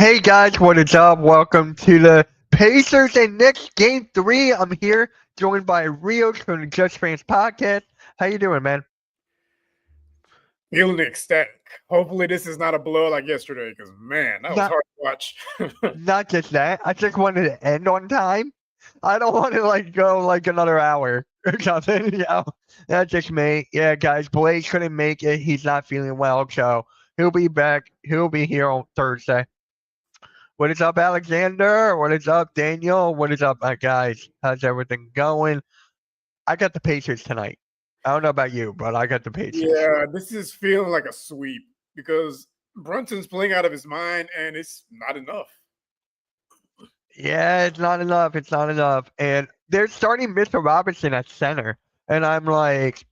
Hey guys, what is up? Welcome to the Pacers and Knicks Game 3. I'm here, joined by Rios from the Just Fans podcast. How you doing, man? Feeling ecstatic. Hopefully, this is not a blow like yesterday, because man, that was Not hard to watch. not just that. I just wanted to end on time. I don't want to go another hour or something. That's just me. Yeah, guys, Blaze couldn't make it. He's not feeling well, so he'll be back. He'll be here on Thursday. What is up, Alexander? What is up, Daniel? What is up, my guys? How's everything going? I got the Pacers tonight. I don't know about you, but I got the Pacers. Yeah, this is feeling like a sweep because Brunson's playing out of his mind, and it's not enough. Yeah, it's not enough. It's not enough. And they're starting Mr. Robinson at center. And I'm like,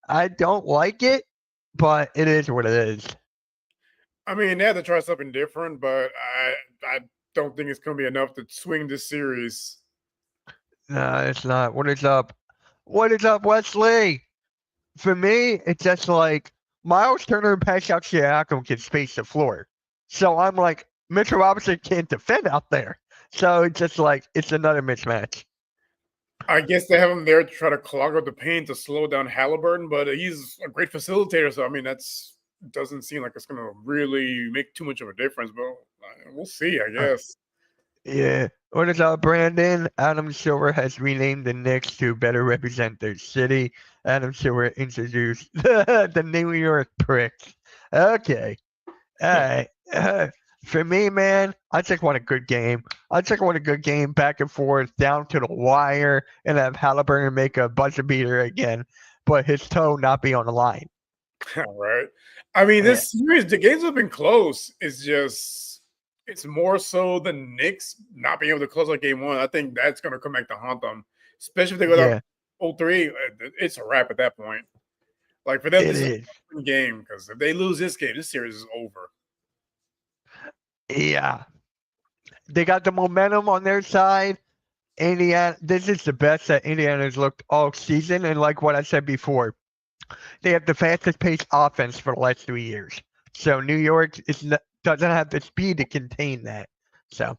I don't like it, but it is what it is. I mean, they had to try something different, but I don't think it's going to be enough to swing this series. No, it's not. What is up? What is up, Wesley? For me, it's just like Miles Turner and Pascal Siakam can space the floor. So I'm like, Mitchell Robinson can't defend out there. So it's just like, it's another mismatch. I guess they have him there to try to clog up the paint to slow down Halliburton, but he's a great facilitator. So, I mean, that's doesn't seem like it's going to really make too much of a difference, but we'll see, I guess. Yeah. What is up, Brandon? Adam Silver has renamed the Knicks to better represent their city. Adam Silver introduced the New York Pricks. Okay. All right. For me, man, I just want a good game. I just want a good game back and forth, down to the wire, and have Halliburton make a buzzer beater again, but his toe not be on the line. Right. I mean, Yeah. this series, the games have been close. It's more so the Knicks not being able to close out game one. I think that's going to come back to haunt them, especially if they go down 0-3. It's a wrap at that point. Like for them, this is a game because if they lose this game, this series is over. Yeah. They got the momentum on their side. Indiana, this is the best that Indiana's looked all season. And like what I said before, they have the fastest paced offense for the last 3 years. So New York doesn't have the speed to contain that. So,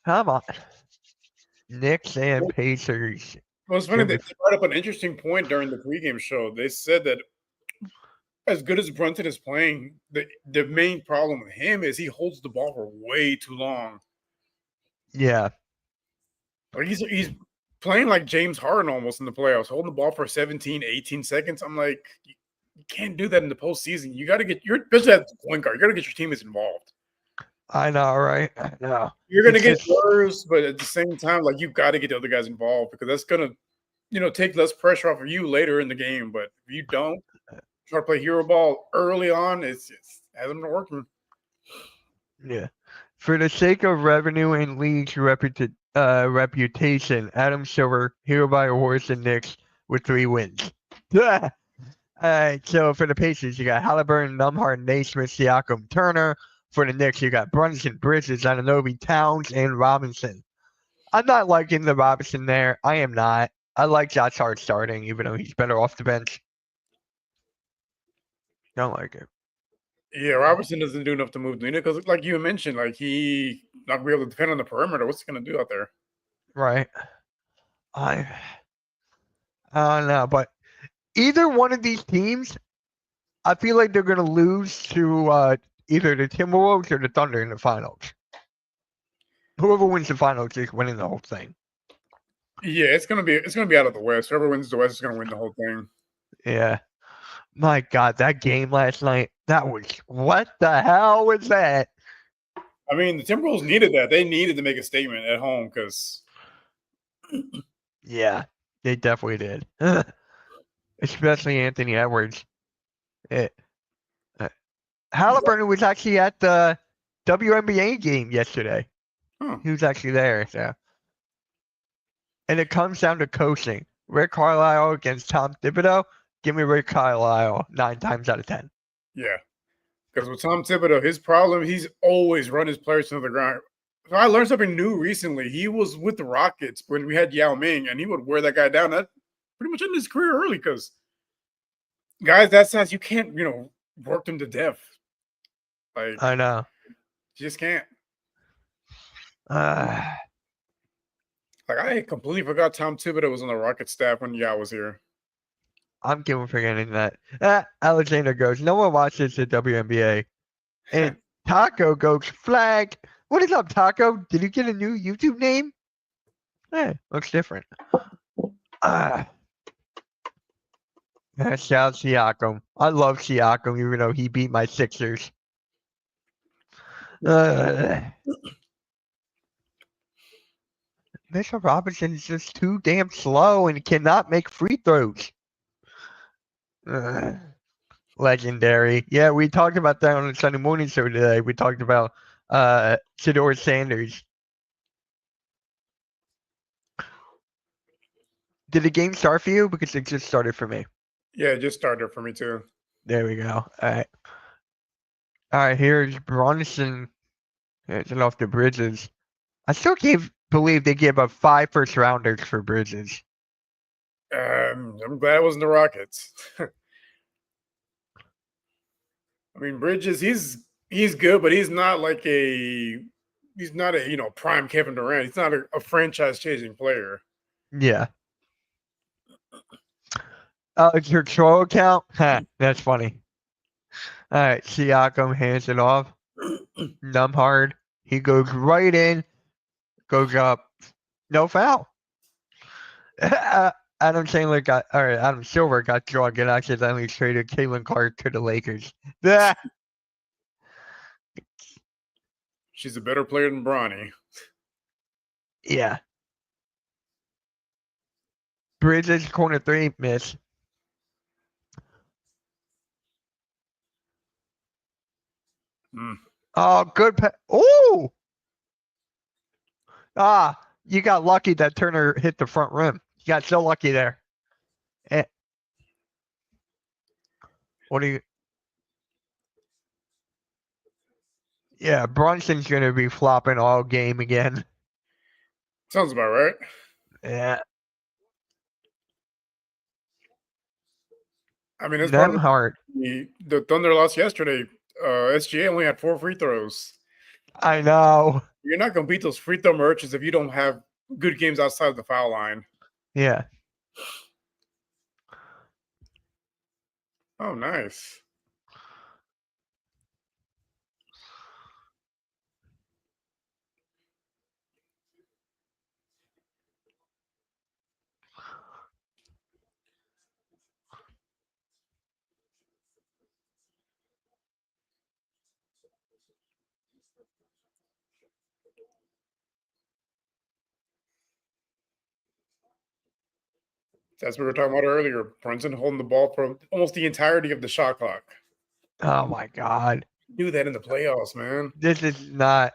come on. Knicks and Pacers. Well, it's funny, they brought up an interesting point during the pregame show. They said that as good as Brunson is playing, the main problem with him is he holds the ball for way too long. Yeah. Like he's playing like James Harden almost in the playoffs, holding the ball for 17, 18 seconds. I'm like, you can't do that in the postseason. You got to get especially at the point guard. You got to get your teammates involved. I know, right? I know. You're gonna get worse, but at the same time, like you got to get the other guys involved because that's gonna, take less pressure off of you later in the game. But if you don't try to play hero ball early on, it hasn't been working. Yeah. For the sake of revenue and league's reputation, Adam Silver hereby awards the Knicks with 3 wins. All right, so for the Pacers, you got Halliburton, Nembhard, Naismith, Siakam, Turner. For the Knicks, you got Brunson, Bridges, Anunoby, Towns, and Robinson. I'm not liking the Robinson there. I am not. I like Josh Hart starting, even though he's better off the bench. Don't like it. Yeah, Robertson doesn't do enough to move the needle because, like you mentioned, like he not gonna be able to defend on the perimeter. What's he gonna do out there? Right. I don't know, but either one of these teams, I feel like they're going to lose to either the Timberwolves or the Thunder in the finals. Whoever wins the finals is winning the whole thing. Yeah, it's gonna be out of the West. Whoever wins the West is gonna win the whole thing. Yeah. My God, that game last night, that was, what the hell was that? I mean, the Timberwolves needed that. They needed to make a statement at home because. Yeah, they definitely did. Especially Anthony Edwards. Halliburton was actually at the WNBA game yesterday. Huh. He was actually there. So. And it comes down to coaching. Rick Carlisle against Tom Thibodeau. Give me Rick Carlisle 9 times out of 10. Yeah. Because with Tom Thibodeau, his problem, he's always run his players to the ground. So I learned something new recently. He was with the Rockets when we had Yao Ming, and he would wear that guy down. That pretty much ended his career early because guys that size, you can't, work them to death. Like, I know. you just can't. Uh, Like, I completely forgot Tom Thibodeau was on the Rocket staff when y'all was here. I'm giving forgetting that. Alexander goes, no one watches the WNBA. And Taco goes, flag. What is up, Taco? Did you get a new YouTube name? Looks different. Shout out Siakam. I love Siakam, even though he beat my Sixers. Mitchell Robinson is just too damn slow and cannot make free throws. Legendary. Yeah, we talked about that on the Sunday morning show today. We talked about Shedeur Sanders. Did the game start for you? Because it just started for me. Yeah, it just started for me too. There we go. All right. All right, here's Bronson. It's off the Bridges. I still can't believe they gave up 5 first rounders for Bridges. I'm glad it wasn't the Rockets. I mean, Bridges, he's good, but he's not a prime Kevin Durant. He's not a franchise chasing player. Yeah. It's your troll account? That's funny. All right, Siakam hands it off. Numhard. He goes right in. Goes up. No foul. Adam Silver got drunk and accidentally traded Caitlin Clark to the Lakers. She's a better player than Bronny. Yeah. Bridges corner 3 miss. Oh, good. Oh! You got lucky that Turner hit the front rim. You got so lucky there. What do you? Yeah, Brunson's going to be flopping all game again. Sounds about right. Yeah. I mean, it's Nemhart. The Thunder lost yesterday. SGA only had 4 free throws. I know. You're not going to beat those free throw merchants if you don't have good games outside of the foul line. Yeah. Oh, nice. That's what we were talking about earlier. Brunson holding the ball for almost the entirety of the shot clock. Oh my God. Do that in the playoffs, man. This is not.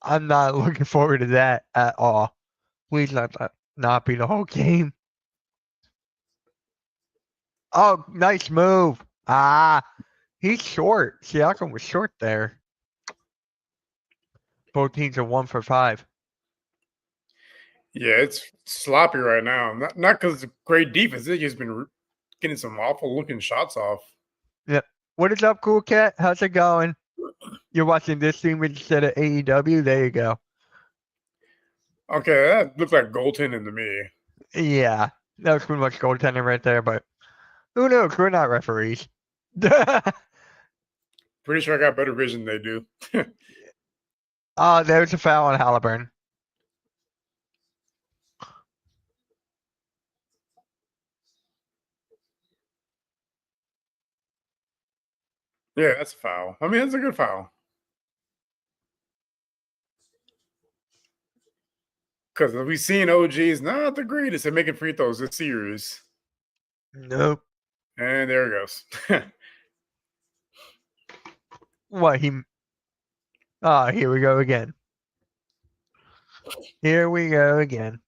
I'm not looking forward to that at all. Please not be the whole game. Oh, nice move. He's short. Siakam was short there. Both teams are 1 for 5. Yeah, it's sloppy right now. Not because it's great defense. They've just been getting some awful looking shots off. Yep. What is up, Cool Cat? How's it going? You're watching this stream instead of AEW? There you go. Okay, that looks like goaltending to me. Yeah, that was pretty much goaltending right there, but who knows? We're not referees. Pretty sure I got better vision than they do. There's a foul on Halliburton. Yeah, that's a foul. I mean, that's a good foul. Because we've seen OGs not the greatest at making free throws this series. Nope. And there it goes. What he? Here we go again. Here we go again.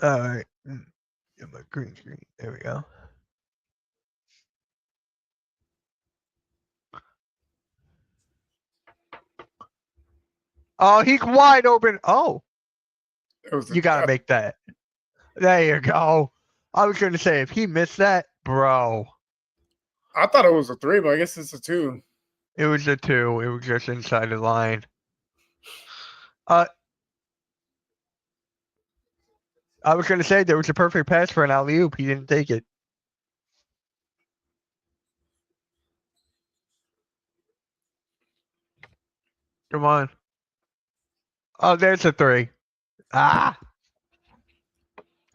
All right. Get my green screen. There we go. Oh, he's wide open. Oh. It was You gotta make that. There you go. I was gonna say if he missed that, bro. I thought it was a 3, but I guess it's a 2. It was a 2. It was just inside the line. I was gonna say there was a perfect pass for an alley oop. He didn't take it. Come on. Oh, there's a 3. Ah.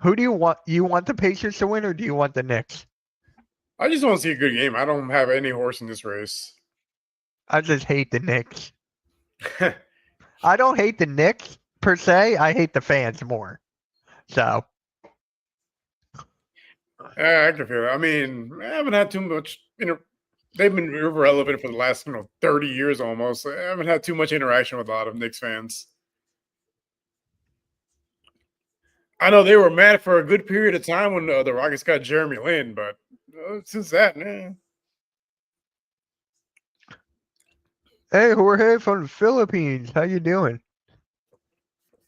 Who do you want? You want the Pacers to win, or do you want the Knicks? I just want to see a good game. I don't have any horse in this race. I just hate the Knicks. I don't hate the Knicks per se. I hate the fans more. So. I can feel it. I mean, I haven't had too much. They've been irrelevant for the last 30 years almost. I haven't had too much interaction with a lot of Knicks fans. I know they were mad for a good period of time when the Rockets got Jeremy Lin, but since that, man. Hey, Jorge from the Philippines. How you doing?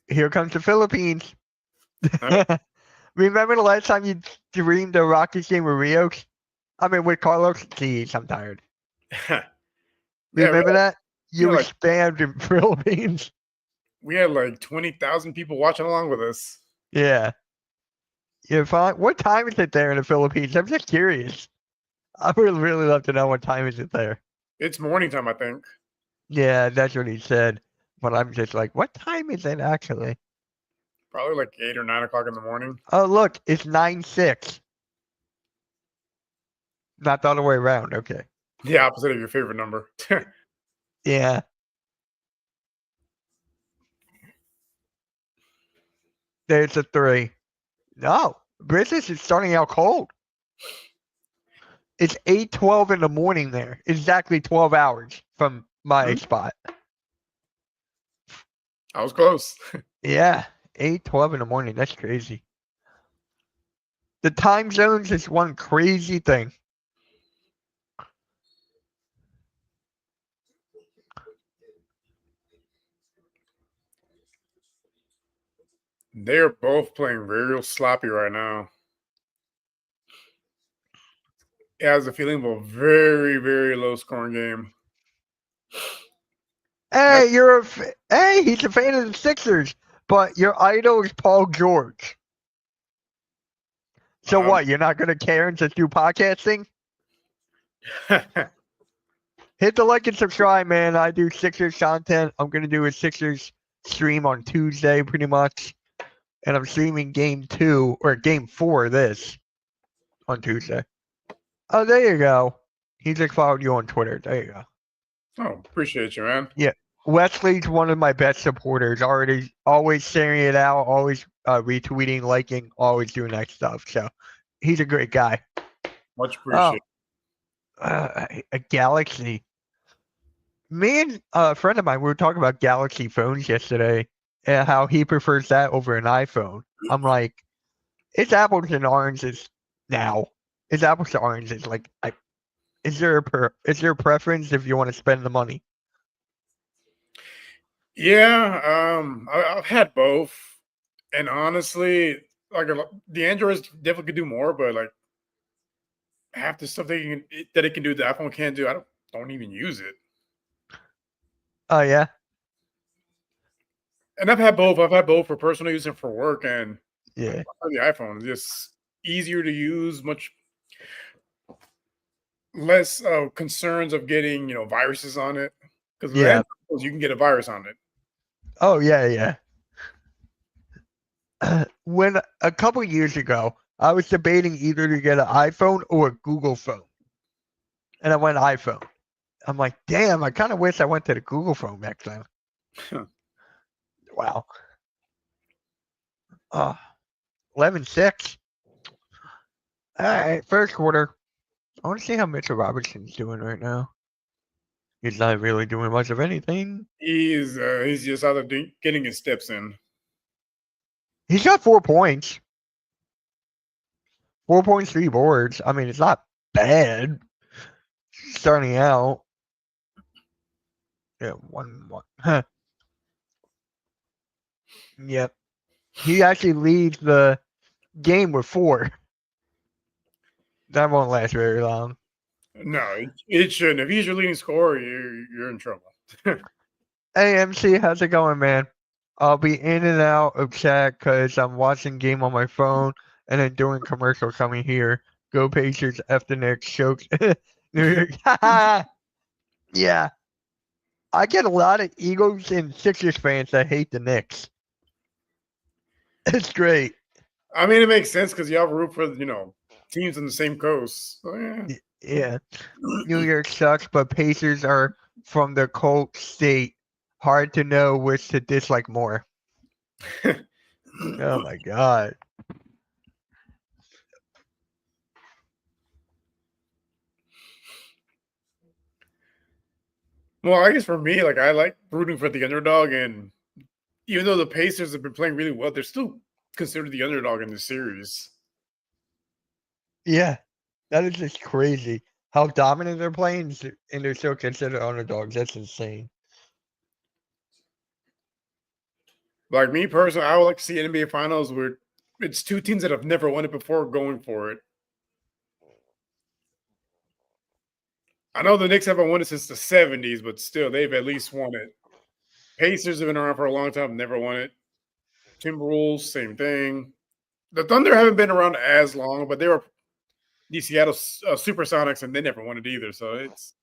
Here comes the Philippines. Remember the last time you dreamed the Rockets game with Rio? I mean, with Carlos? Geez, I'm tired. Remember that? You were spammed in Philippines. We had like 20,000 people watching along with us. Yeah. Yeah, fine. What time is it there in the Philippines? I'm just curious. I would really love to know what time is it there. It's morning time, I think. Yeah, that's what he said. But I'm just like, what time is it actually? Probably like 8 or 9 o'clock in the morning. Oh, look, it's 9-6. Not the other way around. Okay. The opposite of your favorite number. Yeah. There's a 3. No, business is starting out cold. It's 8:12 in the morning there. Exactly 12 hours from my spot. I was close. Yeah, 8:12 in the morning. That's crazy. The time zones is one crazy thing. They're both playing real sloppy right now. It has a feeling of a very, very low scoring game. Hey, hey, he's a fan of the Sixers, but your idol is Paul George. So what? You're not gonna care and just do podcasting? Hit the like and subscribe, man. I do Sixers content. I'm gonna do a Sixers stream on Tuesday, pretty much, and I'm streaming game 2 or game 4 of this on Tuesday. Oh, there you go. He just followed you on Twitter. There you go. Oh, appreciate you, man. Yeah, Wesley's one of my best supporters. Always sharing it out, always retweeting, liking, always doing that stuff. So he's a great guy. Much appreciated. A Galaxy. Me and a friend of mine, we were talking about Galaxy phones yesterday and how he prefers that over an iPhone. I'm like, it's apples and oranges now. It's apples to oranges. Like, is there a preference if you want to spend the money? Yeah, I've had both, and honestly, like the Androids definitely could do more, but like half the stuff that it can do, the iPhone can't do. I don't even use it. Oh yeah. And I've had both. I've had both for personal use and for work. And yeah, the iPhone is just easier to use, much less concerns of getting viruses on it. Because yeah, you can get a virus on it. oh yeah. When a couple years ago, I was debating either to get an iPhone or a Google phone, and I went iPhone. I'm like, damn, I kind of wish I went to the Google phone back then. Wow. 11-6. All right, first quarter. I want to see how Mitchell Robinson's doing right now. He's not really doing much of anything. He's just out of getting his steps in. He's got 4 points. 4.3 boards. I mean, it's not bad starting out. Yeah, 1-1. Huh. Yep. He actually leads the game with 4. That won't last very long. No, it shouldn't. If he's your leading scorer, you're in trouble. Hey, MC, how's it going, man? I'll be in and out of chat because I'm watching game on my phone and then doing commercial coming here. Go Pacers, F the Knicks, choke New York. Yeah. I get a lot of Eagles and Sixers fans that hate the Knicks. It's great. I mean, it makes sense because y'all root for teams on the same coast. So, yeah. Yeah. New York sucks, but Pacers are from the cold state. Hard to know which to dislike more. Oh my god. Well, I guess for me, like I like rooting for the underdog, and even though the Pacers have been playing really well, they're still considered the underdog in the series. Yeah. That is just crazy. How dominant they're playing and they're still considered underdogs. That's insane. Like me personally, I would like to see NBA Finals where it's two teams that have never won it before going for it. I know the Knicks haven't won it since the 70s, but still, they've at least won it. Pacers have been around for a long time, never won it. Timberwolves, same thing. The Thunder haven't been around as long, but they were the Seattle Supersonics, and they never won it either. So it's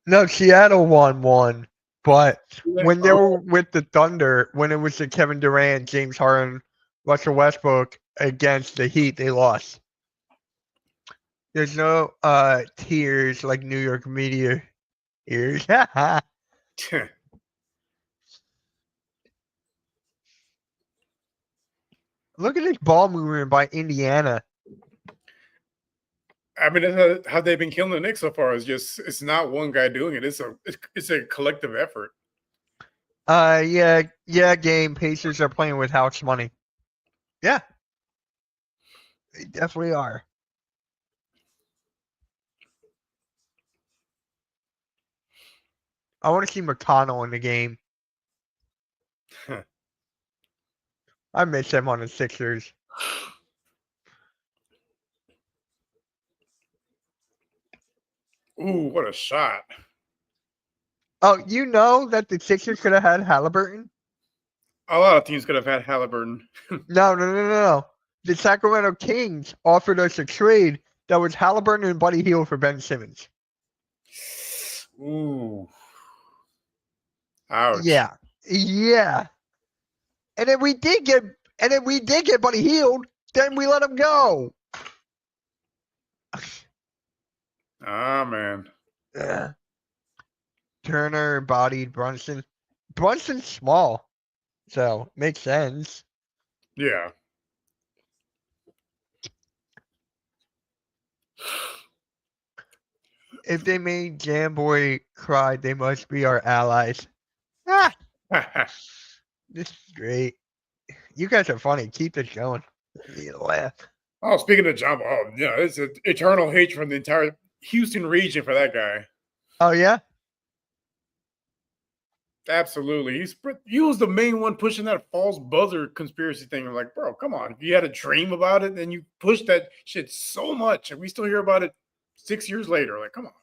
No, Seattle won one, but yeah. when they were with the Thunder, when it was the Kevin Durant, James Harden, Russell Westbrook against the Heat, they lost. There's no tears like New York media ears. Look at this ball movement by Indiana. I mean, that's how they've been killing the Knicks so far. It's not one guy doing it. It's a collective effort. Yeah, game. Pacers are playing with house money. Yeah, they definitely are. I want to see McConnell in the game. I miss him on the Sixers. Ooh, what a shot! Oh, you know that the Sixers could have had Halliburton? A lot of teams could have had Halliburton. No. The Sacramento Kings offered us a trade that was Halliburton and Buddy Hield for Ben Simmons. Ooh. Ouch. Yeah. And then we did get Buddy Hield, then we let him go. Ah, man. Yeah. Turner bodied Brunson. Brunson's small, so makes sense. Yeah. If they made Jamboy cry, they must be our allies. Ah, this is great. You guys are funny. Keep this going. You laugh. Oh, speaking of Jumbo, yeah, it's an eternal hatred from the entire Houston region for that guy. Oh yeah. Absolutely. He was the main one pushing that false buzzer conspiracy thing. I'm like, bro, come on. You had a dream about it, and you pushed that shit so much, and we still hear about it 6 years later. Like, come on,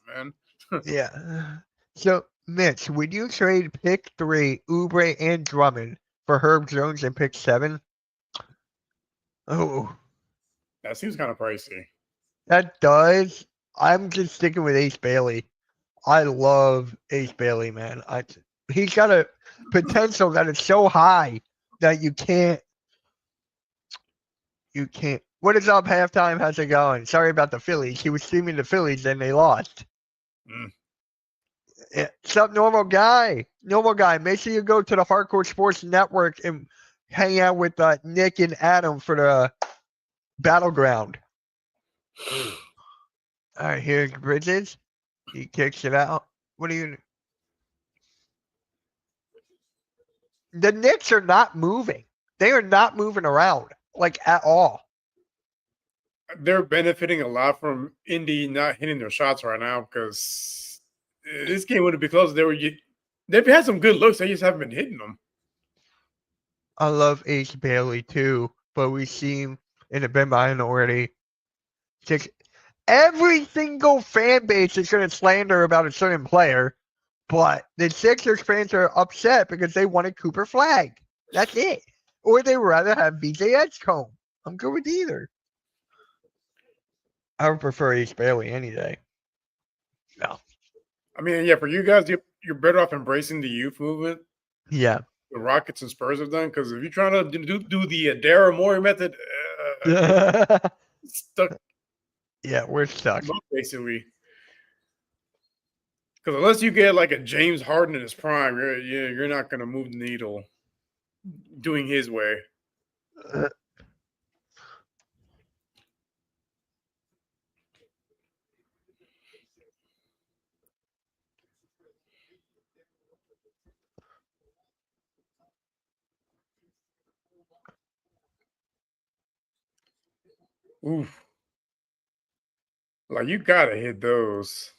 man. Yeah. So, Mitch, would you trade pick 3, Oubre and Drummond for Herb Jones and pick 7? Oh, That seems kind of pricey. that does. I'm just sticking with Ace Bailey. I love Ace Bailey, man. He's got a potential that is so high that you can't. What is up, halftime? How's it going? Sorry about the Phillies. He was streaming the Phillies and they lost. What's up, normal guy? Normal guy. Make sure you go to the Hardcore Sports Network and hang out with Nick and Adam for the Battleground. All right, here's Bridges. He kicks it out. What are you? The Knicks are not moving. They are not moving around like at all. They're benefiting a lot from Indy not hitting their shots right now because this game wouldn't be close. They've had some good looks. They just haven't been hitting them. I love Ace Bailey too, but we see him in the Ben minority. Just every single fan base is going to slander about a certain player, but the Sixers fans are upset because they wanted Cooper Flag. That's it. Or they would rather have BJ Edgecombe. I'm good with either. I would prefer Ace Bailey any day. No. I mean, yeah, for you guys, you're better off embracing the youth movement. Yeah. The Rockets and Spurs have done, because if you're trying to do the Daryl Morey method, stuck. Yeah, we're stuck. Basically. Because unless you get like a James Harden in his prime, you're not going to move the needle doing his way. Oof. Like, you got to hit those.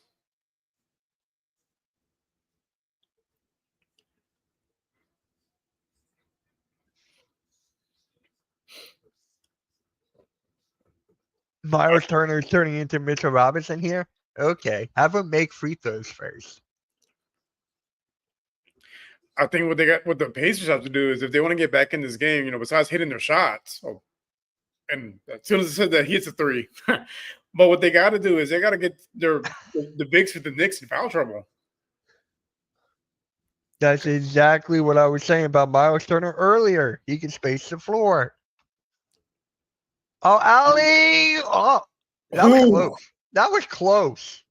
Miles Turner's turning into Mitchell Robinson here. Okay, have him make free throws first. I think what the Pacers have to do is, if they want to get back in this game, besides hitting their shots, and as soon as I said that, he hits a three. But what they got to do is they got to get the bigs for the Knicks in foul trouble. That's exactly what I was saying about Miles Turner earlier. He can space the floor. Oh, Allie! Oh, that was close. That was close.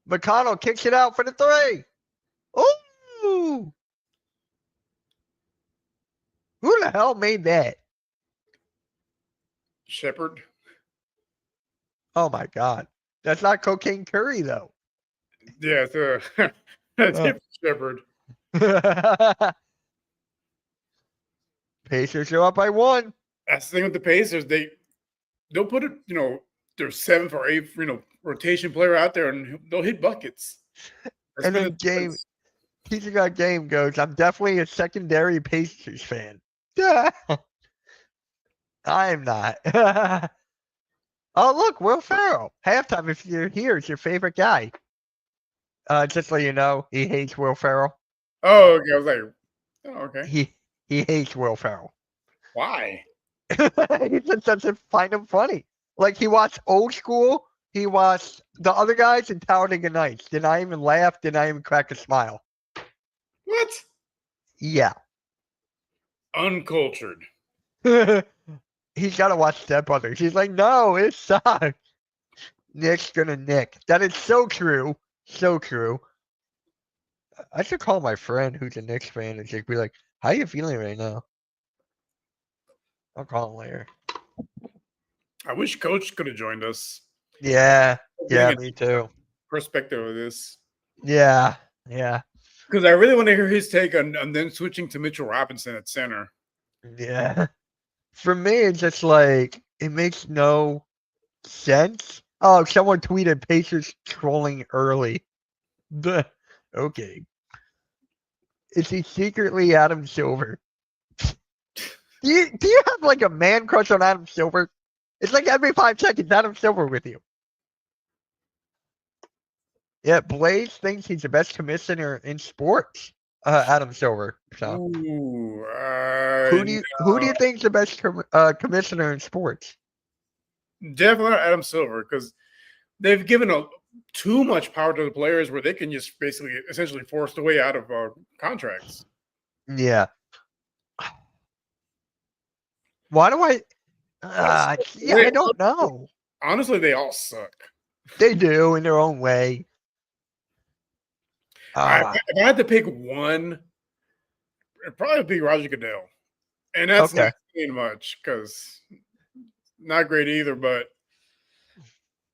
McConnell kicks it out for the three. Ooh! Who the hell made that? Shepard. Oh my God. That's not Cocaine Curry, though. Yeah, it's Shepard. Pacers are up by 1. That's the thing with the Pacers. They'll put it, their 7th or 8th, rotation player out there, and they'll hit buckets. And then Teacher Got Game goes, I'm definitely a secondary Pacers fan. I'm not. Oh, look, Will Ferrell. Halftime, if you're here, is your favorite guy. Just so you know, he hates Will Ferrell. Oh, okay. I was like, oh, okay. He hates Will Ferrell. Why? He just doesn't find him funny. Like, he watched Old School, he watched the other guys, and Talladega Nights. Did I even laugh? Did I even crack a smile? What? Yeah. Uncultured. He's got to watch Step Brothers. He's like, no, it sucks. Nick's gonna Nick. That is so true. So true. I should call my friend who's a Knicks fan and just be like, how you feeling right now? I'll call him later. I wish Coach could have joined us. Yeah. Yeah, me too. Perspective of this. Yeah. Yeah. Because I really want to hear his take on them switching to Mitchell Robinson at center. Yeah. For me, it's just like, it makes no sense. Oh, someone tweeted Pacers trolling early. Okay. Is he secretly Adam Silver? Do you have like a man crush on Adam Silver? It's like every 5 seconds, Adam Silver with you. Yeah, Blaze thinks he's the best commissioner in sports. Adam Silver. So. Ooh, who do you think's the best commissioner in sports? Definitely not Adam Silver, because they've given too much power to the players where they can just essentially force the way out of contracts. Yeah. Why do I? I don't know. Honestly, they all suck. They do in their own way. If I had to pick one, it'd probably be Roger Goodell. And that's not saying much, because not great either. But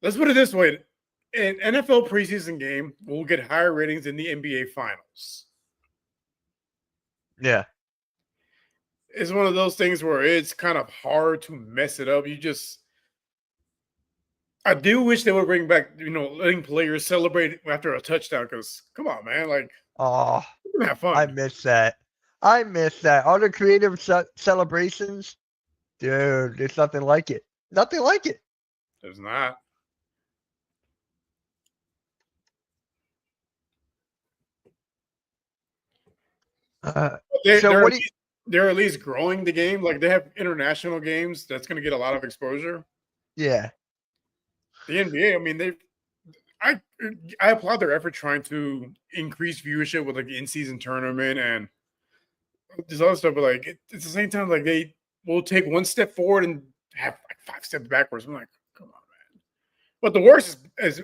let's put it this way. An NFL preseason game will get higher ratings than the NBA Finals. Yeah. It's one of those things where it's kind of hard to mess it up. I do wish they would bring back, letting players celebrate after a touchdown, because come on, man. Like, have fun. I miss that. I miss that. All the creative celebrations, dude. There's nothing like it. Nothing like it. There's not. They, So they're what at do you? least, they're at least growing the game. Like they have international games that's going to get a lot of exposure. Yeah, The NBA, I mean, I I applaud their effort trying to increase viewership with like the in-season tournament and this other stuff. But like at the same time, like they will take one step forward and have like 5 steps backwards. I'm like, come on, man. But the worst is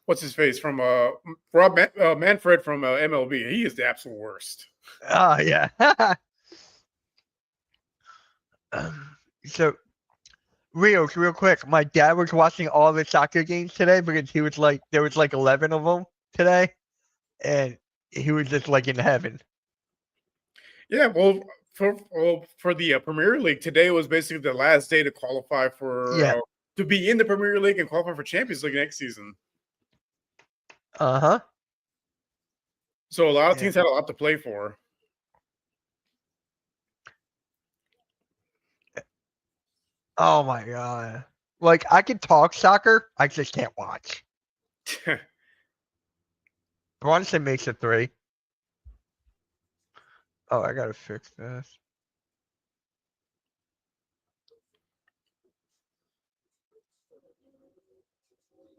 what's his face from Manfred from MLB. He is the absolute worst. oh yeah. So real quick, my dad was watching all the soccer games today because he was like, there was like 11 of them today, and he was just like in heaven. Yeah, for the Premier League today was basically the last day to qualify for Yeah. to be in the Premier League and qualify for Champions League next season. Uh huh. So a lot of Yeah. teams had a lot to play for. Oh my god. Like I can talk soccer, I just can't watch. Bronson makes a three. Oh, I gotta fix this.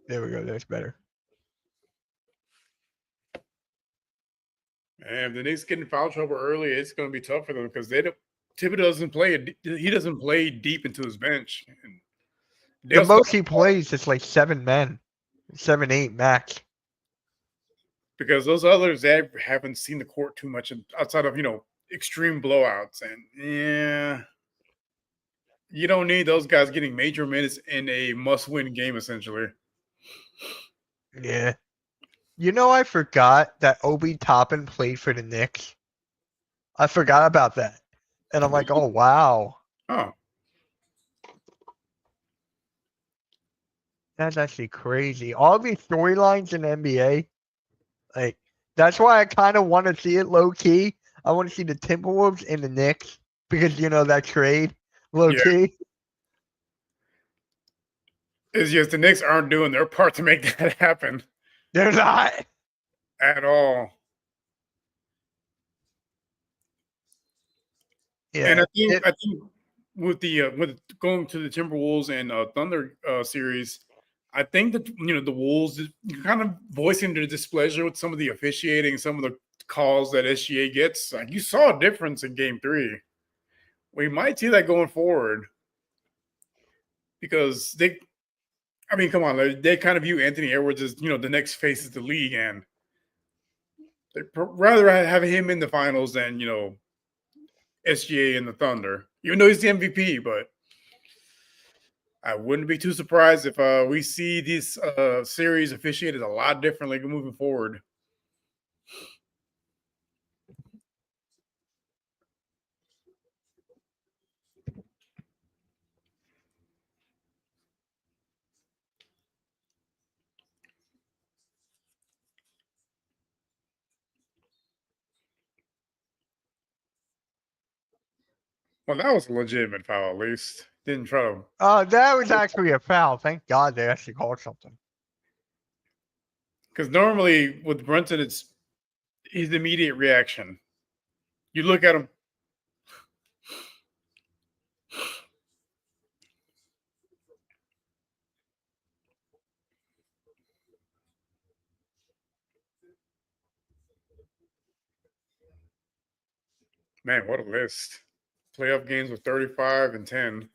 There we go. That's better. And if the Knicks get in foul trouble early, it's going to be tough for them because they don't. Thibodeau doesn't play. He doesn't play deep into his bench. And The they'll start most he plays is like 7 men, 7, 8 max. because those others they haven't seen the court too much outside of extreme blowouts. And yeah, you don't need those guys getting major minutes in a must-win game essentially. Yeah. You know, I forgot that Obi Toppin played for the Knicks. I forgot about that, and I'm like, oh wow, Oh, that's actually crazy. All these storylines in the NBA, like that's why I kind of want to see it low key. I want to see the Timberwolves and the Knicks because you know that trade low yeah. key. It's just the Knicks aren't doing their part to make that happen They're not. at all. And Yeah. I think with going to the Timberwolves and Thunder series, I think that the Wolves kind of voicing their displeasure with some of the officiating, some of the calls that SGA gets. Like you saw a difference in Game 3. We might see that going forward because I mean, come on, they kind of view Anthony Edwards as the next face of the league, and they rather have him in the finals than SGA in the Thunder, even though he's the MVP. But I wouldn't be too surprised if we see this series officiated a lot differently moving forward. Well, that was a legitimate foul, at least. Didn't try to. That was actually a foul. Thank God they actually called something. Because normally with Brunson, it's his immediate reaction. You look at him. Man, what a list. Playoff games with 35 and 10.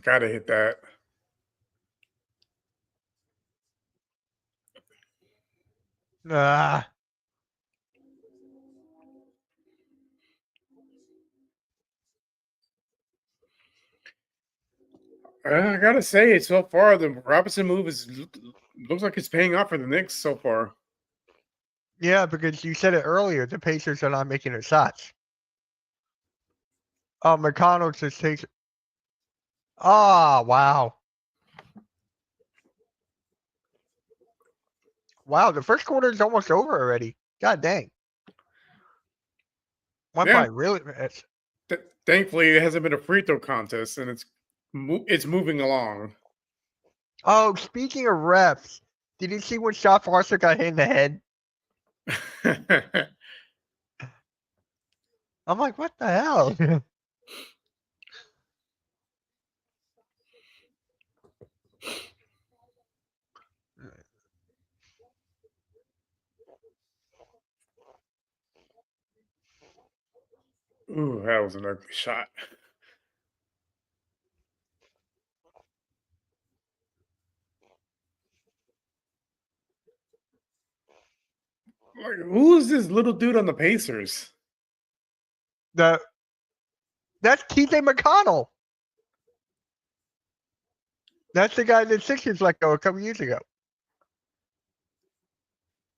Gotta hit that. Ah, I gotta say, so far the Robinson move looks like it's paying off for the Knicks so far. yeah, because you said it earlier. The Pacers are not making their shots. Oh, McConnell just takes. Ah, wow. Wow, the first quarter is almost over already. God dang. Went Yeah, by really fast. thankfully it hasn't been a free throw contest, and it's moving along. Oh, speaking of refs, did you see when Shot Foster got hit in the head? I'm like, what the hell? Ooh, that was an ugly shot. Like, who is this little dude on the Pacers? the That's TJ McConnell. That's the guy that Sixers let go a couple years ago.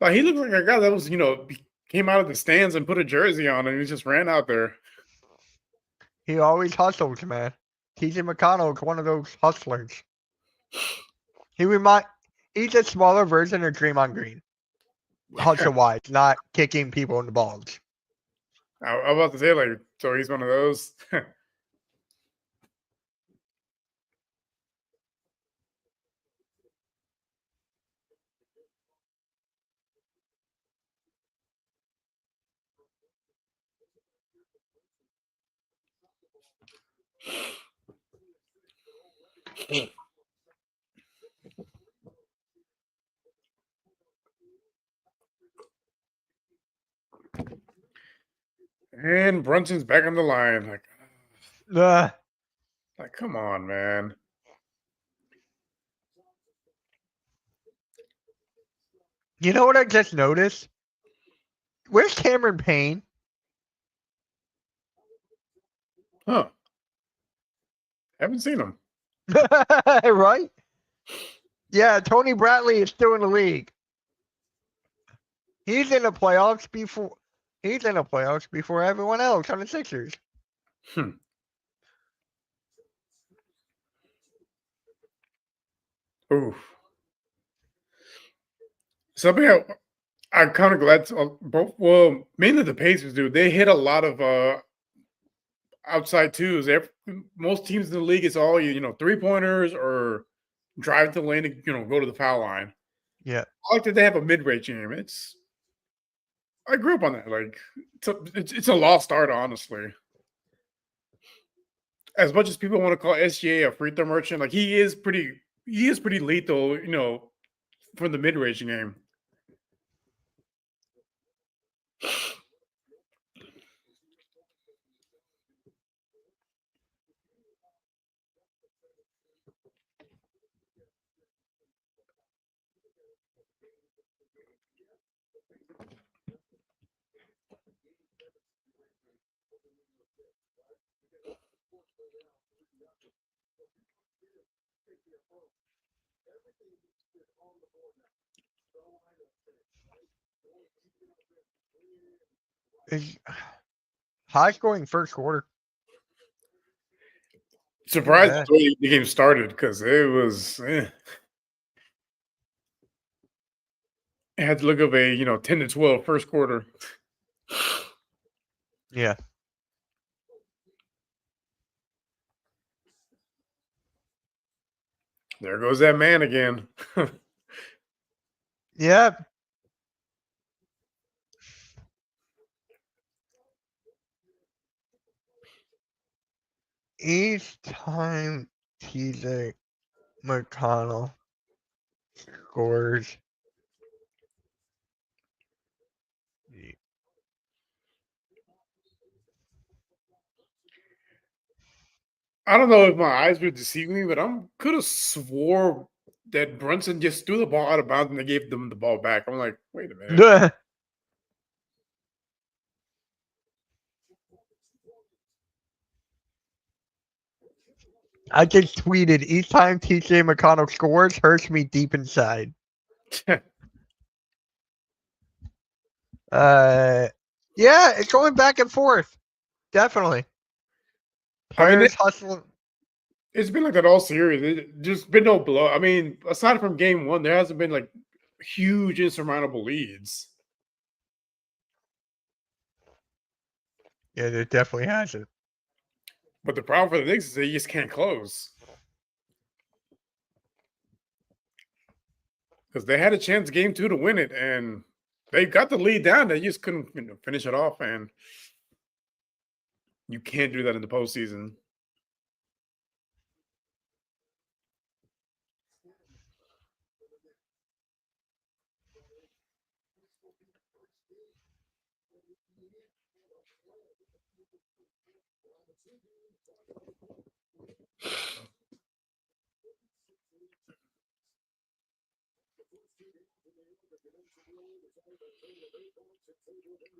Like, he looks like a guy that was, came out of the stands and put a jersey on and he just ran out there. He always hustles, man. TJ McConnell is one of those hustlers. He remind He's a smaller version of Draymond Green. Hustle wise, not kicking people in the balls. I was about to say, like, so he's one of those. And Brunson's back on the line. Uh, Come on, man. you know what I just noticed? Where's Cameron Payne? Huh. Haven't seen him. Right? Yeah, Tony Bradley is still in the league. He's in the playoffs before. He's in the playoffs before everyone else on the Sixers. Ooh. Something I'm kind of glad both. Well, mainly the Pacers do. They hit a lot of outside twos. Most teams in the league, it's all 3-pointers or drive to the lane to go to the foul line. Yeah. I like that they have a mid-range game. I grew up on that. Like it's a lost art, honestly. As much as people want to call SGA a free throw merchant, like he is pretty lethal, from the mid-range game. Is high scoring first quarter. Surprised the way the game started because it was. It had to look of a 10-12 first quarter. Yeah. There goes that man again. Yeah. Each time TJ McConnell scores, I don't know if my eyes were deceiving me, but I'm could have swore that Brunson just threw the ball out of bounds and they gave them the ball back. I'm like, wait a minute. I just tweeted, each time TJ McConnell scores hurts me deep inside. Yeah, it's going back and forth. Definitely. Players hustling. It's been like that all series. It just been no blow. I mean, aside from game one, there hasn't been like huge insurmountable leads. Yeah, there definitely hasn't. But the problem for the Knicks is they just can't close. Because they had a chance game two to win it, and they got the lead down. They just couldn't finish it off, and you can't do that in the postseason.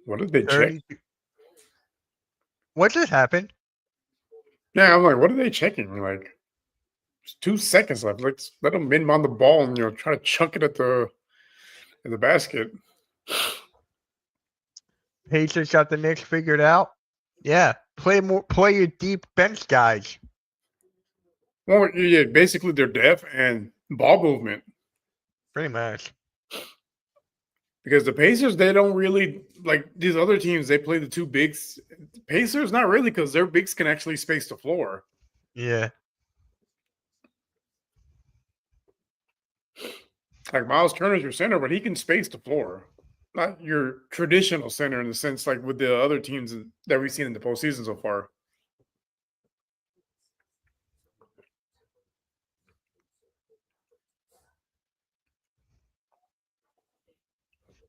What did they check? What just happened? Yeah, I'm like, what are they checking? Like, there's 2 seconds left. Let's let them inbound the ball and try to chunk it at the basket. Pacers got the Knicks figured out. Yeah, play your deep bench guys. Well, yeah, basically they're deaf and ball movement. Pretty much. Because the Pacers, they don't really like these other teams. They play the two bigs. Pacers, not really, because their bigs can actually space the floor. Yeah. Like Miles Turner's your center, but he can space the floor. Not your traditional center in the sense like with the other teams that we've seen in the postseason so far.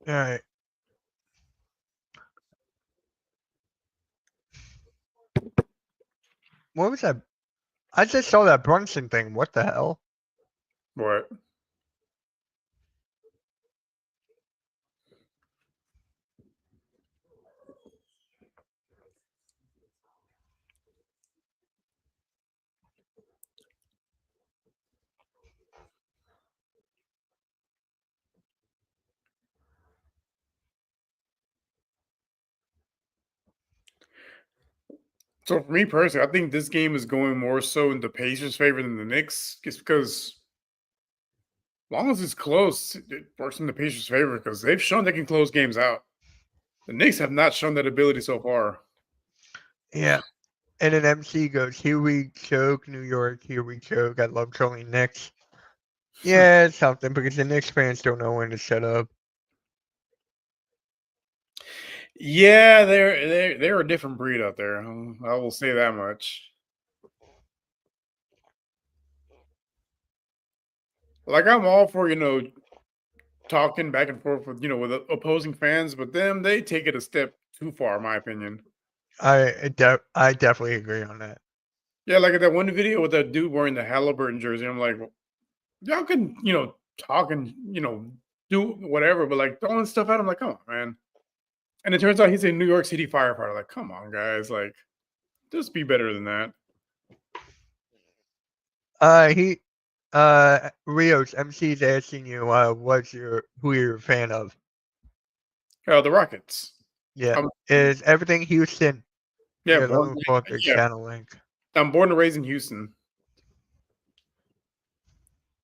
All right. What was that? I just saw that Brunson thing. What the hell? What? So for me personally, I think this game is going more so in the Pacers' favor than the Knicks, just because as long as it's close, it works in the Pacers' favor because they've shown they can close games out. The Knicks have not shown that ability so far. Yeah. And an MC goes, here we choke, New York, here we choke. I love trolling Knicks. Yeah, it's something because the Knicks fans don't know when to shut up. Yeah, they're a different breed out there. I will say that much. Like I'm all for talking back and forth with with opposing fans, but they take it a step too far, in my opinion. I definitely agree on that. Yeah, like that one video with that dude wearing the Halliburton jersey. I'm like, well, y'all can talk and do whatever, but like throwing stuff at him, like, come on, man. And it turns out he's a New York City firefighter. Like, come on, guys, like, just be better than that. Rios, MC's asking you, who you're a fan of? The Rockets. Yeah, is everything Houston? Yeah, let me pull up the channel link. I'm born and raised in Houston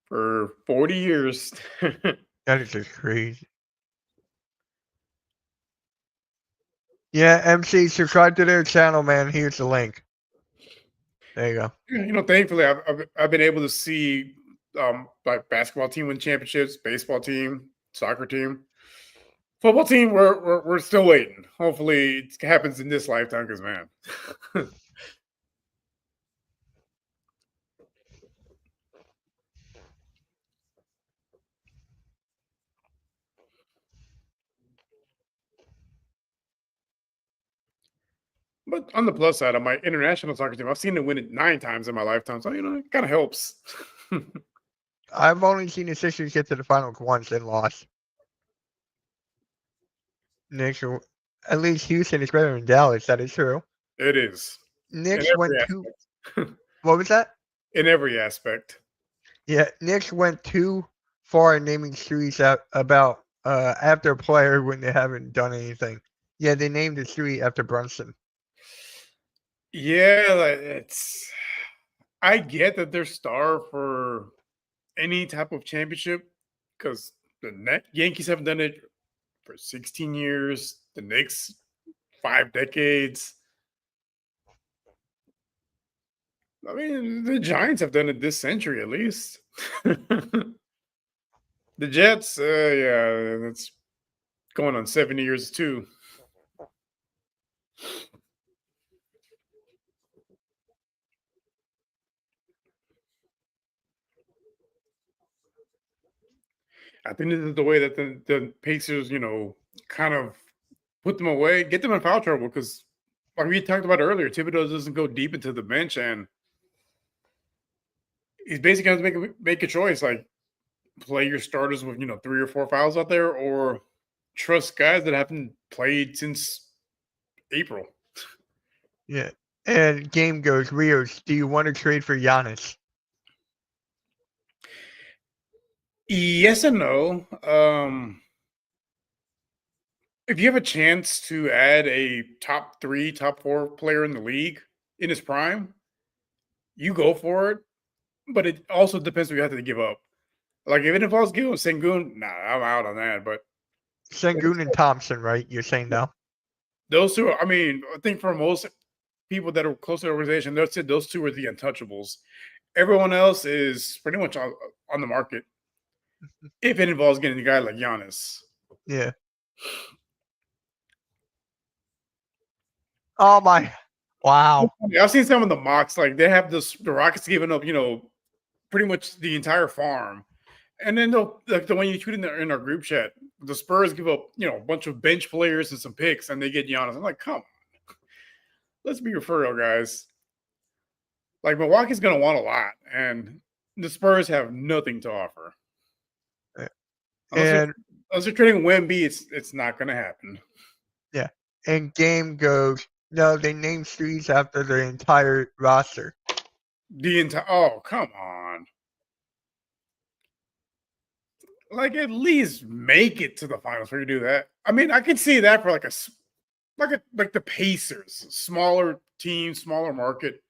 for 40 years. That is just crazy. Yeah, MC, subscribe to their channel, man. Here's the link. There you go. Thankfully, I've been able to see like basketball team win championships, baseball team, soccer team, football team. We're still waiting. Hopefully, it happens in this lifetime. Because man. But on the plus side, on my international soccer team, I've seen them win it 9 times in my lifetime. So, it kind of helps. I've only seen the Sixers get to the finals once and lost. Knicks, at least Houston is better than Dallas. That is true. It is. Knicks went too. What was that? In every aspect. Yeah, Knicks went too far in naming streets about after a player when they haven't done anything. Yeah, they named the street after Brunson. Yeah, it's. I get that they're star for any type of championship because the Yankees haven't done it for 16 years. The Knicks, 5 decades. I mean, the Giants have done it this century at least. The Jets, yeah, that's going on 70 years too. I think this is the way that the Pacers, kind of put them away, get them in foul trouble because, like we talked about earlier, Thibodeau doesn't go deep into the bench, and he's basically going to make a choice, like play your starters with 3 or 4 fouls out there, or trust guys that haven't played since April. Yeah, and game goes, Rios, do you want to trade for Giannis? Yes and no. If you have a chance to add a top 3, top 4 player in the league in his prime, you go for it. But it also depends what you have to give up. Like if it involves giving Sengun, nah, I'm out on that. But Sengun and Thompson, right? You're saying no? Those two, I mean, I think for most people that are close to the organization, they'll say those two are the untouchables. Everyone else is pretty much on the market if it involves getting a guy like Giannis. Yeah. Oh my! Wow. I've seen some of the mocks. Like they have the Rockets giving up, pretty much the entire farm, and then like the one you tweet in our group chat, the Spurs give up, a bunch of bench players and some picks, and they get Giannis. I'm like, come on, let's be for real, guys. Like Milwaukee's going to want a lot, and the Spurs have nothing to offer. Unless they're trading Wemby, it's not going to happen. Yeah, and game goes. No, they named streets after their entire roster. Oh, come on! Like at least make it to the finals before you do that. I mean, I could see that for like the Pacers, smaller team, smaller market.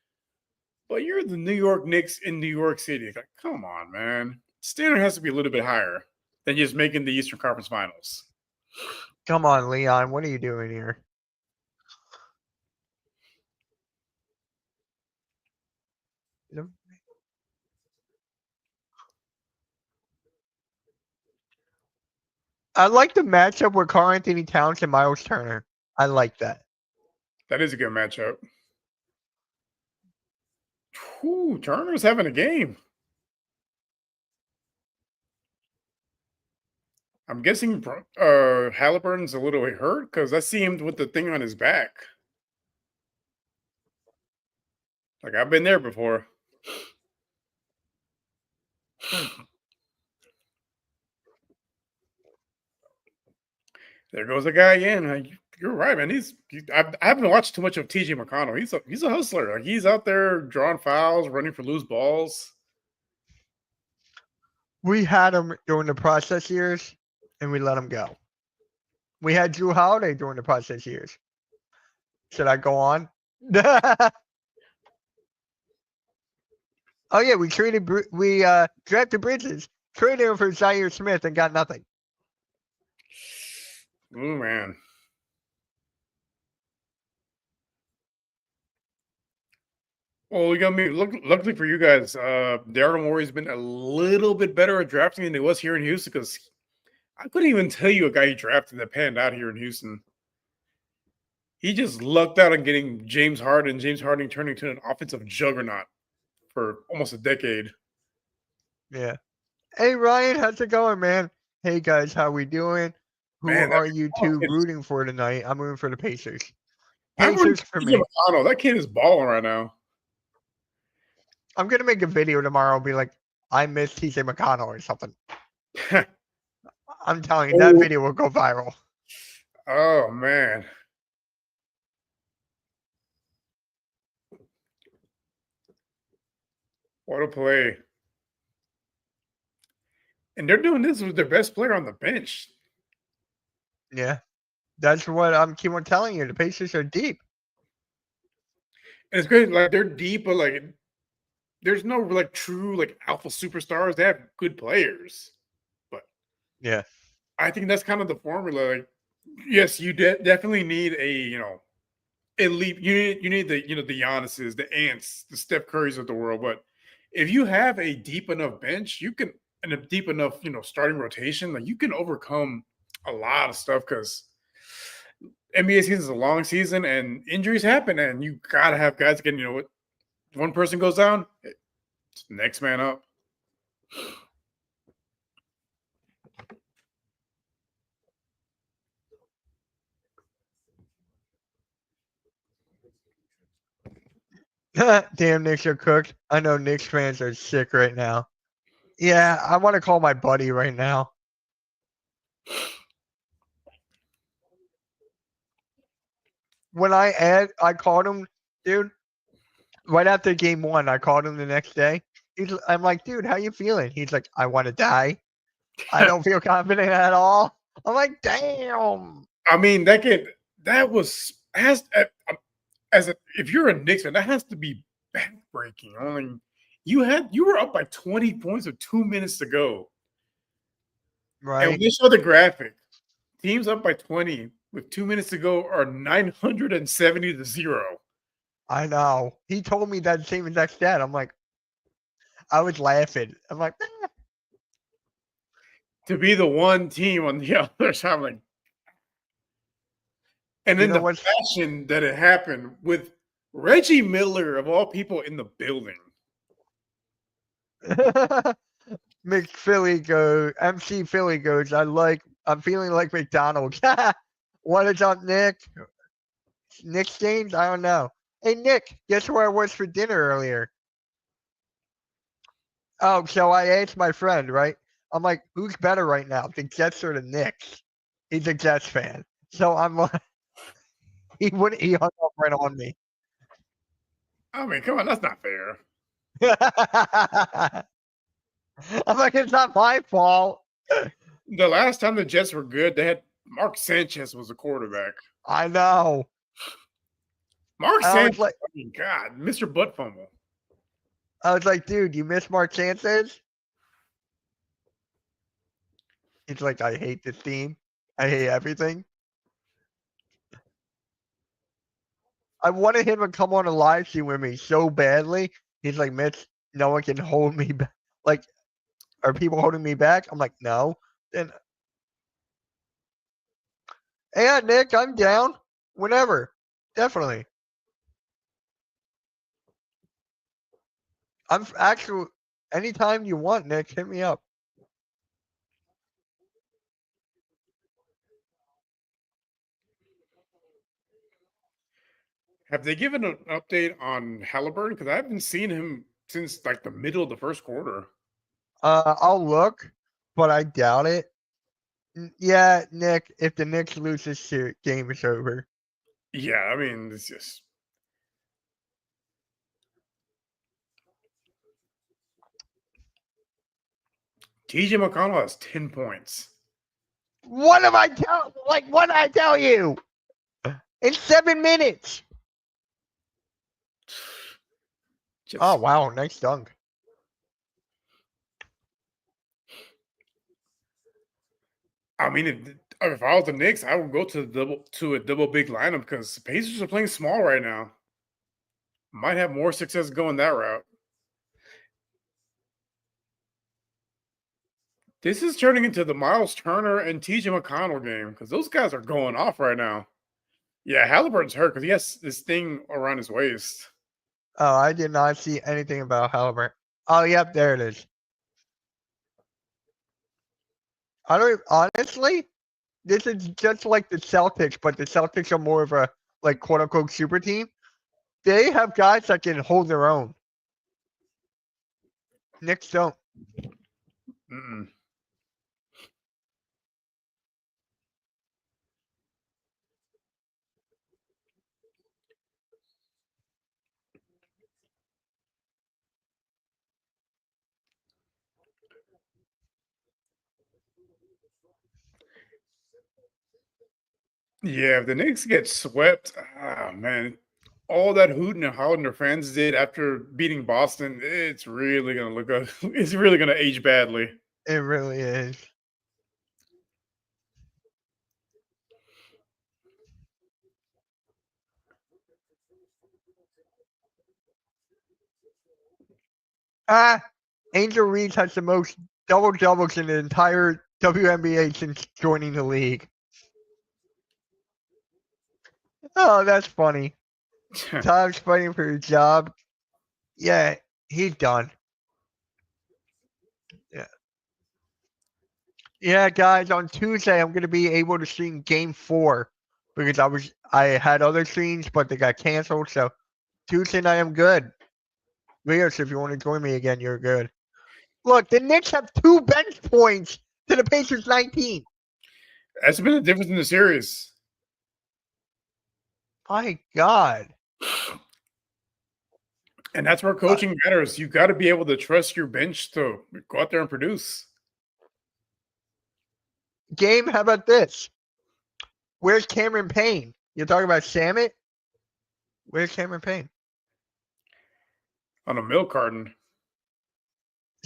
But you're the New York Knicks in New York City. Like, come on, man. Standard has to be a little bit higher than just making the Eastern Conference Finals. Come on, Leon. What are you doing here? I like the matchup with Karl-Anthony Towns and Miles Turner. I like that. That is a good matchup. Whew, Turner's having a game. I'm guessing Halliburton's a little hurt because I see him with the thing on his back. Like I've been there before. There goes a guy again. You're right, man. I haven't watched too much of TJ McConnell. He's a hustler. Like he's out there drawing fouls, running for loose balls. We had him during the process years, and we let him go. We had Drew Holiday during the process years. Should I go on? Oh yeah, we drafted Bridges, traded him for Zaire Smith, and got nothing. Oh man. Well, luckily for you guys, Daryl Morey's been a little bit better at drafting than he was here in Houston because I couldn't even tell you a guy he drafted that panned out here in Houston. He just lucked out on getting James Harden. James Harden turning into an offensive juggernaut for almost a decade. Yeah. Hey Ryan, how's it going, man? Hey guys, how we doing? Who are you two rooting for tonight? I'm rooting for the Pacers. Pacers for me. That kid is balling right now. I'm gonna make a video tomorrow. Be like, I miss TJ McConnell or something. I'm telling you, that Oh. video will go viral. Oh man. What a play. And they're doing this with their best player on the bench. Yeah. That's what I'm keep on telling you. The Pacers are deep. And it's great, like they're deep, but like there's no like true like alpha superstars. They have good players. But Yeah. I think that's kind of the formula. Like, yes, you definitely need a elite. You need the Giannis's, the Ants, the Steph Currys of the world. But if you have a deep enough bench, you can and a deep enough starting rotation, like you can overcome a lot of stuff because NBA season is a long season and injuries happen, and you gotta have guys again. You know what? One person goes down, it's next man up. Damn, Knicks are cooked. I know Knicks fans are sick right now. Yeah, I want to call my buddy right now. When I called him, dude. Right after game 1, I called him the next day. I'm like, dude, how you feeling? He's like, I want to die. I don't feel confident at all. I'm like, damn. I mean, that was if you're a Knicks fan, that has to be backbreaking. I mean, you were up by 20 points with 2 minutes to go. And when Right. they show the graphic, teams up by 20 with 2 minutes to go are 970 to 0. I know. He told me that same exact stat. I'm like, I was laughing. I'm like, To be the one team on the other side, I'm like, and you then know the what's fashion that it happened with Reggie Miller of all people in the building. McPhilly goes, MC Philly goes, I'm feeling like McDonald's. What is up, Nick? Nick Staines? I don't know. Hey, Nick, guess where I was for dinner earlier? Oh, so I asked my friend, right? I'm like, who's better right now, the Jets or the Knicks? He's a Jets fan. So I'm like, he hung up right on me. I mean, come on, that's not fair. I'm like, it's not my fault. The last time the Jets were good, they had Mark Sanchez was the quarterback. I know. Mark I was Sanchez, like, I mean, God, Mr. Butt Fumble. dude, you missed Mark Sanchez? He's like, I hate this team. I hate everything. I wanted him to come on a live stream with me so badly. He's like, Mitch, no one can hold me back. Like, are people holding me back? I'm like, no. Then, yeah, Nick, I'm down. Whenever. Definitely. I'm actually, anytime you want, Nick, hit me up. Have they given an update on Halliburton? Because I haven't seen him since like the middle of the first quarter. I'll look, but I doubt it. Yeah, Nick, if the Knicks lose this game is over. Yeah, I mean, it's just TJ McConnell has 10 points. What did I tell you? In 7 minutes. Just, Oh wow, nice dunk. I mean, if I was the Knicks, I would go to a double big lineup because Pacers are playing small right now. Might have more success going that route. This is turning into the Miles Turner and TJ McConnell game because those guys are going off right now. Yeah, Halliburton's hurt because he has this thing around his waist. Oh, I did not see anything about Halliburton. Oh, yep, there it is. I don't honestly. This is just like the Celtics, but the Celtics are more of a like quote unquote super team. They have guys that can hold their own. Knicks don't. Mm-mm. Yeah, if the Knicks get swept, man, all that hooting and hollering their fans did after beating Boston, it's really gonna look good. It's really gonna age badly. It really is. Ah, Angel Reese has the most double doubles in the entire WNBA since joining the league. Oh, that's funny. Tom's fighting for his job. Yeah, he's done. Yeah. Yeah, guys, on Tuesday I'm gonna be able to stream game 4 because I had other streams but they got canceled, so Tuesday night I'm good. Rios, if you want to join me again, you're good. Look, the Knicks have 2 bench points to the Pacers 19. That's been the difference in the series. My God. And that's where coaching matters. You got to be able to trust your bench to go out there and produce. Game, how about this? Where's Cameron Payne? You're talking about Shamit? Where's Cameron Payne? On a milk carton.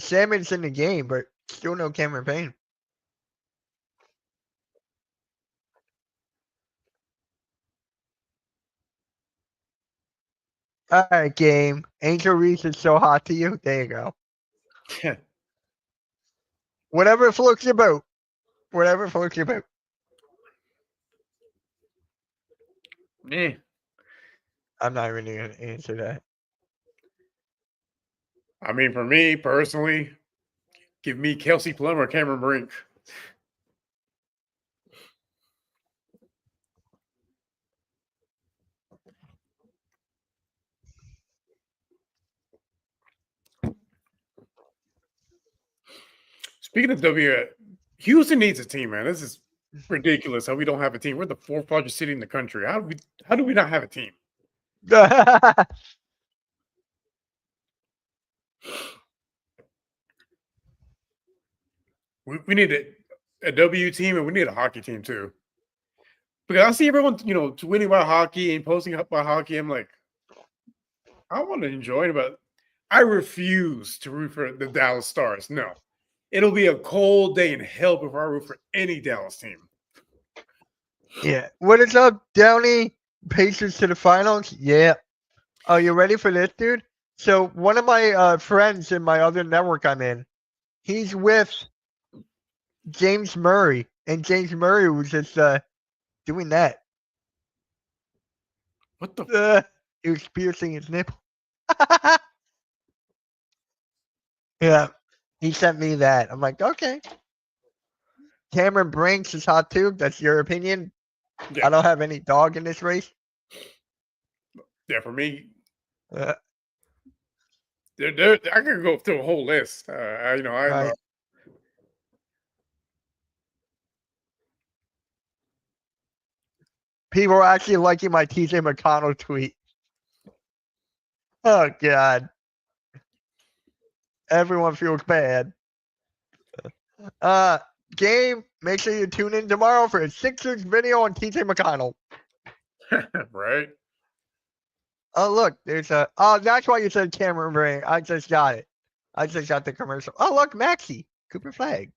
Shamit's in the game, but still no Cameron Payne. All right, game. Angel Reese is so hot to you. There you go. Whatever floats your boat. Whatever floats your boat. Eh. I'm not even going to answer that. I mean, for me personally, give me Kelsey Plum or Cameron Brink. Speaking of Houston needs a team, man. This is ridiculous how we don't have a team. We're the 4th largest city in the country. How do we not have a team? We need a W team and we need a hockey team too. Because I see everyone, tweeting about hockey and posting up about hockey. I'm like, I want to enjoy it, but I refuse to root for the Dallas Stars. No. It'll be a cold day in hell before I root for any Dallas team. Yeah. What is up, Downey? Pacers to the finals? Yeah. Oh, you ready for this, dude? So one of my friends in my other network I'm in, he's with James Murray, and James Murray was just doing that. What the? He was piercing his nipple. Yeah, he sent me that. I'm like, okay. Cameron Brinks is hot too. That's your opinion. Yeah. I don't have any dog in this race. Yeah, for me, Uh, I could go through a whole list. right. People are actually liking my TJ McConnell tweet. Oh God. Everyone feels bad. Game, make sure you tune in tomorrow for a Sixers video on TJ McConnell. Right? Oh, look, there's a. Oh, that's why you said Cameron Ring. I just got it. I just got the commercial. Oh, look, Maxi, Cooper Flag.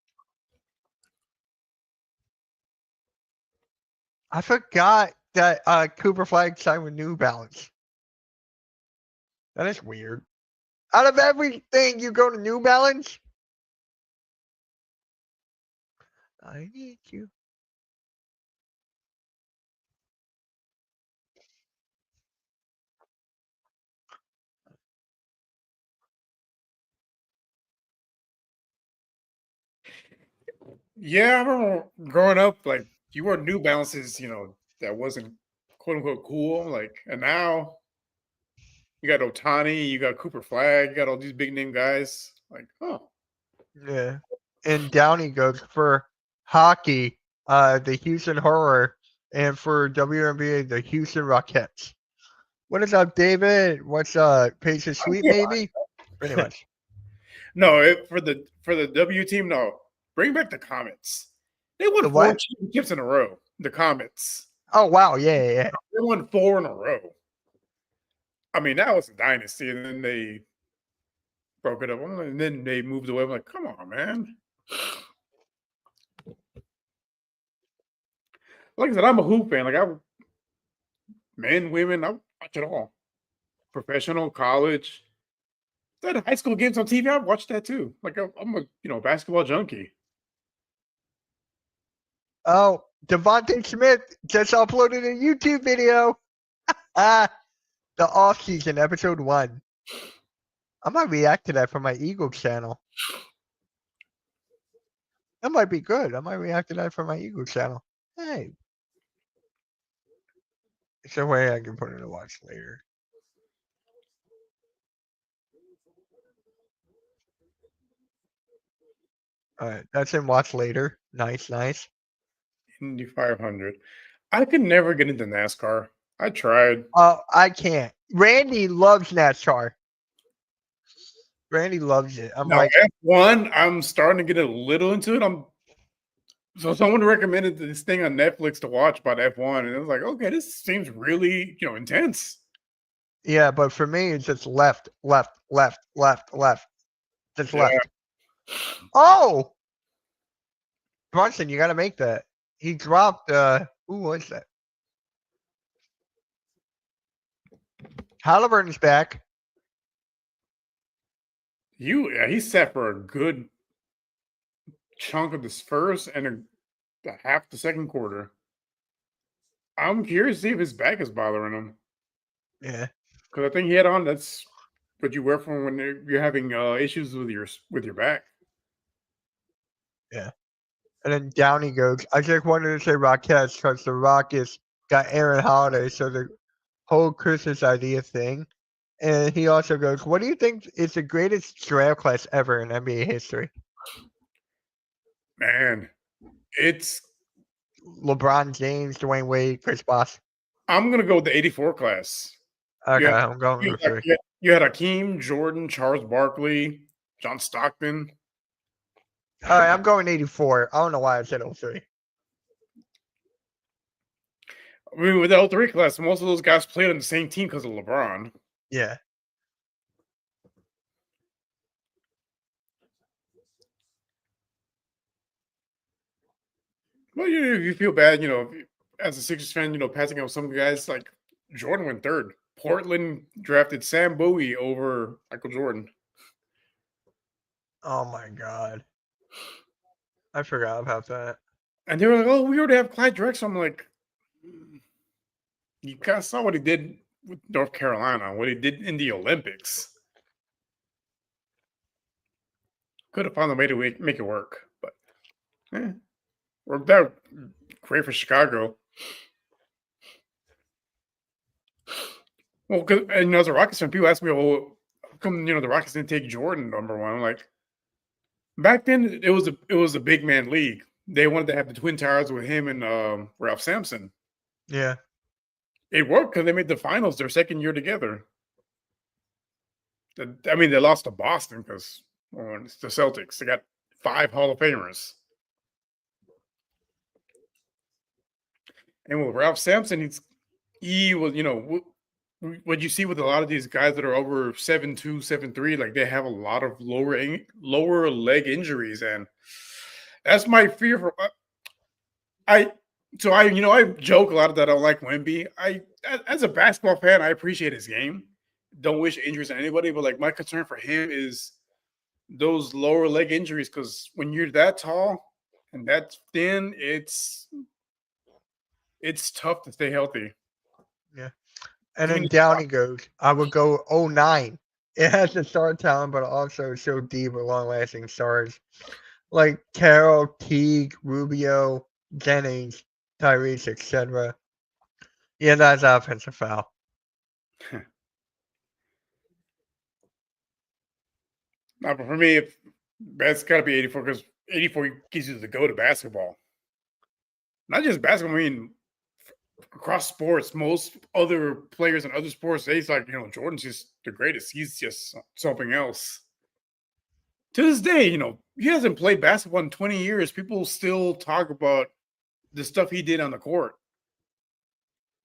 I forgot that Cooper Flag signed with New Balance. That is weird. Out of everything, you go to New Balance? I need you. Yeah, I remember growing up, like you wore New Balances, that wasn't quote unquote cool. Like, and now you got Otani, you got Cooper Flag, you got all these big name guys. Like, oh. Yeah. And Downey goes for hockey, the Houston Horror, and for WNBA, the Houston Rockets. What is up, David? What's Pace of Sweet, maybe? Pretty much. No, for the W team, no. Bring back the Comets. They won The 4 what? championships in a row. The Comets. Oh wow, yeah. They won 4 in a row. I mean, that was a dynasty, and then they broke it up, and then they moved away. I'm like, come on, man. Like I said, I'm a hoop fan. Like men, women, I watch it all. Professional, college. That high school games on TV, I watched that too. Like I'm a basketball junkie. Oh, Devontae Smith just uploaded a YouTube video. The off season episode 1. I might react to that for my Eagle channel. That might be good. I might react to that for my Eagle channel. Hey. It's a way I can put it to watch later. Alright, that's in watch later. Nice. Indy 500. I could never get into NASCAR. I tried. I can't. Randy loves NASCAR. Randy loves it. I'm Now like, F1, I'm starting to get a little into it. So someone recommended this thing on Netflix to watch about F1, and I was like, okay, this seems really intense. yeah, but for me, it's just left. Just Yeah. left. Oh! Brunson, you gotta make that. He dropped, who was that? Halliburton's back. He's set for a good chunk of this first and a half the second quarter. I'm curious to see if his back is bothering him. Yeah. Because I think he had on that's what you wear for when you're having issues with your back. Yeah. And then Downey goes, I just wanted to say Rockets because the Rockets got Aaron Holiday, so the whole Christmas idea thing. And he also goes, what do you think is the greatest draft class ever in NBA history? Man, it's LeBron James, Dwayne Wade, Chris Bosh. I'm gonna go with the '84 class. Okay, Yeah, I'm going with 3. you had Hakeem, Jordan, Charles Barkley, John Stockton. All right, I'm going 84. I don't know why I said 03. I mean, with the '03 class, most of those guys played on the same team because of LeBron. Yeah. Well, you feel bad, as a Sixers fan, passing up some guys like Jordan went third. Portland drafted Sam Bowie over Michael Jordan. Oh my God. I forgot about that. And they were like, oh, we already have Clyde Drexler. I'm like, you guys saw what he did with North Carolina, what he did in the Olympics. Could have found a way to make it work, but worked out great for Chicago. Well, and as a Rockets fan, people ask me, well, how come the Rockets didn't take Jordan #1? I'm like, back then it was a big man league. They wanted to have the Twin Towers with him and Ralph Sampson. Yeah. It worked because they made the finals their second year together. I mean, they lost to Boston because it's the Celtics. They got 5 Hall of Famers. And with Ralph Sampson, he was, what you see with a lot of these guys that are over 7'2", 7'3", like they have a lot of lower leg injuries, and that's my fear for. I joke a lot that I don't like Wemby. As a basketball fan, I appreciate his game. Don't wish injuries on anybody, but like my concern for him is those lower leg injuries, because when you're that tall and that thin, it's tough to stay healthy. Yeah. And then Downey goes, I would go 09. It has the star talent, but also so deep with long-lasting stars. Like Carroll, Teague, Rubio, Jennings, Tyrese, etc. Yeah, that's offensive foul. Now, but for me, That's got to be 84 because 84 gives you the go to basketball. Not just basketball. I mean, across sports, most other players in other sports, they's like, Jordan's just the greatest. He's just something else. To this day, he hasn't played basketball in 20 years. People still talk about the stuff he did on the court.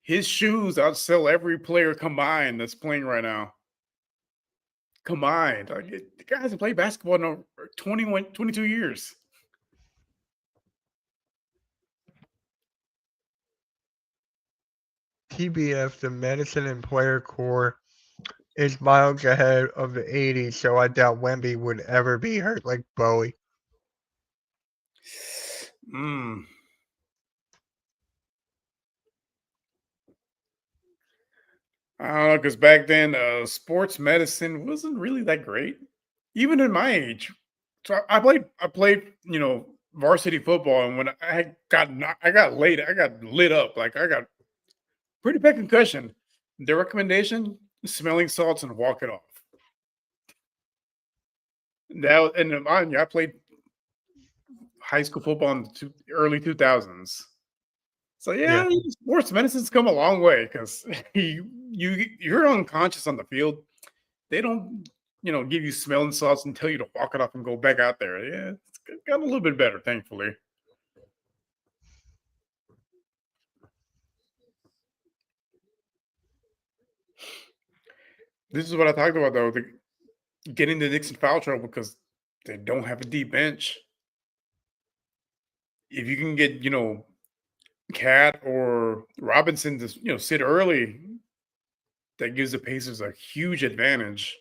His shoes outsell every player combined that's playing right now. Combined. Like, the guy hasn't played basketball in 21, 22 years. TBF, the medicine and player core is miles ahead of the 80s, so I doubt Wemby would ever be hurt like Bowie. I don't know, because back then, sports medicine wasn't really that great, even in my age. So I played, varsity football, and when I got lit up, like I got pretty bad concussion. The recommendation: smelling salts and walk it off. Now, and mind you, I played high school football in the early 2000s. So yeah, sports medicine's come a long way because you're unconscious on the field. They don't, give you smelling salts and tell you to walk it off and go back out there. Yeah, it's got a little bit better, thankfully. This is what I talked about though, getting the Knicks in foul trouble because they don't have a deep bench. If you can get, Cat or Robinson to, sit early, that gives the Pacers a huge advantage.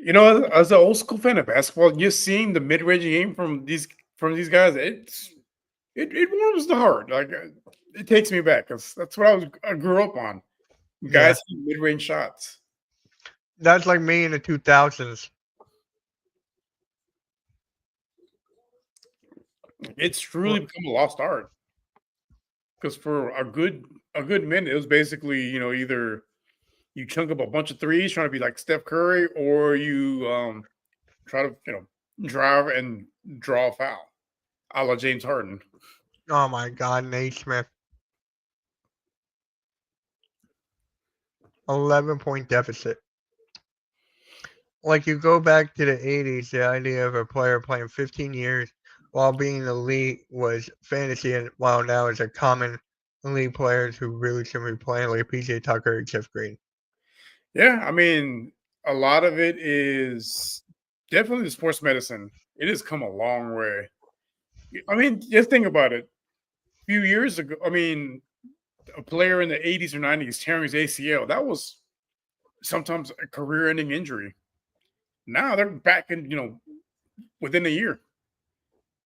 As an old school fan of basketball, just seeing the mid range game from these guys, it warms the heart. Like it takes me back because that's what I grew up on. Yeah, Guys mid range shots. that's like me in the 2000s. It's truly become a lost art because for a good minute, it was basically either you chunk up a bunch of threes trying to be like Steph Curry, or you try to drive and draw a foul, a la James Harden. Oh my God, Naismith. 11-point deficit. Like you go back to the 80s, the idea of a player playing 15 years while being elite was fantasy, and while now it's a common elite players who really should be playing like PJ Tucker and Jeff Green. Yeah, I mean, a lot of it is definitely the sports medicine. It has come a long way. I mean, just think about it. A few years ago, I mean, a player in the 80s or 90s tearing his ACL, that was sometimes a career-ending injury. Now they're back in, within a year,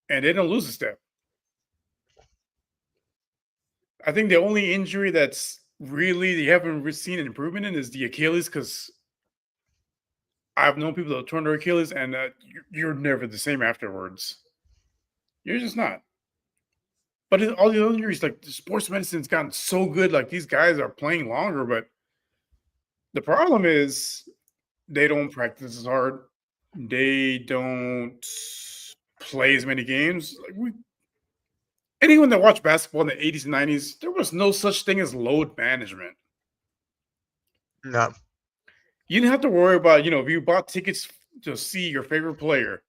and they don't lose a step. I think the only injury that's really you haven't seen an improvement in is the Achilles, because I've known people that turn their Achilles, and you're never the same afterwards. You're just not. But all the other injuries, like the sports medicine's gotten so good, like these guys are playing longer. But the problem is they don't practice as hard. They don't play as many games. Like anyone that watched basketball in the 80s and 90s, there was no such thing as load management. No. You didn't have to worry about, if you bought tickets to see your favorite player,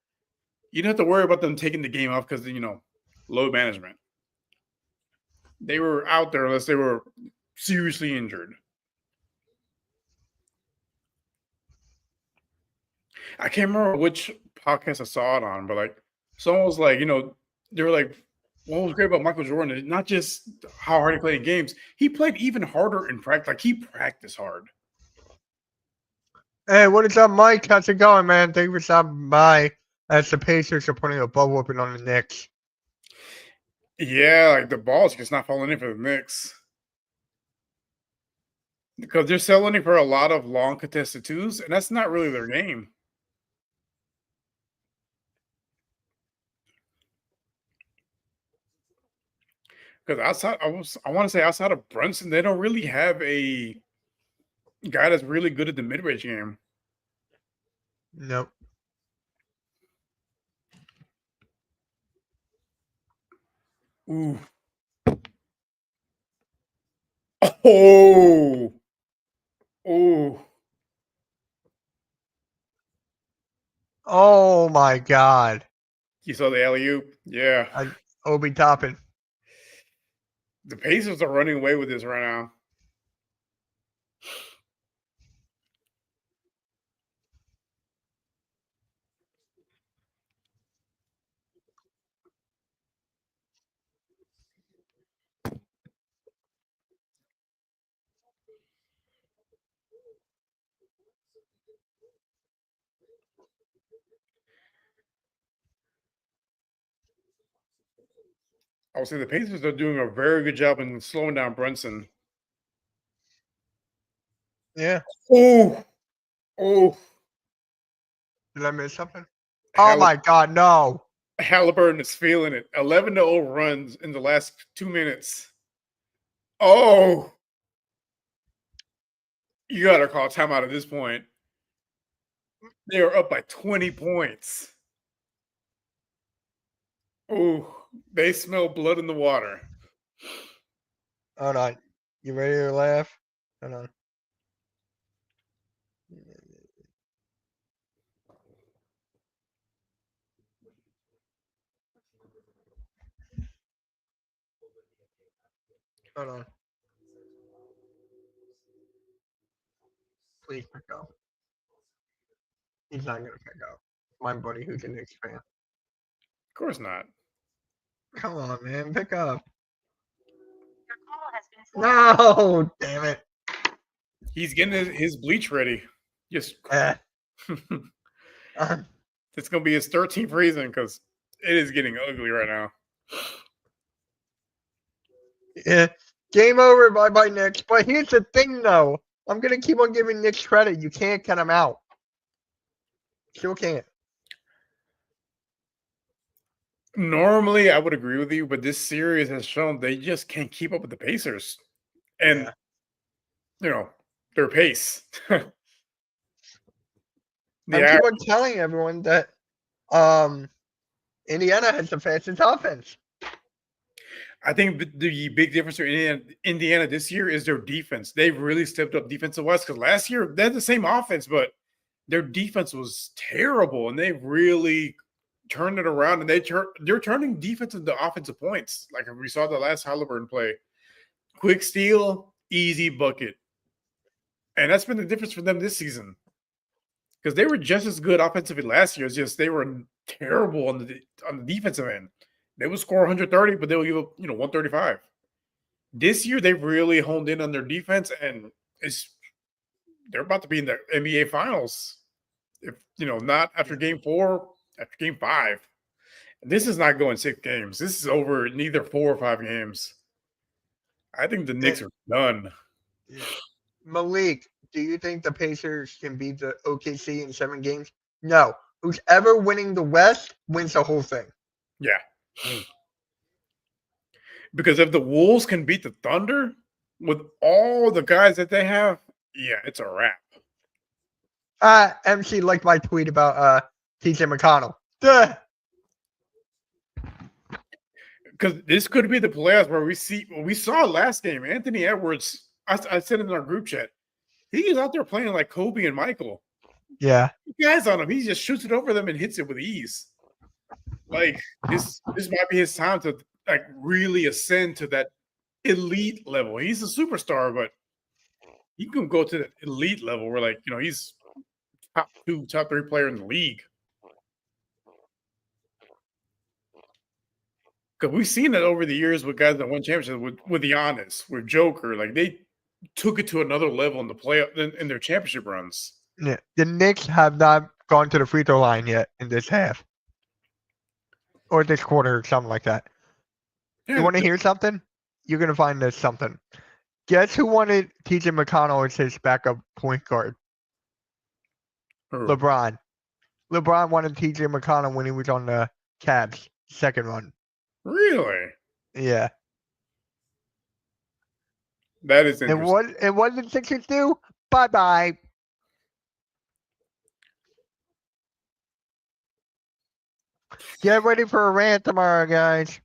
you didn't have to worry about them taking the game off because, load management. They were out there unless they were seriously injured. I can't remember which podcast I saw it on, but like someone was like, they were like, what was great about Michael Jordan is not just how hard he played in games, he played even harder in practice. Like he practiced hard. Hey, what is up, Mike? How's it going, man? Thank you for stopping by. As the Pacers are putting a butt whooping on the Knicks. Yeah, like the ball's just not falling in for the Knicks. Because they're settling for a lot of long contested twos, and that's not really their game. Because I want to say outside of Brunson, they don't really have a guy that's really good at the mid-range game. Nope. Ooh. Oh. Oh. Oh my God. You saw the alley-oop? Yeah. Obi Toppin. The Pacers are running away with this right now. I would say the Pacers are doing a very good job in slowing down Brunson. Yeah. Oh. Oh. Did I miss something? Oh my God, no. Halliburton is feeling it. 11-0 runs in the last 2 minutes. Oh. You got to call timeout at this point. They are up by 20 points. Oh, they smell blood in the water. Hold on. You ready to laugh? Hold on. Hold on. Please pick up. He's not gonna pick up. My buddy who's a Knicks fan. Of course not. Come on, man, pick up. No, damn it. He's getting his bleach ready. Just it's gonna be his 13th reason because it is getting ugly right now. Yeah. Game over. Bye bye, Knicks. But here's the thing, though. I'm gonna keep on giving Knicks credit. You can't cut him out. Still can't. Normally, I would agree with you, but this series has shown they just can't keep up with the Pacers, and their pace. I keep on telling everyone that Indiana has the fastest offense. I think the big difference for Indiana this year is their defense. They've really stepped up defensive-wise because last year they had the same offense, but their defense was terrible, and they really turned it around. And they're turning defense into offensive points, like we saw the last Halliburton play. Quick steal, easy bucket, and that's been the difference for them this season. Because they were just as good offensively last year. It's just they were terrible on the defensive end. They would score 130, but they will give up 135. This year they've really honed in on their defense, and they're about to be in the NBA Finals. If not after Game 4, after Game 5. This is not going 6 games. This is over in either 4 or 5 games. I think the Knicks are done. Yeah. Malik, do you think the Pacers can beat the OKC in 7 games? No. Who's ever winning the West wins the whole thing. Yeah. Because if the Wolves can beat the Thunder with all the guys that they have, yeah, it's a wrap. MC liked my tweet about TJ McConnell. Duh. Because this could be the playoffs where we saw last game. Anthony Edwards, I said in our group chat, he is out there playing like Kobe and Michael. Yeah. Guys on him, he just shoots it over them and hits it with ease. Like this might be his time to really ascend to that elite level. He's a superstar, but he can go to the elite level where he's top 2, top 3 player in the league. Because we've seen that over the years with guys that won championships with Giannis, with Joker. Like they took it to another level in the playoff in their championship runs. Yeah. The Knicks have not gone to the free throw line yet in this half. Or this quarter or something like that. Yeah, you want to hear something? You're going to find this something. Guess who wanted TJ McConnell as his backup point guard? LeBron. LeBron wanted TJ McConnell when he was on the Cavs second run. Really? Yeah. That is And interesting. what did the Sixers do? Bye bye. Get ready for a rant tomorrow, guys.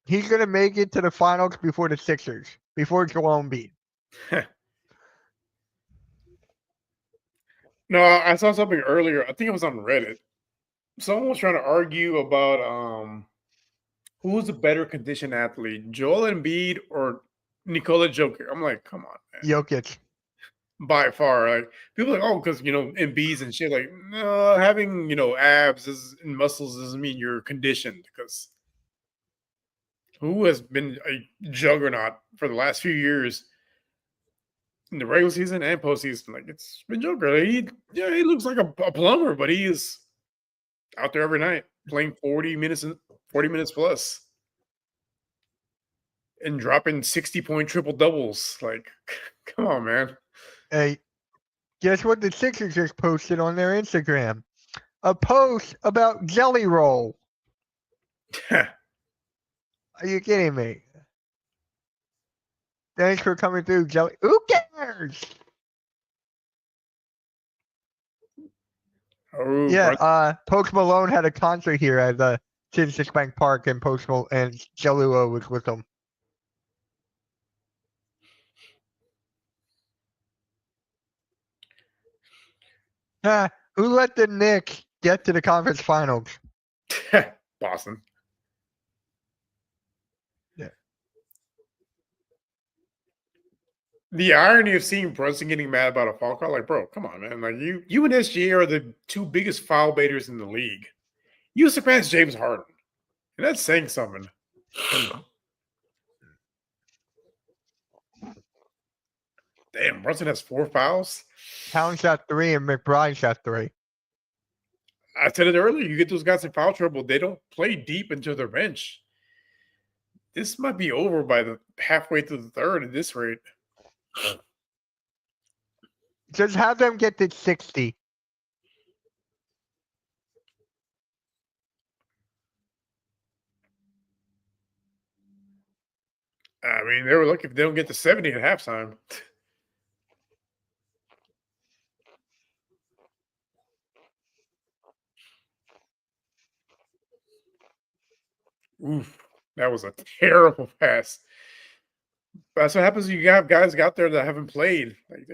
He's gonna make it to the finals before the Sixers, before Joel Embiid. No, I saw something earlier. I think it was on Reddit. Someone was trying to argue about who's a better conditioned athlete, Joel Embiid or Nikola Jokic. I'm like, come on, man. Jokic. By far, like people are like, oh, because Embiid's and shit. Like, no, having abs and muscles doesn't mean you're conditioned. Because who has been a juggernaut for the last few years in the regular season and postseason? Like, it's been Joker. He looks like a plumber, but he is out there every night playing 40 minutes plus and dropping 60-point triple doubles. Like, come on, man. Hey, guess what the Sixers just posted on their Instagram? A post about Jelly Roll. Are you kidding me? Thanks for coming through, Jelly. Who cares? Oh, Yeah, Post Malone had a concert here at the Citizens Bank Park, and and Jellulo was with them. Who let the Knicks get to the conference finals? Boston. Yeah. The irony of seeing Brunson getting mad about a foul call, like, bro, come on, man. Like, you and SGA are the two biggest foul baiters in the league. You surpassed James Harden, and that's saying something. Damn, Brunson has 4 fouls. Towns shot 3 and McBride shot 3. I said it earlier. You get those guys in foul trouble, they don't play deep into their bench. This might be over by the halfway through the third at this rate. Just have them get to 60. I mean, they were lucky if they don't get to 70 at halftime. Oof, that was a terrible pass. That's what happens when you have guys out there that haven't played. Like,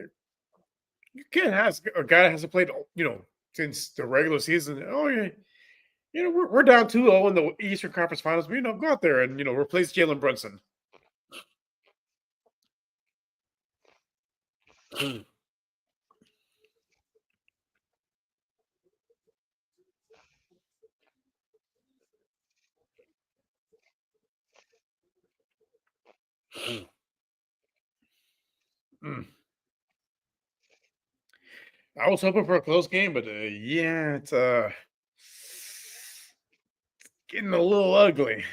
you can't ask a guy that hasn't played, since the regular season. Oh, yeah, we're down 2-0 in the Eastern Conference Finals. But, go out there and replace Jalen Brunson. I was hoping for a close game, but yeah, it's getting a little ugly.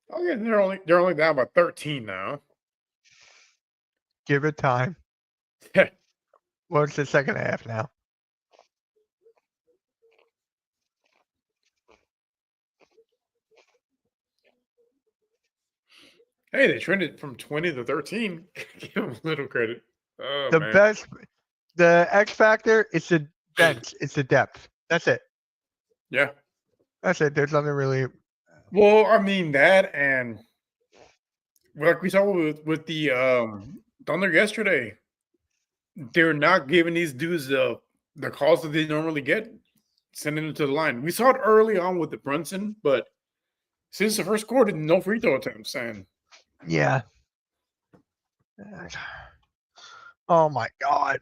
Oh yeah, they're only down by 13 now. Give it time. Well, it's the second half now. Hey, they trended from 20 to 13. Give them a little credit. Oh, The man. the X factor is the bench. It's the depth. That's it. Yeah. That's it. There's nothing really. Well, I mean that, and like we saw with the Thunder yesterday, they're not giving these dudes the calls that they normally get, sending them to the line. We saw it early on with the Brunson, but since the first quarter, no free throw attempts, and Yeah. Oh my God.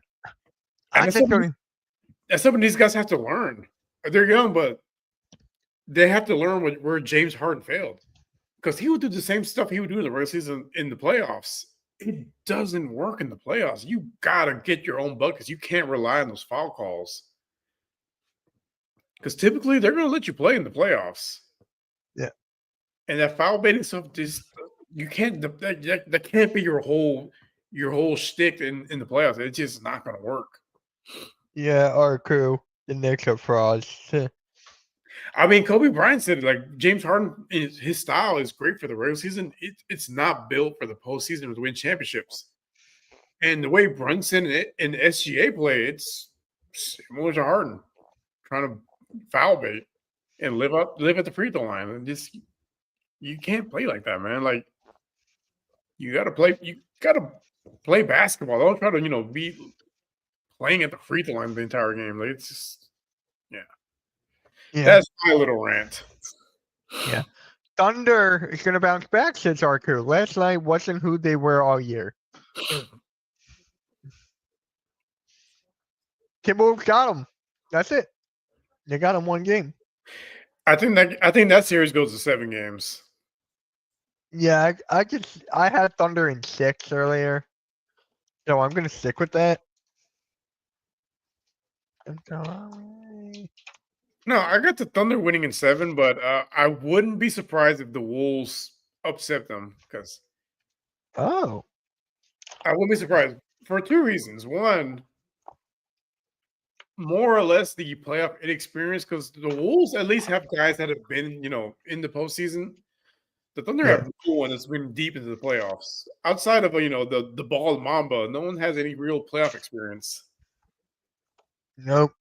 and that's something these guys have to learn. They're young, but they have to learn where James Harden failed, because he would do the same stuff he would do in the regular season in the playoffs. It doesn't work in the playoffs. You gotta get your own buckets. You can't rely on those foul calls, because typically they're going to let you play in the playoffs. Yeah. And that foul baiting stuff just You can't. That can't be your whole shtick in the playoffs. It's just not going to work. Yeah, our crew, the Knicks are frauds. I mean, Kobe Bryant said like James Harden, his style is great for the regular season. It's not built for the postseason to win championships. And the way Brunson and SGA play, it's similar to Harden, trying to foul bait and live at the free throw line. And just you can't play like that, man. Like you got to play basketball. Don't try to be playing at the free throw line the entire game. Like it's just Yeah, that's my little rant. yeah. Thunder is gonna bounce back, says our crew. Last night wasn't who they were all year. Timberwolves got them. That's it. They got them one game. I think that series goes to 7 games. Yeah, I had Thunder in 6 earlier, so I'm gonna stick with that. No, I got the Thunder winning in 7, but I wouldn't be surprised if the Wolves upset them because Oh, I wouldn't be surprised for 2 reasons. One, more or less the playoff inexperience because the Wolves at least have guys that have been, in the postseason. The Thunder yeah. have no one that's been deep into the playoffs. Outside of the bald Mamba, no one has any real playoff experience. Nope.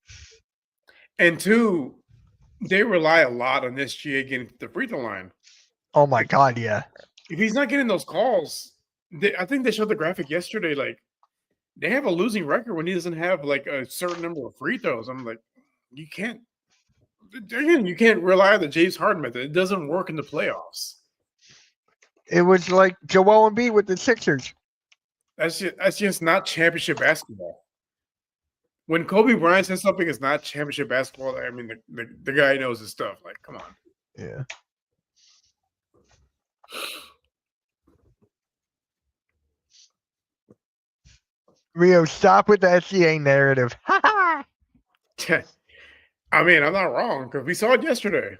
And 2, they rely a lot on SGA getting to the free throw line. Oh my God, yeah. If he's not getting those calls, I think they showed the graphic yesterday. Like they have a losing record when he doesn't have like a certain number of free throws. I'm like, you can't. Again, you can't rely on the James Harden method. It doesn't work in the playoffs. It was like Joel Embiid with the Sixers. That's just not championship basketball. When Kobe Bryant says something is not championship basketball, I mean the guy knows his stuff. Like, come on. Yeah. Rio, stop with the SCA narrative. I mean, I'm not wrong because we saw it yesterday.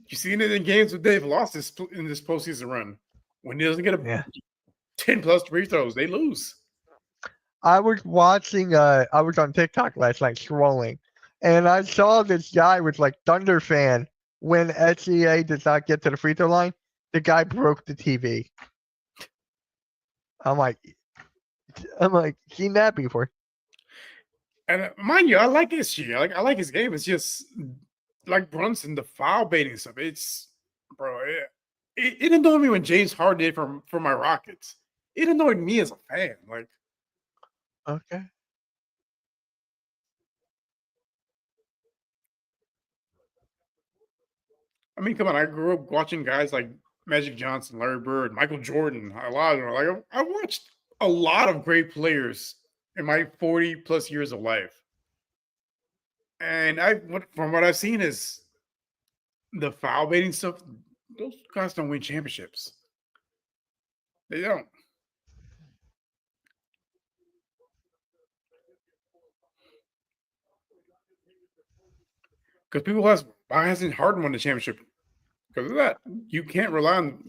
You seen it in games that they've lost in this postseason run. When he doesn't get 10 plus free throws, they lose. I was watching. I was on TikTok last night scrolling, and I saw this guy was like Thunder fan. When SCA does not get to the free throw line, the guy broke the TV. I'm like, seen that before. And mind you, I like SGA. I like his game. It's just like Brunson, the foul baiting stuff. It's bro. It annoyed me when James Harden did for my Rockets. It annoyed me as a fan. Like, okay. I mean, come on. I grew up watching guys like Magic Johnson, Larry Bird, Michael Jordan. A lot of them. Like, I watched a lot of great players in my 40 plus years of life. And from what I've seen is the foul baiting stuff. Those guys don't win championships. They don't. Because people ask, why hasn't Harden won the championship? Because of that. You can't rely on,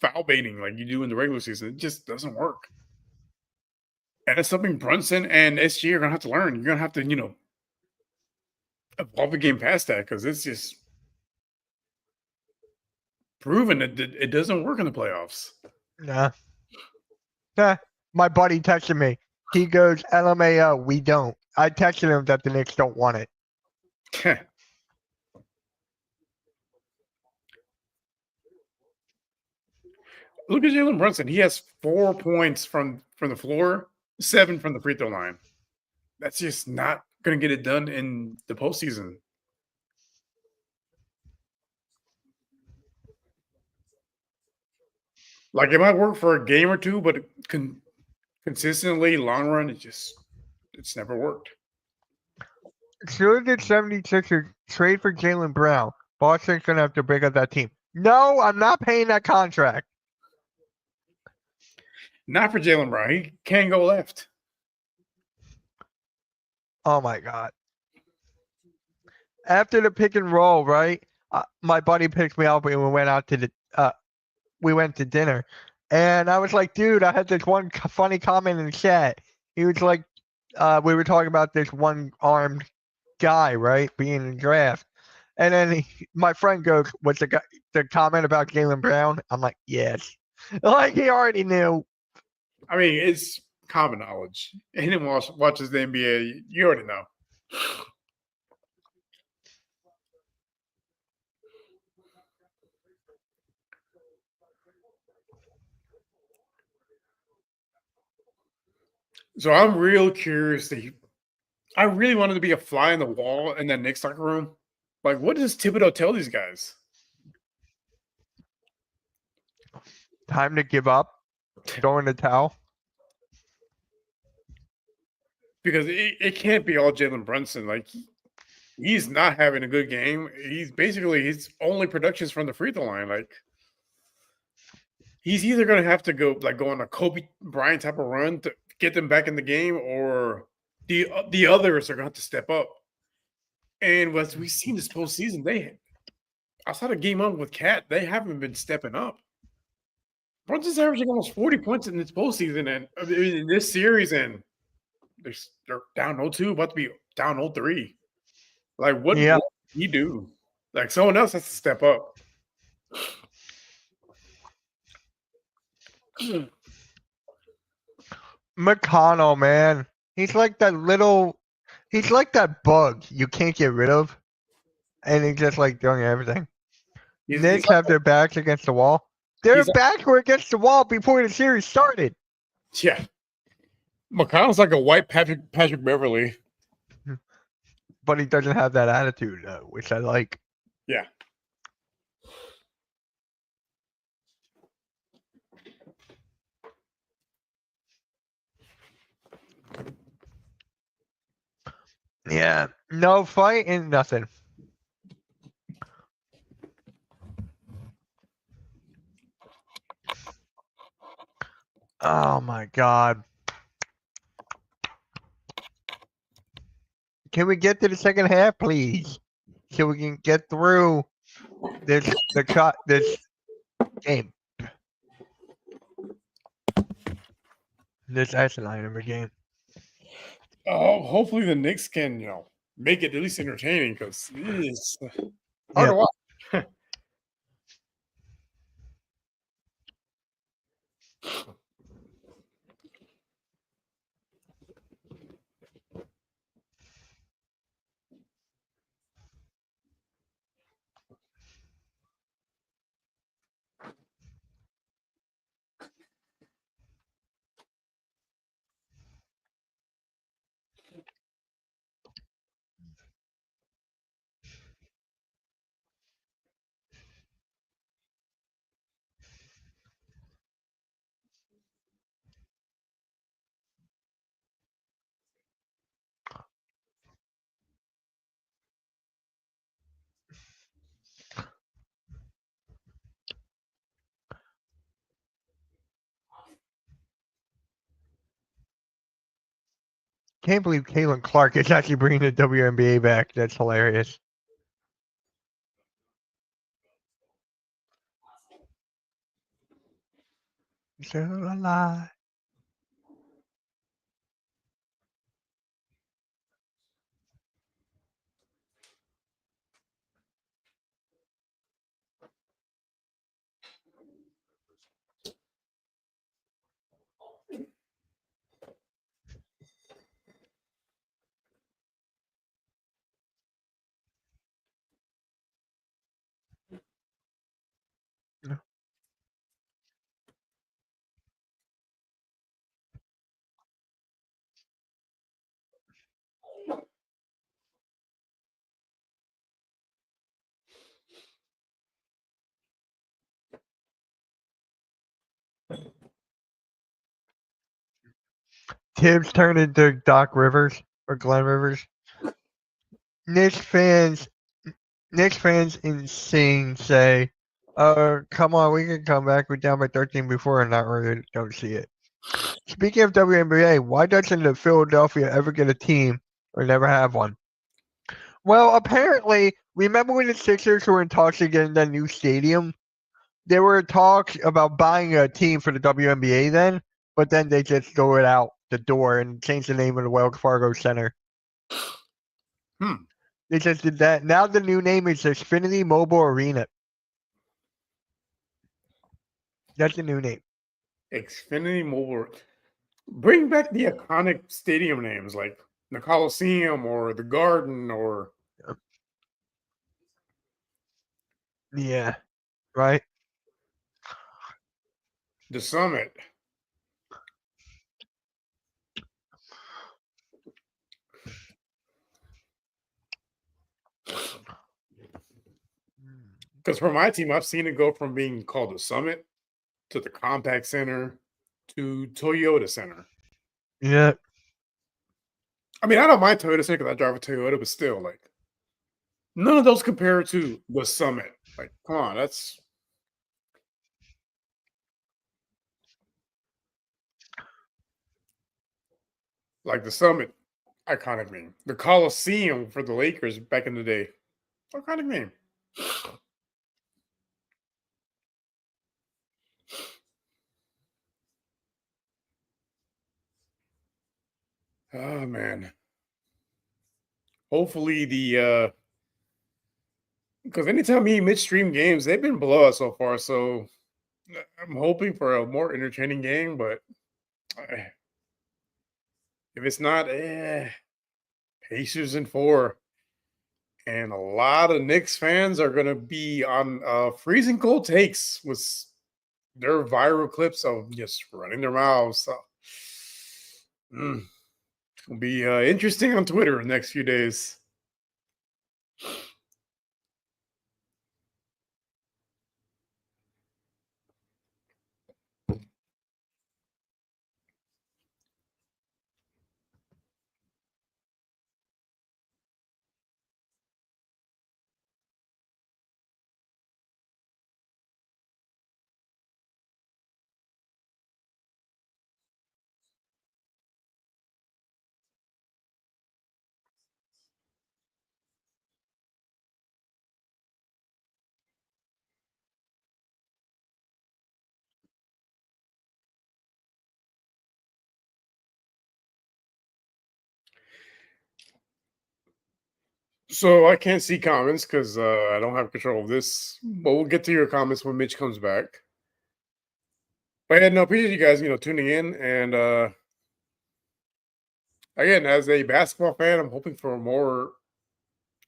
foul baiting like you do in the regular season. It just doesn't work. And it's something Brunson and SG are going to have to learn. You're going to have to, evolve the game past that because it's just proven that it doesn't work in the playoffs. Nah. My buddy texted me. He goes, LMAO, we don't. I texted him that the Knicks don't want it. Look at Jalen Brunson. He has 4 points from the floor, 7 from the free throw line. That's just not going to get it done in the postseason. Like it might work for a game or two, but consistently, long run, it's never worked. Should the 76ers trade for Jaylen Brown? Boston's going to have to break up that team. No, I'm not paying that contract. Not for Jaylen Brown. He can't go left. Oh, my God. After the pick and roll, right? My buddy picked me up and we went out to the we went to dinner, and I was like, dude, I had this one funny comment in the chat. He was like, we were talking about this one armed guy, right, being in the draft. And then my friend goes, "What's the comment about Jaylen Brown?" I'm like, "Yes," like he already knew. I mean, it's common knowledge. Anyone watches the NBA, you already know. So I'm real curious. I really wanted to be a fly in the wall in that Knicks locker room. Like, what does Thibodeau tell these guys? Time to give up, throw in the towel. Because it can't be all Jalen Brunson. Like, he's not having a good game. He's basically his only productions from the free throw line. Like, he's either going to have to go on a Kobe Bryant type of run to get them back in the game, or the others are going to have to step up. And as we've seen this postseason, they outside of game on with Cat, they haven't been stepping up. Brunson's averaging almost 40 points in this postseason and in this series, and they're down 0-2, about to be down 0-3. Like, what Yeah. do he do? Like, someone else has to step up. McConnell, man, he's like that bug you can't get rid of, and he's just like doing everything. Knicks have their backs against the wall. Their backs were against the wall before the series started. Yeah. McConnell's like a white Patrick Beverly. But he doesn't have that attitude, which I like. Yeah. Yeah. No fight and nothing. Oh my God. Can we get to the second half, please? So we can get through this game. This asinine of a game. Oh, hopefully the Knicks can, make it at least entertaining, because it is hard to watch. Can't believe Caitlin Clark is actually bringing the WNBA back. That's hilarious. Still alive. Tibbs turned into Doc Rivers or Glenn Rivers. Knicks fans insane say, come on, we can come back. We're down by 13 before and not really don't see it. Speaking of WNBA, why doesn't the Philadelphia ever get a team or never have one? Well, apparently, remember when the Sixers were in talks to get in that new stadium? there were talks about buying a team for the WNBA then, but then they just threw it out the door and changed the name of the Wells Fargo Center. They just did that. Now the new name is Xfinity Mobile Arena. That's the new name. Xfinity Mobile. Bring back the iconic stadium names like the Coliseum or the Garden or Yeah, right. the Summit. Because for my team, I've seen it go from being called the Summit to the Compact Center to Toyota Center. Yeah. I mean, I don't mind Toyota Center because I drive a Toyota, but still, like, none of those compare to the Summit. Like, come on, that's like the Summit, iconic name. The Coliseum for the Lakers back in the day, iconic name. Oh man. Hopefully the because anytime me midstream games, they've been blowouts so far. So I'm hoping for a more entertaining game, but if it's not, Pacers in 4. And a lot of Knicks fans are going to be on freezing cold takes with their viral clips of just running their mouths. So, it'll be interesting on Twitter in the next few days. So I can't see comments because I don't have control of this. But we'll get to your comments when Mitch comes back. But yeah, no, appreciate you guys, tuning in. And again, as a basketball fan, I'm hoping for a more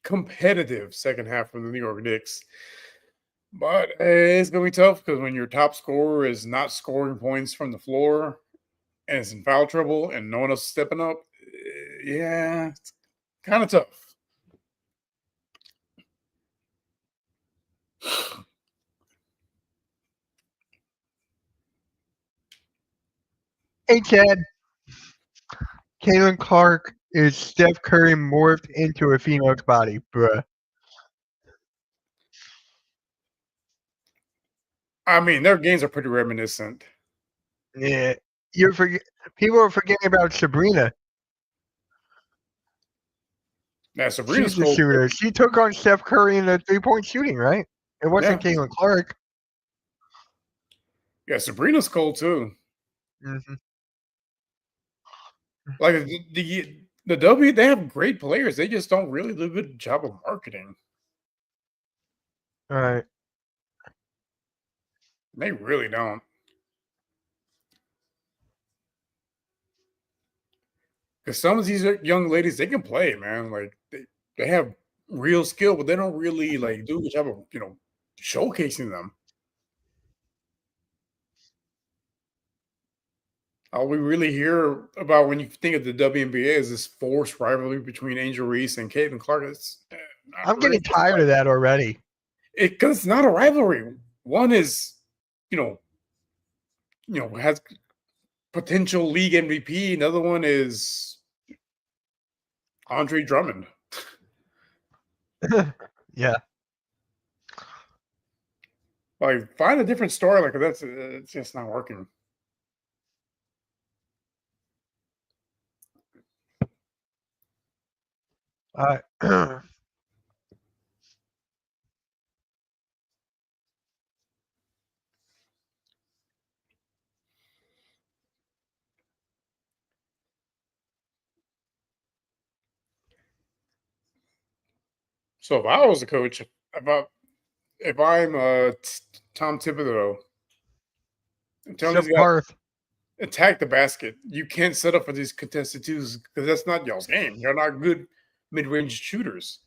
competitive second half from the New York Knicks. But it's going to be tough because when your top scorer is not scoring points from the floor and it's in foul trouble and no one else is stepping up, yeah, it's kind of tough. Hey, Chad. Caitlin Clark is Steph Curry morphed into a female's body, bruh. I mean, their games are pretty reminiscent. Yeah. You're people are forgetting about Sabrina. Yeah, Sabrina's She's the cool. shooter. She took on Steph Curry in the 3-point shooting, right? It wasn't Yeah. Caitlin Clark. Yeah, Sabrina's cool too. Mm-hmm. Like the W, they have great players. They just don't really do a good job of marketing. All right. They really don't. Because some of these young ladies, they can play, man. Like they have real skill, but they don't really like do a good job of showcasing them. All we really hear about when you think of the WNBA is this forced rivalry between Angel Reese and Caitlin Clark. It's not I'm really getting tired of that already. because it's not a rivalry. One is, has potential league MVP. Another one is Andre Drummond. Yeah. Like, find a different story. Like that's it's just not working. All right. So if I was a coach, if I'm Tom Thibodeau, I'm telling these Except guys Parth. attack the basket. You can't set up for these contested twos because that's not y'all's game. You're not good mid-range shooters.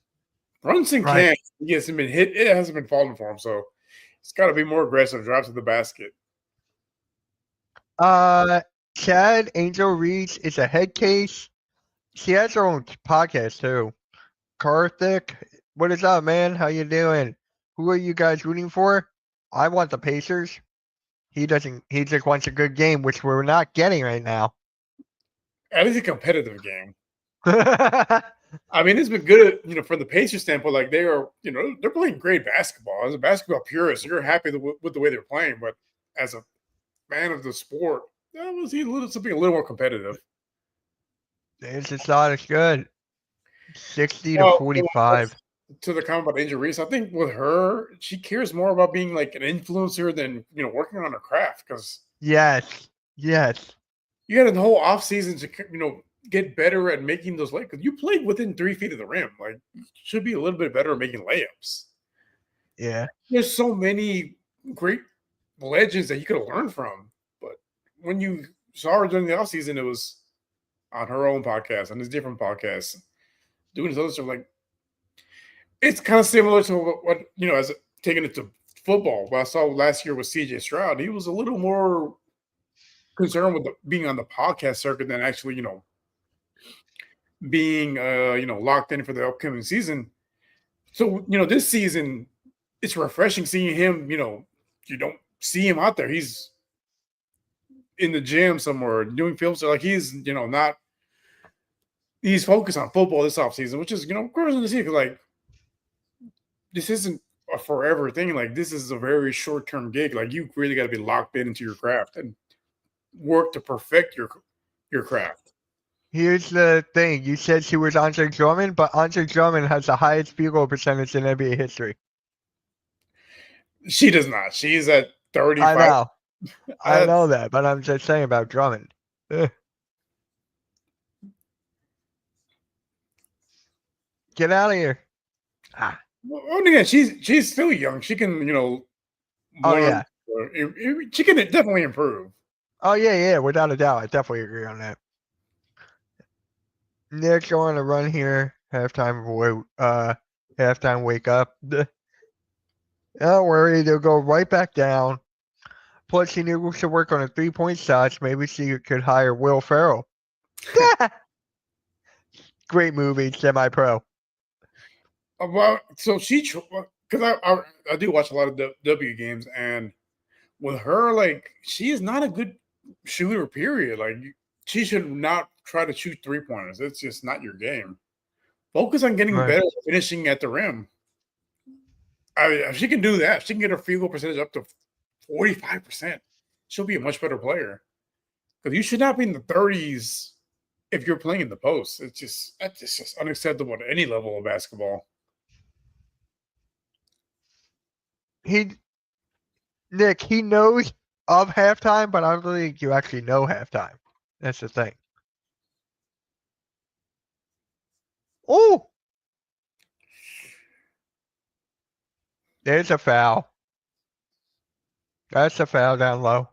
Brunson Right. can. He hasn't been hit. It hasn't been falling for him. So it's got to be more aggressive. Drive to the basket. Uh, Chad Angel Reese is a head case. She has her own podcast too. Karthik, what is up, man? How you doing? Who are you guys rooting for? I want the Pacers. He doesn't. He just wants a good game, which we're not getting right now. At least a competitive game. I mean, it's been good, from the Pacers standpoint. Like they are, they're playing great basketball. As a basketball purist, you're happy with the way they're playing. But as a fan of the sport, that was something a little more competitive. It's just not as good. 60 to Well, 45. to the comment about Angel Reese, I think with her, she cares more about being like an influencer than working on her craft because Yes. Yes. you had a whole off season to get better at making those layups. Because you played within 3 feet of the rim, like you should be a little bit better at making layups. Yeah. There's so many great legends that you could have learned from, but when you saw her during the off season, it was on her own podcast, on this different podcast, doing this other stuff. Like it's kind of similar to what as taking it to football. What I saw last year with CJ Stroud, he was a little more concerned with being on the podcast circuit than actually, being locked in for the upcoming season. So, this season it's refreshing seeing him, you don't see him out there. He's in the gym somewhere doing film stuff. Like he's, not he's focused on football this offseason, which is, encouraging to see because like this isn't a forever thing. Like this is a very short term gig. Like you really got to be locked into your craft and work to perfect your craft. Here's the thing. You said she was Andre Drummond, but Andre Drummond has the highest field goal percentage in NBA history. She does not. She's at 35. I know. I know that, but I'm just saying about Drummond. Get out of here. Ah. Well, again, she's still young. She can, Oh, learn. yeah. She can definitely improve. Oh, yeah, without a doubt. I definitely agree on that. Knicks are on a run here. Halftime wake up. Don't worry, they'll go right back down. Plus, she needs to work on a 3-point shots. Maybe she could hire Will Ferrell. Great movie, semi-pro. Well, so because I do watch a lot of W games, and with her, like she is not a good shooter. Period. Like she should not try to shoot 3-pointers. It's just not your game. Focus on getting better at finishing at the rim. If she can do that, she can get her field goal percentage up to 45%. She'll be a much better player. Because you should not be in the 30s if you're playing in the post. That's just unacceptable at any level of basketball. Nick, he knows of halftime, but I don't think you actually know halftime. That's the thing. Oh! There's a foul. That's a foul down low.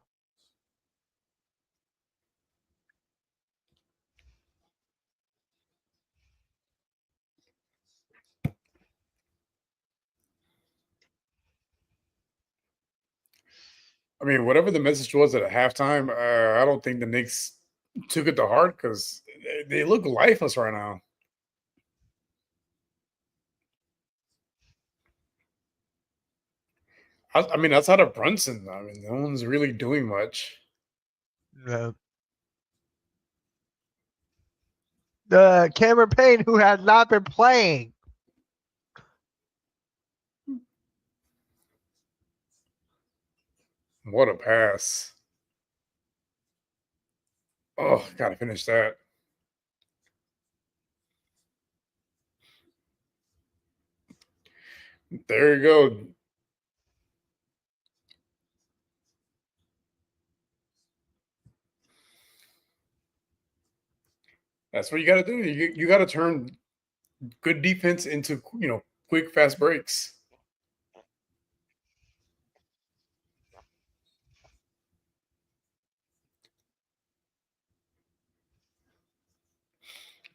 I mean, whatever the message was at halftime, I don't think the Knicks took it to heart because they look lifeless right now. I mean, outside of Brunson, I mean, no one's really doing much. The Cameron Payne, who has not been playing. What a pass. Oh, gotta finish that. There you go. That's what you got to do. You got to turn good defense into quick, fast breaks.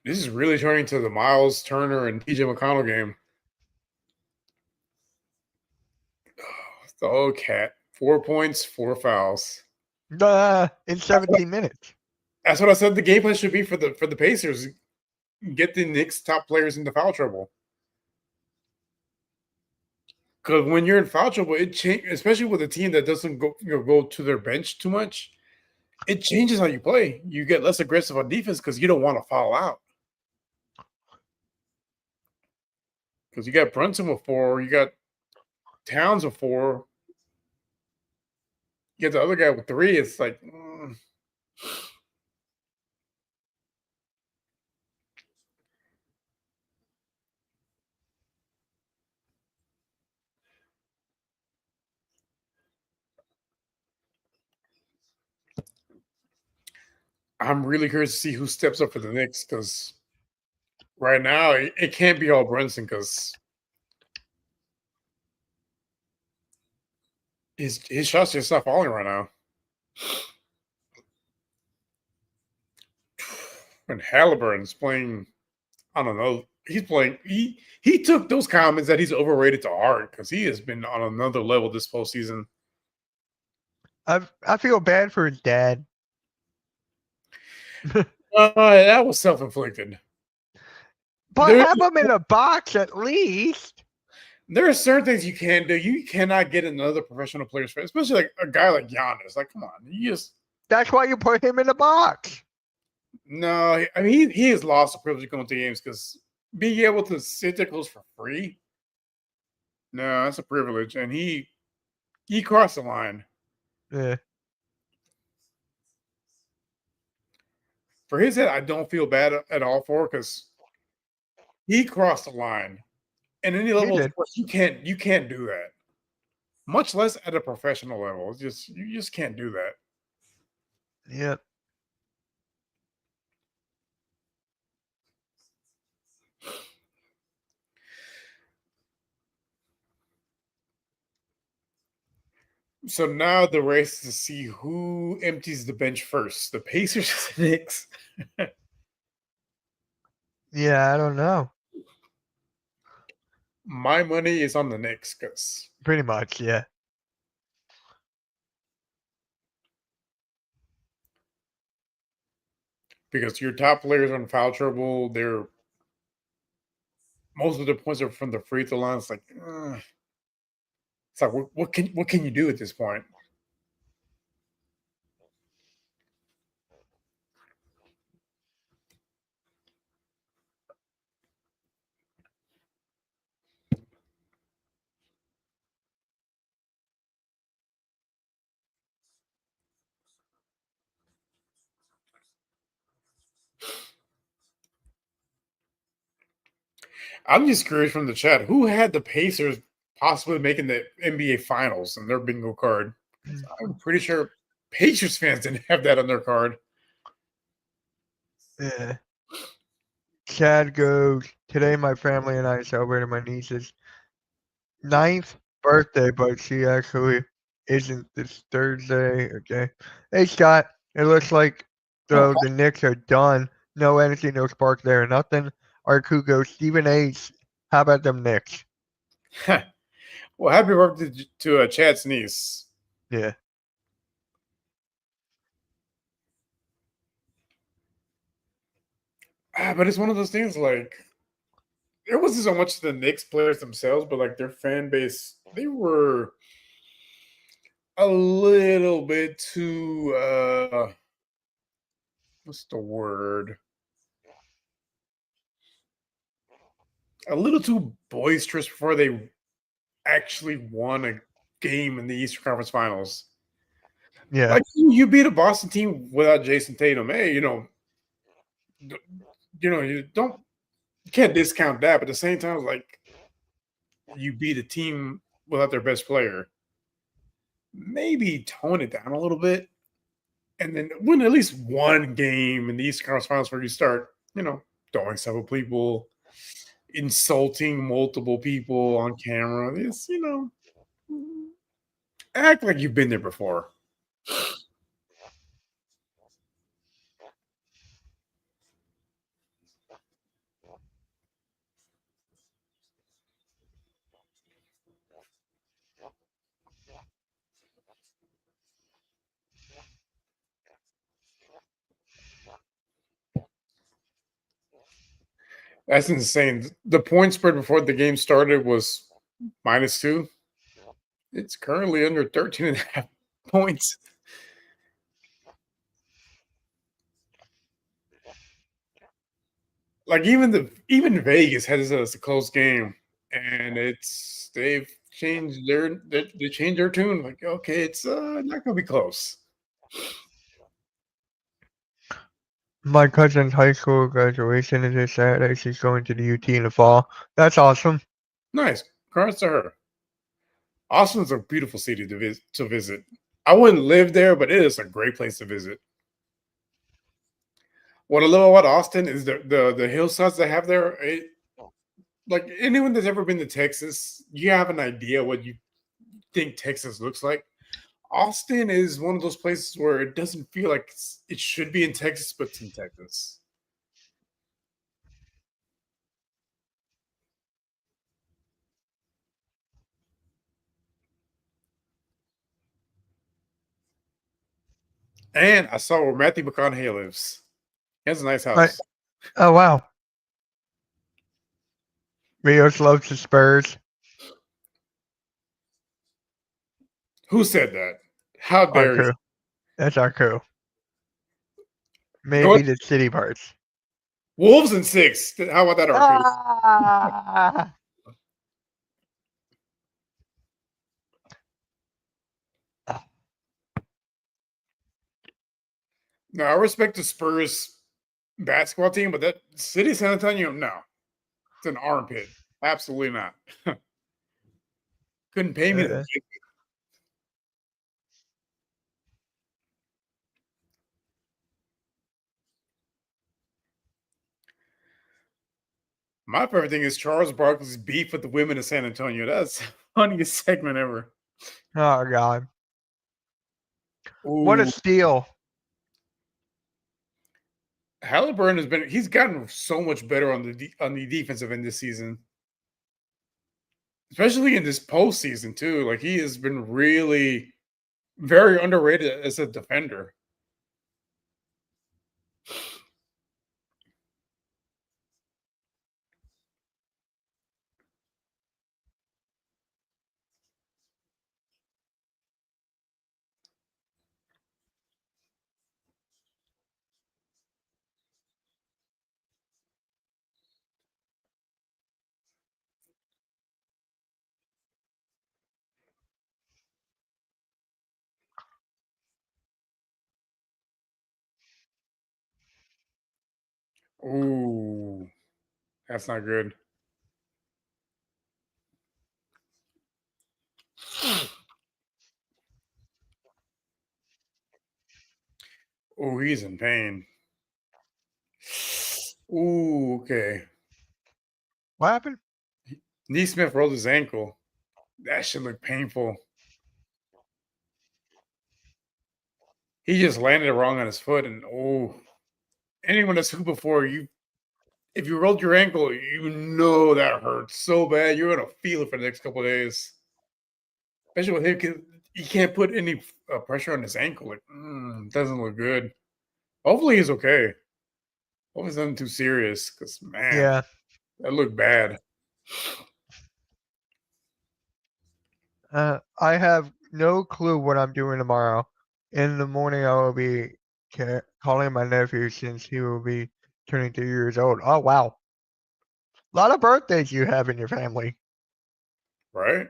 This is really turning to the Miles Turner and TJ McConnell game. The old cat. 4 points, 4 fouls. In 17 minutes. That's what I said the game plan should be for the Pacers. Get the Knicks top players into foul trouble. Because when you're in foul trouble, it changes, especially with a team that doesn't go to their bench too much. It changes how you play. You get less aggressive on defense because you don't want to foul out. Because you got Brunson with 4, you got Towns with 4, you get the other guy with 3. It's like, I'm really curious to see who steps up for the Knicks because right now it can't be all Brunson because his shots just not falling right now. And Halliburton's playing, I don't know. He's playing. He took those comments that he's overrated to heart because he has been on another level this postseason. I feel bad for his dad. That was self-inflicted. But have him in a box at least. There are certain things you can do. You cannot get another professional player, especially like a guy like Giannis. Like, come on, That's why you put him in a box. No, I mean he has lost the privilege of going to games because being able to sit there close for free. No, that's a privilege, and he crossed the line. Yeah. For his head, I don't feel bad at all for because he crossed the line. And any level of sports, you can't do that. Much less at a professional level. You just can't do that. Yep. So now the race to see who empties the bench first, the Pacers or the Knicks. Yeah, I don't know. My money is on the Knicks because pretty much, yeah. Because your top players are in foul trouble. Most of their points are from the free throw line. It's like, what can you do at this point? I'm just curious from the chat, who had the Pacers possibly making the NBA Finals in their bingo card? I'm pretty sure Pacers fans didn't have that on their card. Yeah. Chad goes, today my family and I celebrated my niece's 9th birthday, but she actually isn't this Thursday. Okay. Hey, Scott, it looks like the Knicks are done. No energy, no spark there, nothing. Arku goes, Stephen H. How about them Knicks? Well, happy birthday to Chad's niece. Yeah. But it's one of those things like it wasn't so much the Knicks players themselves, but like their fan base, they were a little bit too what's the word? A little too boisterous before they actually won a game in the Eastern Conference Finals. Yeah. Like you beat a Boston team without Jason Tatum. Hey, you can't discount that, but at the same time, like you beat a team without their best player. Maybe tone it down a little bit, and then win at least one game in the Eastern Conference Finals where you start, throwing several people. insulting multiple people on camera. It's, act like you've been there before. That's insane. The point spread before the game started was -2. It's currently under 13 and a half points. Like even Vegas has it as a close game, and they've changed they changed their tune. Like, okay, it's not gonna be close. My cousin's high school graduation is this Saturday. She's going to the UT in the fall. That's awesome. Nice. Congrats to her. Austin's a beautiful city to visit. I wouldn't live there, but it is a great place to visit. What I love about Austin is the hillsides they have there. Like anyone that's ever been to Texas, you have an idea what you think Texas looks like. Austin is one of those places where it doesn't feel like it should be in Texas, but it's in Texas. And I saw where Matthew McConaughey lives. He has a nice Right. house. Oh wow. Rios loves the Spurs. Who said that? How Our dare you? crew. That's our crew. You know what? Maybe the city parts. Wolves and 6. How about that, Arku? Ah! Now, I respect the Spurs basketball team, but that City San Antonio, no. It's an armpit. Absolutely not. Couldn't pay me to Uh, visit. My favorite thing is Charles Barkley's beef with the women of San Antonio. That's the funniest segment ever. oh god. What a Ooh, steal. Halliburton he's gotten so much better on on the defensive end this season, especially in this postseason too. Like he has been really very underrated as a defender. Ooh, that's not good. Oh, he's in pain. Ooh, okay. What happened? Neesmith rolled his ankle. That should look painful. He just landed it wrong on his foot, and oh, anyone that's hooped before you, if you rolled your ankle, you know that hurts so bad. You're gonna feel it for the next couple of days. Especially with him, he can't put any pressure on his ankle. Like, doesn't look good. Hopefully, he's okay. Hopefully, it's nothing too serious. Because man, Yeah. that looked bad. I have no clue what I'm doing tomorrow. In the morning, I will be calling my nephew since he will be turning 3 years old. Oh wow. A lot of birthdays you have in your family. Right?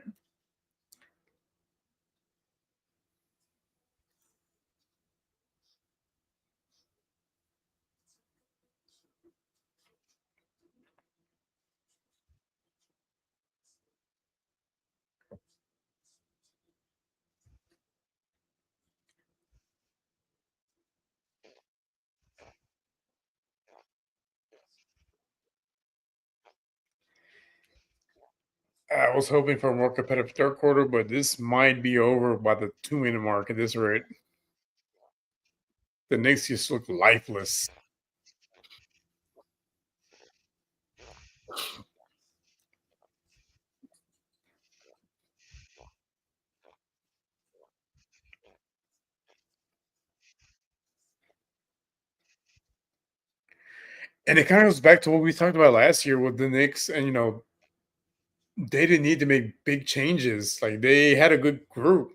I was hoping for a more competitive third quarter, but this might be over by the 2 minute mark at this rate. The Knicks just look lifeless. And it kind of goes back to what we talked about last year with the Knicks, and they didn't need to make big changes. Like they had a good group,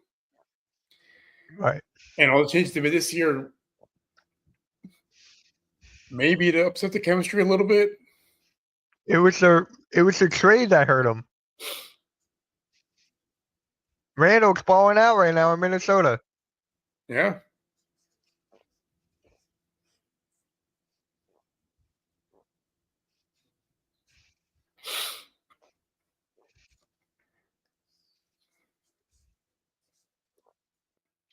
Right. and all the changes they made this year, maybe to upset the chemistry a little bit. It was the trade that hurt him. Randall's balling out right now in Minnesota. Yeah.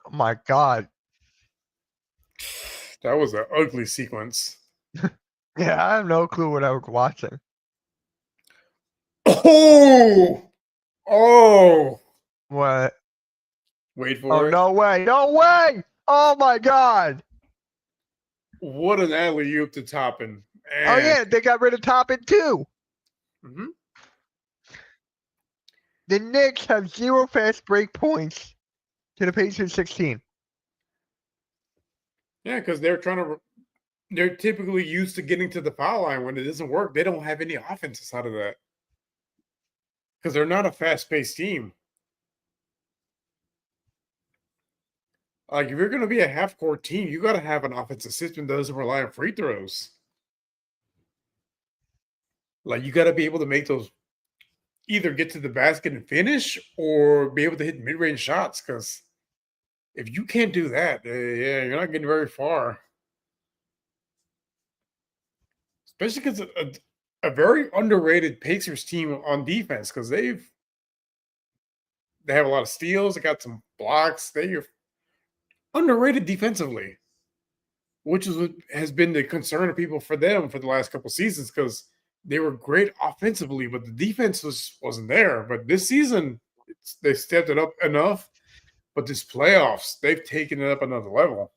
Oh my God. That was an ugly sequence. Yeah, I have no clue what I was watching. Oh, oh, What? wait Oh, for it. no way. No way. Oh my God. What an alley oop to Toppin. Oh And yeah, they got rid of Toppin too. mhm. The Knicks have 0 fast break points to the Pacers 16. Yeah, because they're typically used to getting to the foul line. When it doesn't work, they don't have any offense out of that because they're not a fast paced team. Like if you're going to be a half court team, you got to have an offensive system that doesn't rely on free throws. Like you got to be able to make those either get to the basket and finish or be able to hit mid range shots. Because if you can't do that, yeah, you're not getting very far. Especially because a very underrated Pacers team on defense because they have a lot of steals, they got some blocks, they're underrated defensively, which is what has been the concern of people for them for the last couple seasons because they were great offensively, but the defense wasn't there. But this season, they stepped it up enough. But this playoffs, they've taken it up another level.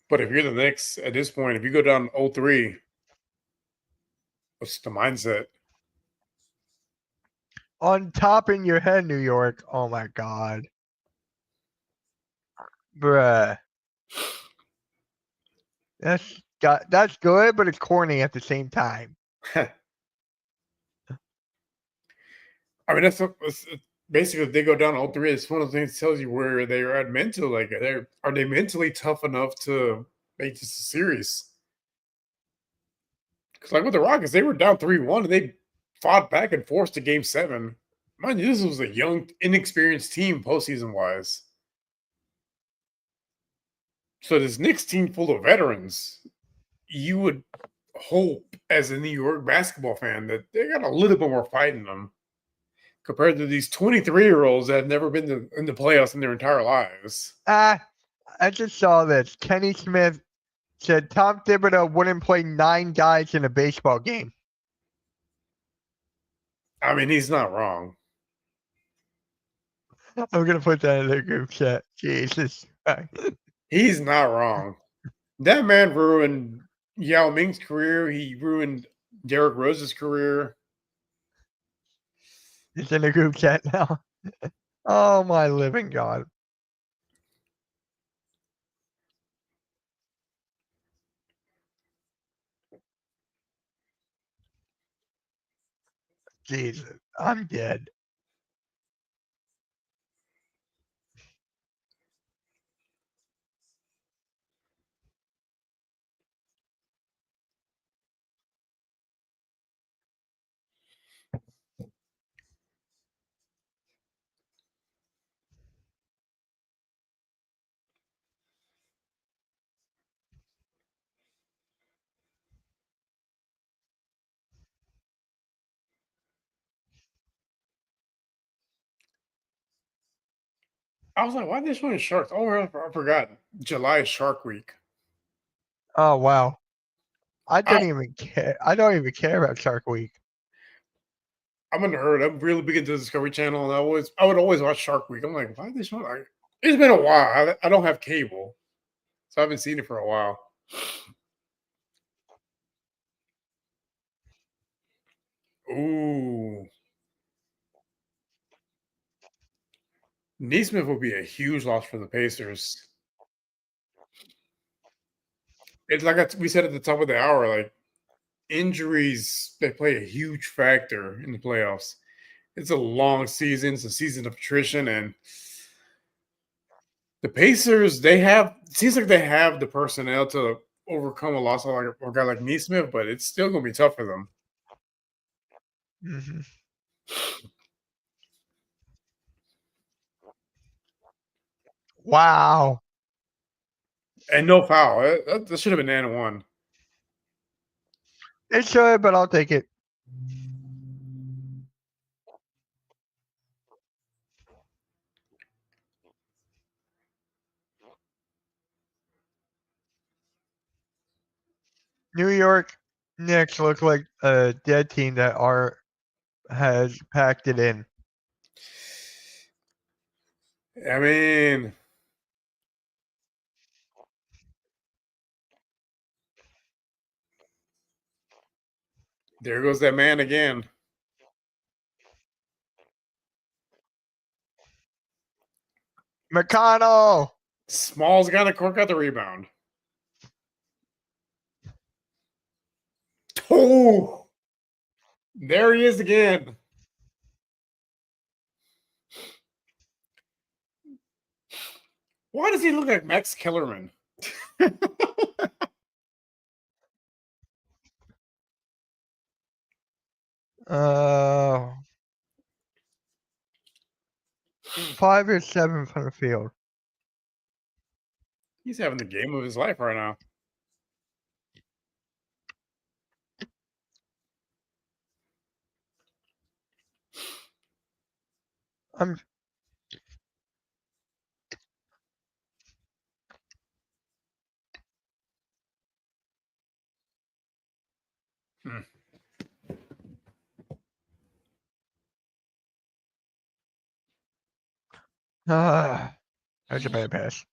But if you're the Knicks at this point, if you go down 0-3, what's the mindset? On top in your head, New York. Oh my God. Bruh. That's good, but it's corny at the same time. I mean, that's basically if they go down 0-3, it's one of the things that tells you where they are at mentally. Like, are they mentally tough enough to make this a series? Because, like with the Rockets, they were down 3-1 and they fought back and forced to game 7. Mind you, this was a young, inexperienced team postseason wise. So, this Knicks team full of veterans, you would hope as a New York basketball fan that they got a little bit more fight in them compared to these 23-year-olds that have never been in the playoffs in their entire lives. I just saw this. Kenny Smith said Tom Thibodeau wouldn't play 9 guys in a baseball game. I mean, he's not wrong. I'm gonna put that in the group chat. Jesus. He's not wrong. That man ruined Yao Ming's career. He ruined Derrick Rose's career. It's in the group chat now. Oh my living God. Jesus. I'm dead. I was like, why are they showing sharks? Oh, I forgot. July is Shark Week. Oh wow. I I, don't even care. I don't even care about Shark Week. I'm a nerd. I'm really big into the Discovery Channel, and I would always watch Shark Week. I'm like, why are they showing? It's been a while. I don't have cable, so I haven't seen it for a while. Ooh, Neesmith will be a huge loss for the Pacers. It's like we said at the top of the hour, like injuries, they play a huge factor in the playoffs. It's a long season. It's a season of attrition, and the Pacers, seems like they have the personnel to overcome a loss of like a guy like Neesmith, but it's still gonna be tough for them. Hmm. Wow. And no foul. That should have been and one. It should, but I'll take it. New York Knicks look like a dead team that Art has packed it in. I mean, there goes that man again. McConnell. Small's got to cork out the rebound. Oh, there he is again. Why does he look like Max Kellerman? Uh, 5 or 7 from the field. He's having the game of his life right now. I'm. Hmm. That's a bad pass.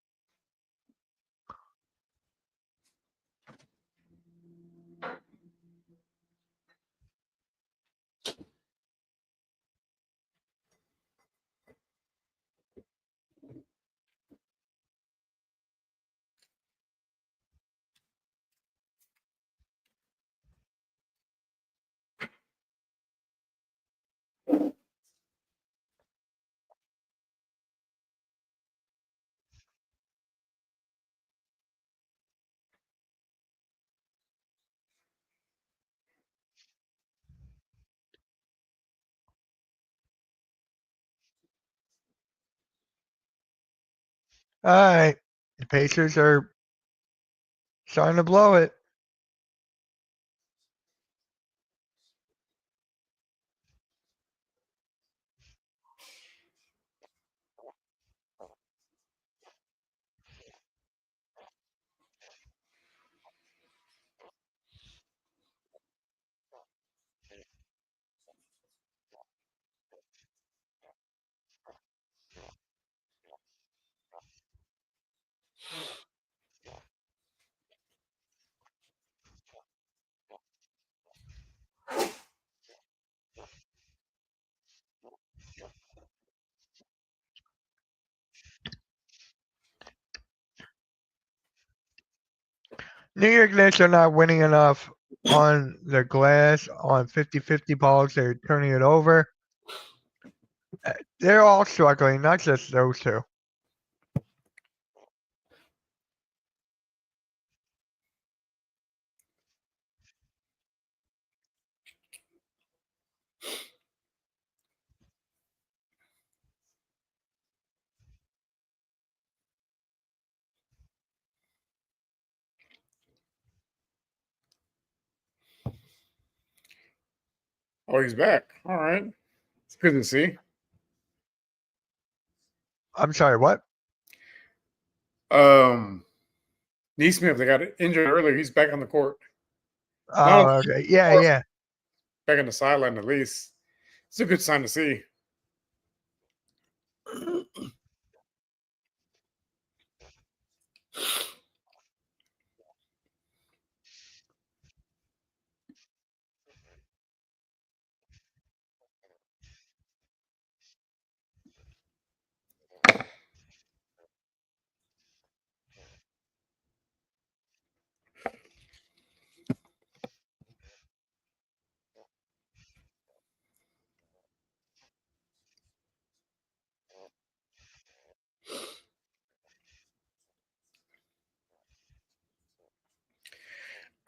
All right. The Pacers are starting to blow it. New York Knicks are not winning enough on the glass on 50-50 balls. They're turning it over. They're all struggling, not just those two. Oh, he's back. All right. It's good to see. I'm sorry, what? Neesmith, they got injured earlier. He's back on the court. Not on Oh, the okay. Yeah, court, yeah. back on the sideline at least. It's a good sign to see.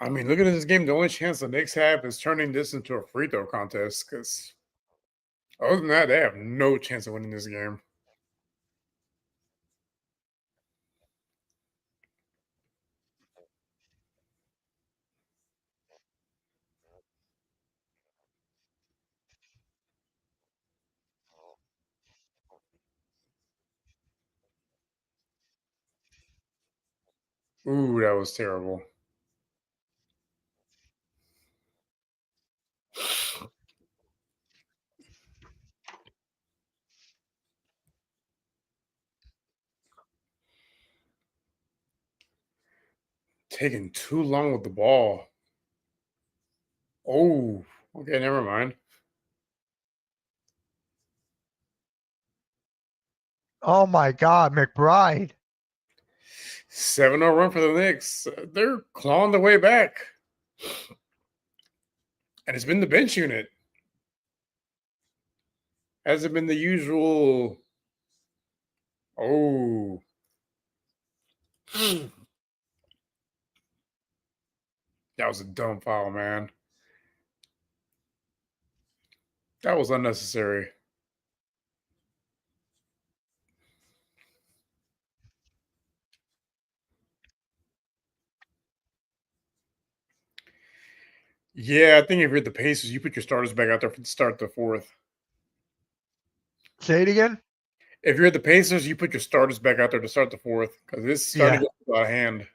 I mean, look at this game. The only chance the Knicks have is turning this into a free throw contest because other than that, they have no chance of winning this game. Ooh, that was terrible. Taking too long with the ball. Oh, okay, never mind. Oh my God, McBride. 7-0 run for the Knicks. They're clawing their way back. And it's been the bench unit. Hasn't been the usual. Oh. That was a dumb foul, man. That was unnecessary. Yeah, I think if you're the Pacers, you put your starters back out there for the start the fourth. Say it again. If you're the Pacers, you put your starters back out there to start the fourth because it's starting Yeah. to get out of hand.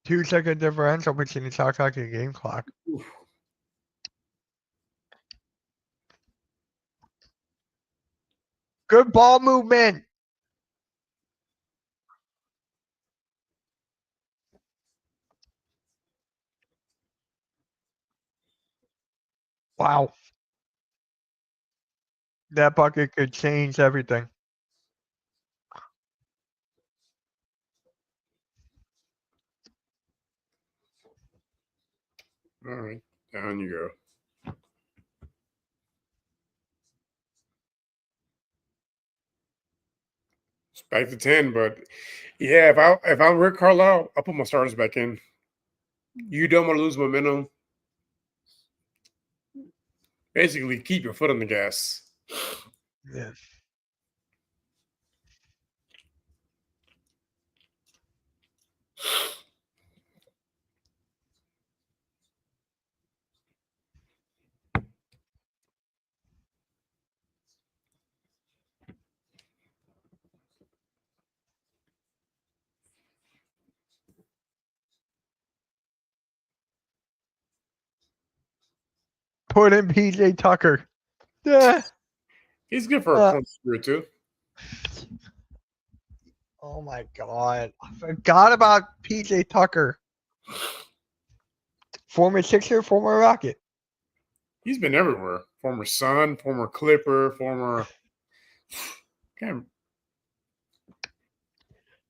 2 second differential between the shot clock and the game clock. Oof. Good ball movement. Wow. That bucket could change everything. All right, down you go. It's back to 10, but yeah, if I'm Rick Carlisle, I'll put my starters back in. You don't want to lose momentum. Basically, keep your foot on the gas. Yeah. Put in PJ Tucker. Yeah. He's good for a point or two. Oh my God. I forgot about PJ Tucker. Former Sixer, former Rocket. He's been everywhere. Former Sun, former Clipper, former. Can't...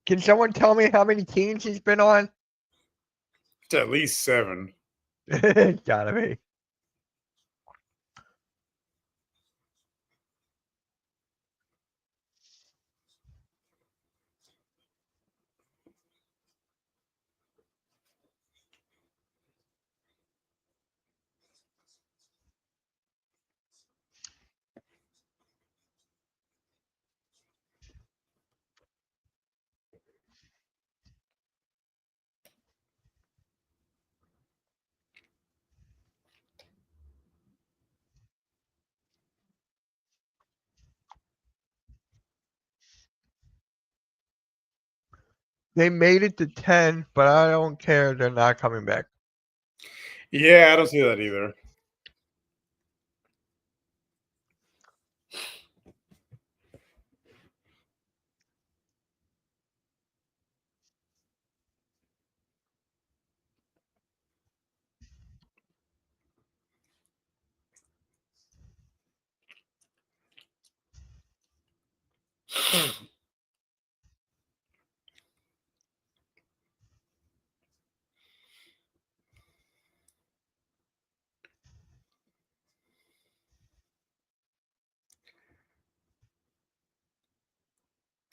Can someone tell me how many teams he's been on? It's at least 7. Gotta be. They made it to 10, but I don't care. They're not coming back. Yeah, I don't see that either.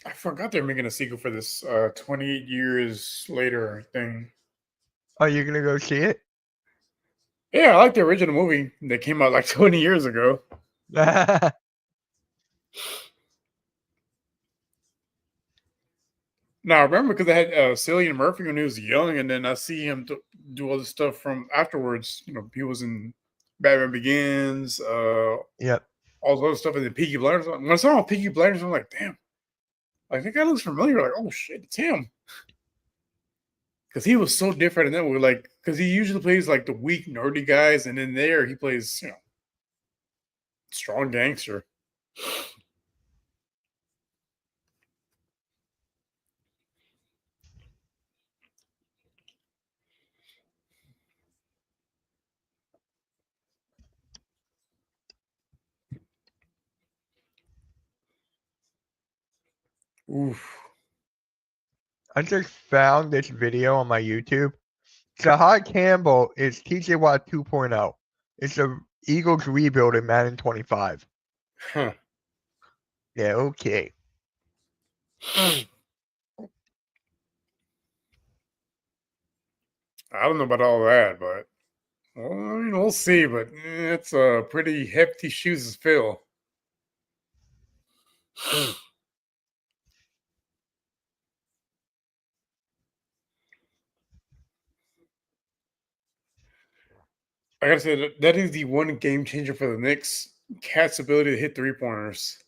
I forgot they're making a sequel for this 28 years later thing. Are you gonna go see it? Yeah, I like the original movie that came out like 20 years ago. Now I remember because I had Cillian Murphy when he was young, and then I see him do all this stuff from afterwards. You know, he was in Batman Begins, Yep. all the other stuff, and then Peaky Blinders. When I saw Peaky Blinders, I'm like, damn, like that guy looks familiar. Like, oh shit, it's him. Because he was so different in that movie. Like, because he usually plays like the weak, nerdy guys, and in there he plays, you know, strong gangster. Oof. I just found this video on my YouTube. Jahad Campbell is TJ Watt 2.0. It's the Eagles rebuild in Madden 25. Huh. Yeah, okay. I don't know about all that, but well, I mean, we'll see. But it's a pretty hefty shoes to fill. I gotta say that is the one game changer for the Knicks. Cat's ability to hit 3-pointers.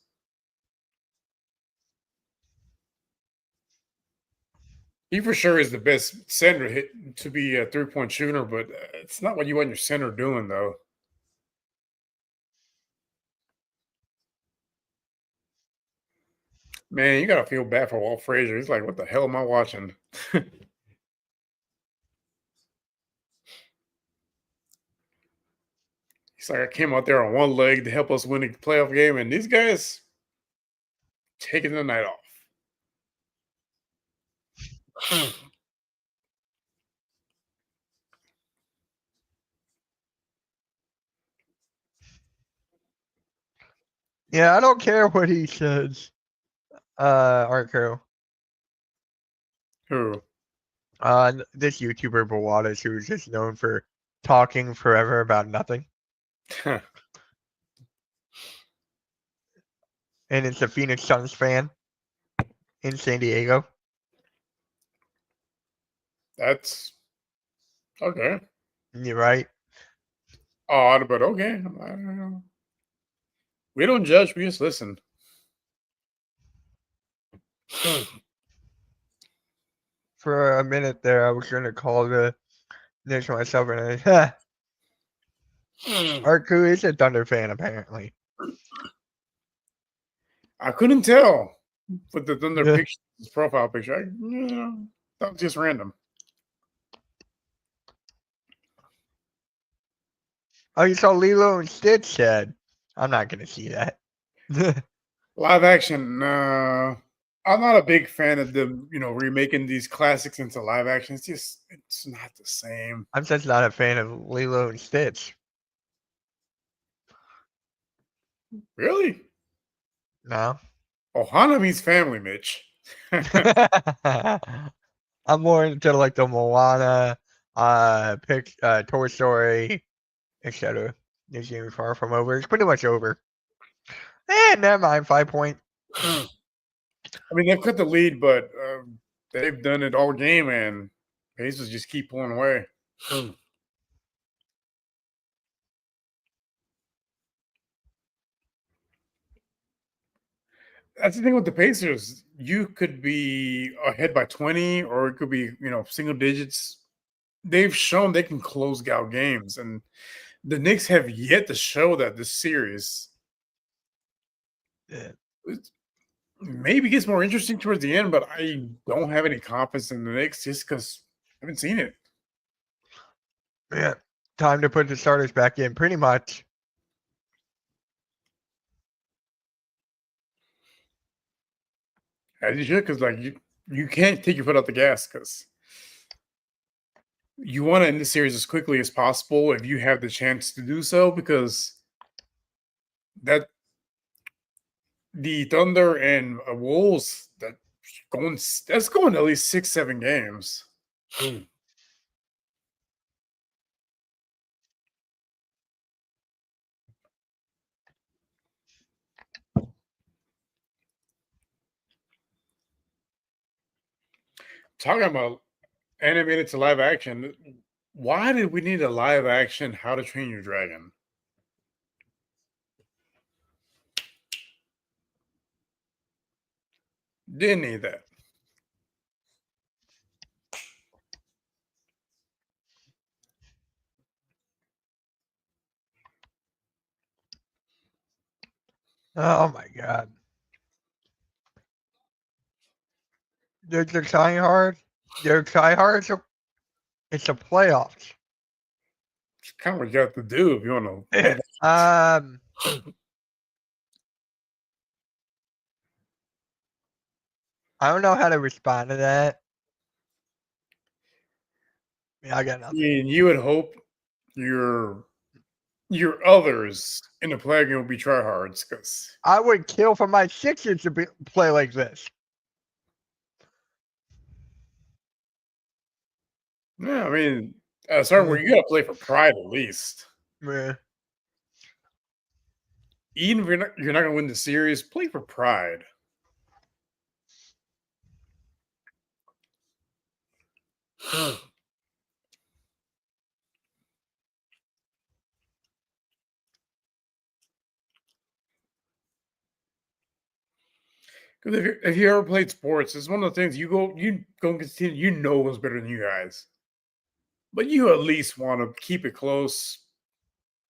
He for sure is the best center hit to be a 3-point shooter, but it's not what you want your center doing though. Man, you gotta feel bad for Walt Frazier. He's like, what the hell am I watching? He's like, I came out there on one leg to help us win a playoff game, and these guys taking the night off. Yeah, I don't care what he says. Art Crow. Who? This YouTuber Bawadas, who is just known for talking forever about nothing. And it's a Phoenix Suns fan in San Diego. That's okay. You're right. Odd, but okay. I don't know. We don't judge, we just listen. For a minute there, I was gonna call the Knicks myself, and I, Arku is a Thunder fan apparently. I couldn't tell with the Thunder picture, his profile picture. That was just random. Oh, you saw Lilo and Stitch said, I'm not gonna see that. Live action, I'm not a big fan of them, remaking these classics into live action. It's not the same. I'm just not a fan of Lilo and Stitch. Really? No. Ohana means family, Mitch. I'm more into like the Moana, Toy Story, etc. This game is far from over. It's pretty much over. Never mind. 5 point. I mean, they've cut the lead, but they've done it all game, and Pacers just keep pulling away. that's the thing with the Pacers. You could be ahead by 20, or it could be, single digits. They've shown they can close out games, and the Knicks have yet to show that this series. Yeah. It maybe gets more interesting towards the end, but I don't have any confidence in the Knicks just because I haven't seen it. Yeah. Time to put the starters back in, pretty much. As you should, because you can't take your foot off the gas because you want to end the series as quickly as possible if you have the chance to do so, because that the Thunder and Wolves that's going at least 6-7 games. Talking about animated to live action, why did we need a live action How to Train Your Dragon? Didn't need that. Oh my god. They're trying hard. They're trying hard. It's the playoffs. It's kind of what you have to do if you want to. I don't know how to respond to that. Yeah, I got nothing. You would hope your others in the play game will be tryhards, because I would kill for my Sixers to play like this. yeah, I mean, at a certain where you got to play for pride at least. Yeah. Even if you're not going to win the series, play for pride. Because if you ever played sports, it's one of the things you go and continue. You know what's better than you guys, but you at least want to keep it close,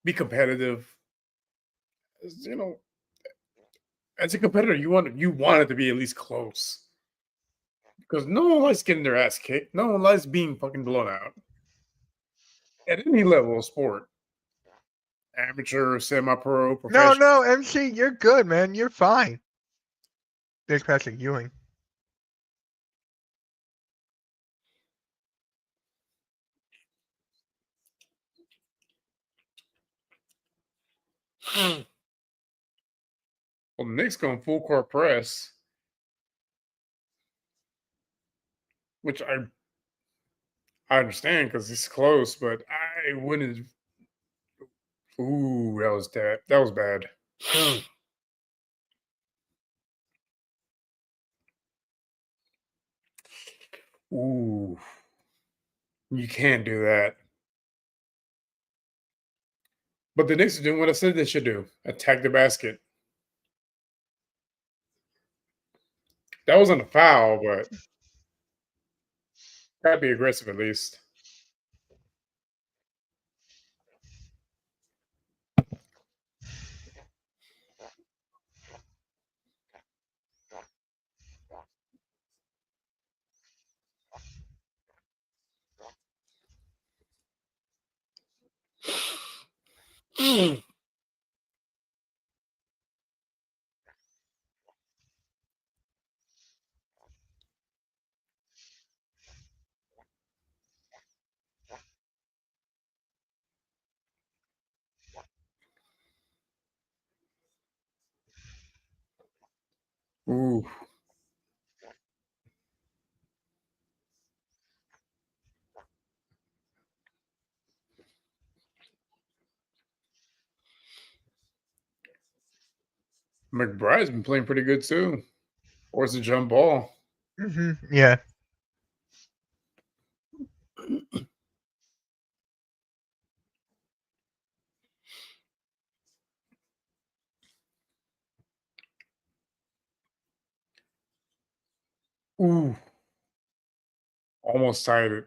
be competitive. You know, as a competitor, you want it to be at least close, because no one likes getting their ass kicked. No one likes being fucking blown out at any level of sport, amateur, semi-pro, No, professional. MC, you're good, man. You're fine. There's Patrick Ewing. Well, the Knicks going full court press, which I understand because it's close, but I wouldn't. Ooh, that was bad. Ooh, you can't do that. But the Knicks are doing what I said they should do: attack the basket. That wasn't a foul, but gotta be aggressive at least. Ooh, McBride's been playing pretty good too. Or it's a jump ball. Yeah. Ooh, almost tied it.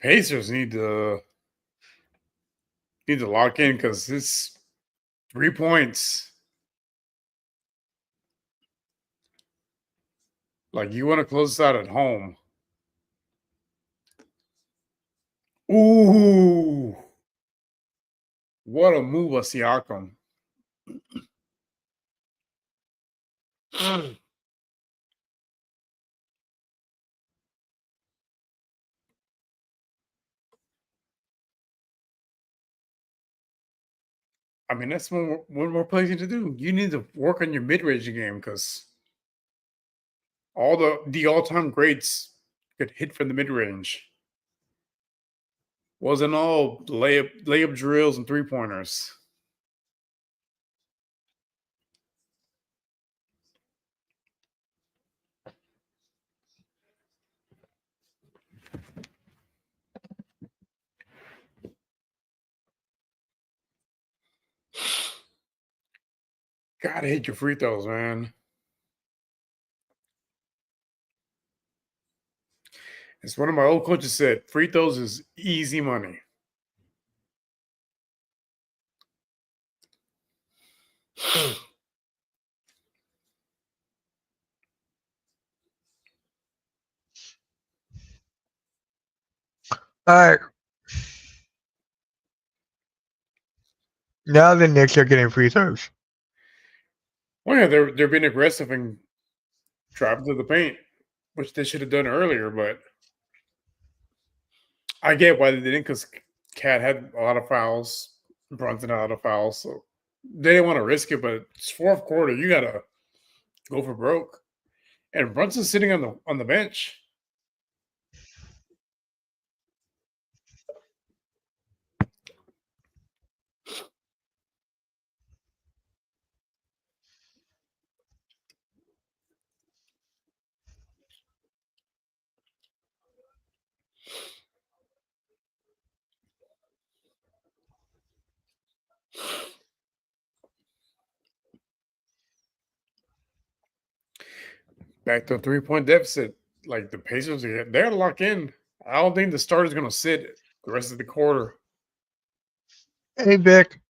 Pacers need to lock in because it's 3 points. Like you want to close this out at home. Ooh, what a move by Siakam. I mean, that's one more play to do. You need to work on your mid range game because all the all time greats could hit from the mid range. Wasn't all layup drills and 3 pointers. Gotta hit your free throws, man. As one of my old coaches said, free throws is easy money. All right. Now the Knicks are getting free throws. Well, yeah, they're being aggressive and driving to the paint, which they should have done earlier. But I get why they didn't because Cat had a lot of fouls, Brunson had a lot of fouls, so they didn't want to risk it. But it's fourth quarter, you gotta go for broke. And Brunson's sitting on the bench. Back to a 3 point deficit. Like the Pacers, they're locked in. I don't think the starter's going to sit the rest of the quarter. Hey, Vic.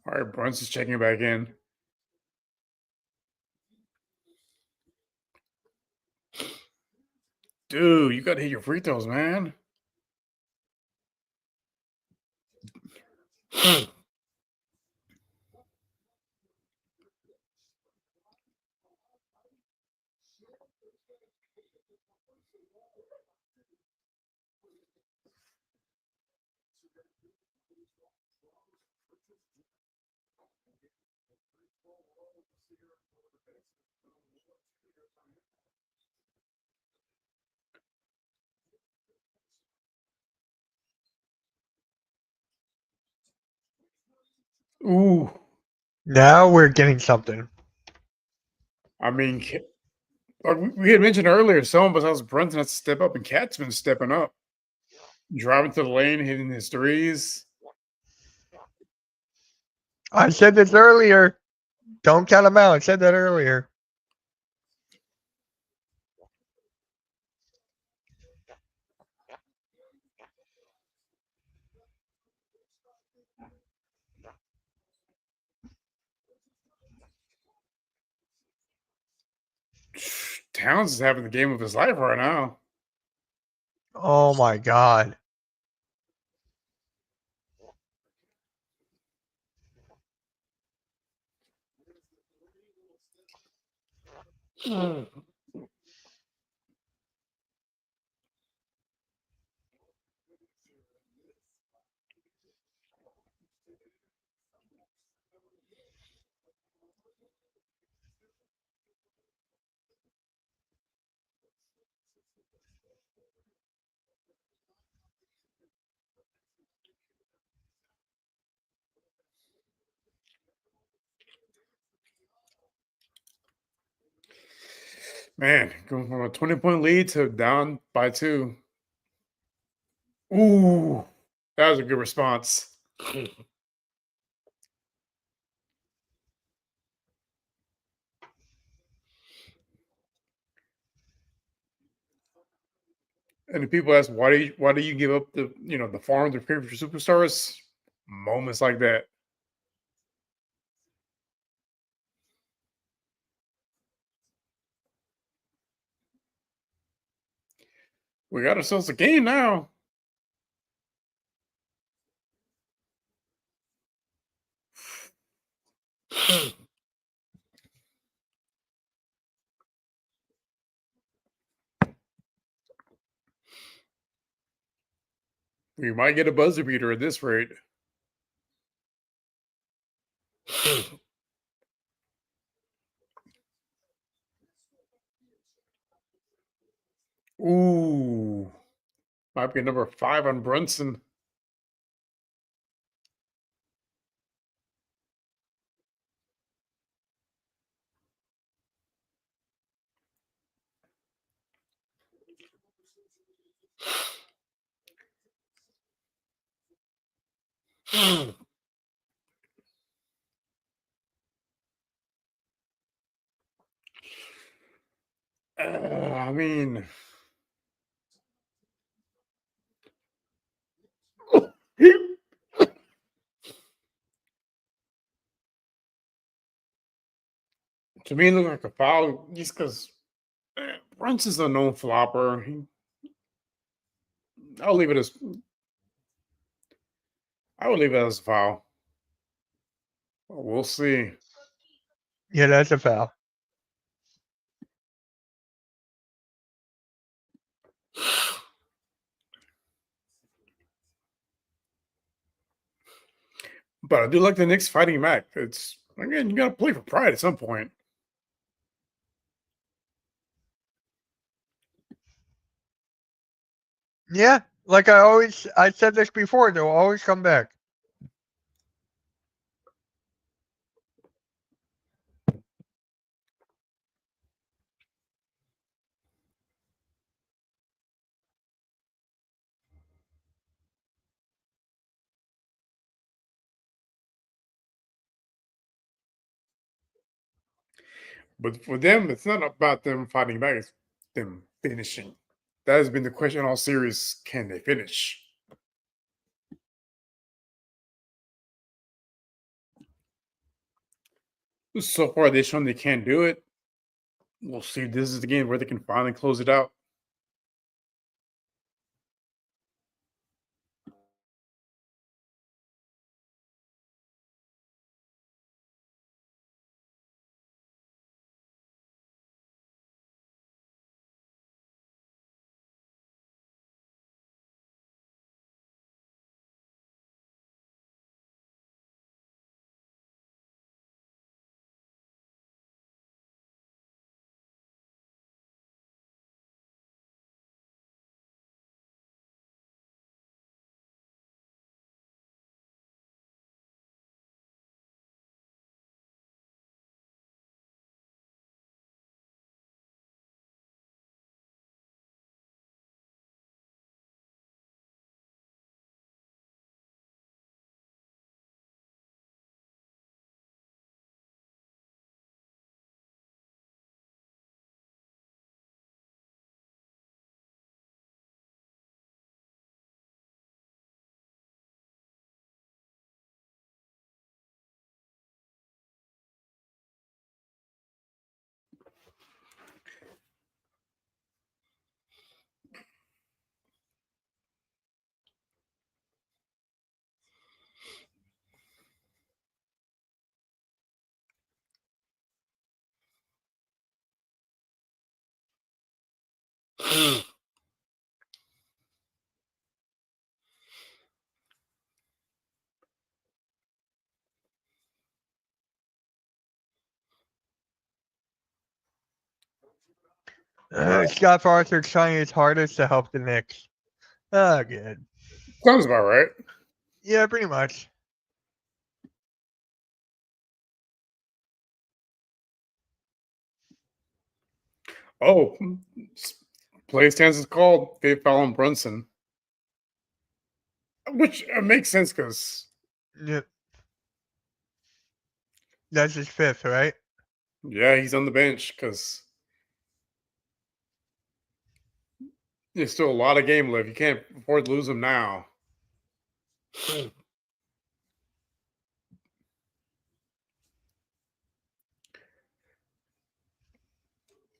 All right, Brunson's checking back in. Dude, you got to hit your free throws, man. Ooh. Now we're getting something. I mean, we had mentioned earlier, someone besides Brunson has to step up, and Cat's been stepping up. Driving to the lane, hitting his threes. I said this earlier. Don't count them out. I said that earlier. Towns is having the game of his life right now. Oh my God. Man, going from a 20-point lead to down by 2. Ooh, that was a good response. And the people ask, why do you give up the farm to pay for superstars? Moments like that. We got ourselves a game now. We might get a buzzer beater at this rate. Ooh, might be number 5 on Brunson. I mean, to me, it looked like a foul just because Brunson's a known flopper. I'll leave it as I would leave it as a foul. We'll see. Yeah, that's a foul. But I do like the Knicks fighting back. It's again, you got to play for pride at some point. Yeah, like I said this before, they'll always come back. But for them, it's not about them fighting back; it's them finishing. That has been the question all series: can they finish? So far, they've shown they can't do it. We'll see if this is the game where they can finally close it out. Scott Arthur trying his hardest to help the Knicks. Oh, good. Sounds about right. Yeah, pretty much. Oh, play stance is called. They foul on Brunson, which makes sense because Yep. That's his fifth, right? yeah, he's on the bench because there's still a lot of game left. You can't afford to lose him now.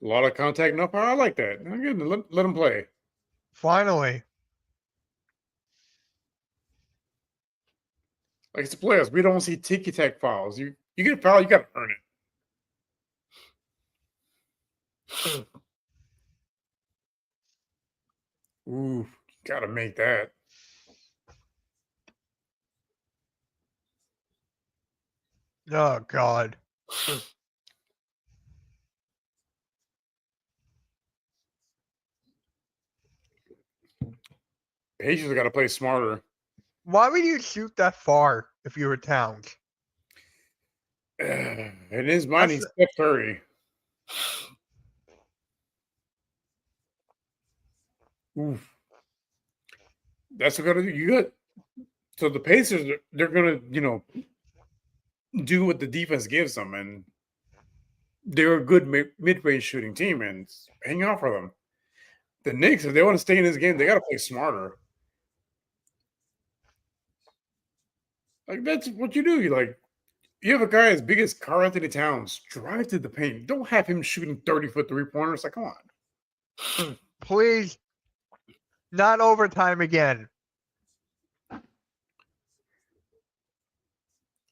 A lot of contact, no power. I like that. Good. Let him play. Finally. Like it's the players. We don't see ticky tack fouls. You get a foul, you got to earn it. Ooh, got to make that. Oh God. Pacers got to play smarter. Why would you shoot that far if you were Towns? In his mind, he's Steph Curry. Oof. That's what you got. So the Pacers, they're gonna, do what the defense gives them, and they're a good mid-range shooting team, and hang out for them. The Knicks, if they want to stay in this game, they got to play smarter. Like that's what you do. You have a guy as big as Karl Anthony Towns drive to the paint. Don't have him shooting 30-foot three-pointers. Like, come on. Please. Not overtime again.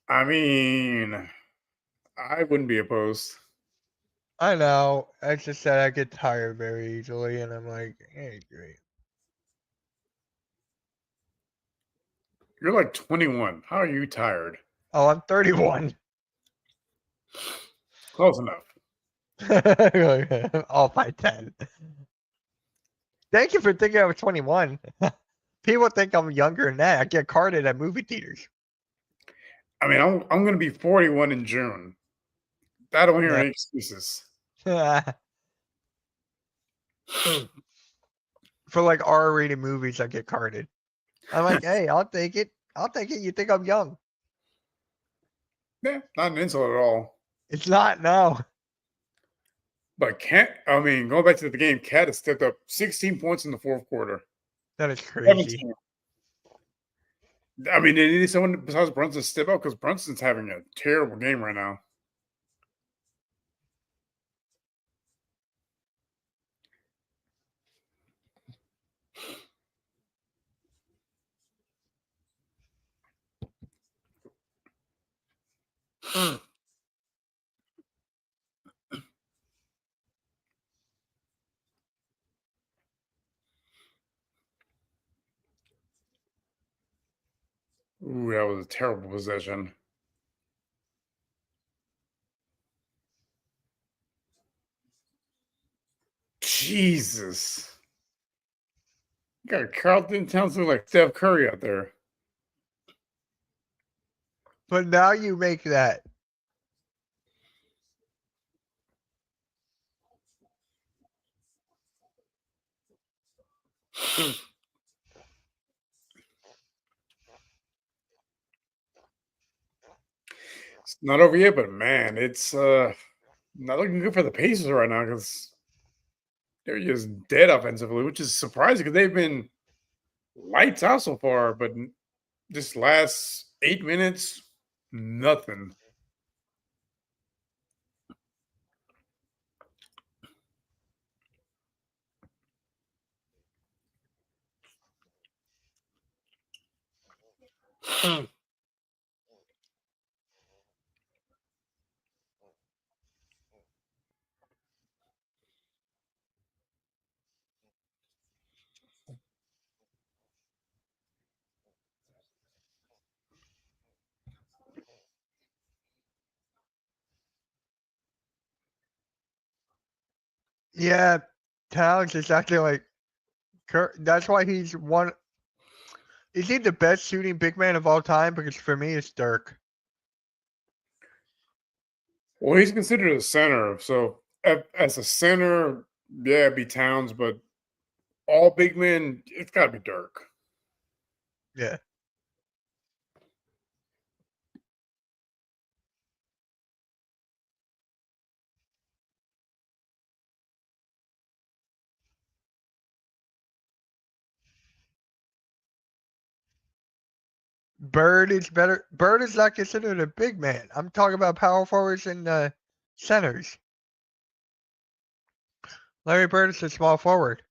I mean, I wouldn't be opposed. I know. I just said I get tired very easily, and I'm like, hey, great. You're like 21. How are you tired? Oh, I'm 31. Close enough. Off by 10. Thank you for thinking I was 21. People think I'm younger than that. I get carded at movie theaters. I mean, I'm going to be 41 in June. I don't hear Yeah. any excuses. For like R-rated movies, I get carded. I'm like, hey, I'll take it. I'll take it. You think I'm young? Yeah, not an insult at all. It's not, no. But going back to the game, Cat has stepped up 16 points in the fourth quarter. That is crazy. 17. I mean, they need someone besides Brunson to step up because Brunson's having a terrible game right now. Ooh, that was a terrible possession. Jesus. You got Carlton Towns look like Steph Curry out there. But now you make that. It's not over yet, but man, it's not looking good for the Pacers right now because they're just dead offensively, which is surprising because they've been lights out so far, but this last 8 minutes, nothing. Yeah, Towns is actually like, that's why he's one. Is he the best shooting big man of all time? Because for me, it's Dirk. Well, he's considered a center, so as a center, Yeah, it'd be Towns, but all big men, it's got to be Dirk. Yeah. Bird is better. Bird is not considered a big man. I'm talking about power forwards and centers. Larry Bird is a small forward.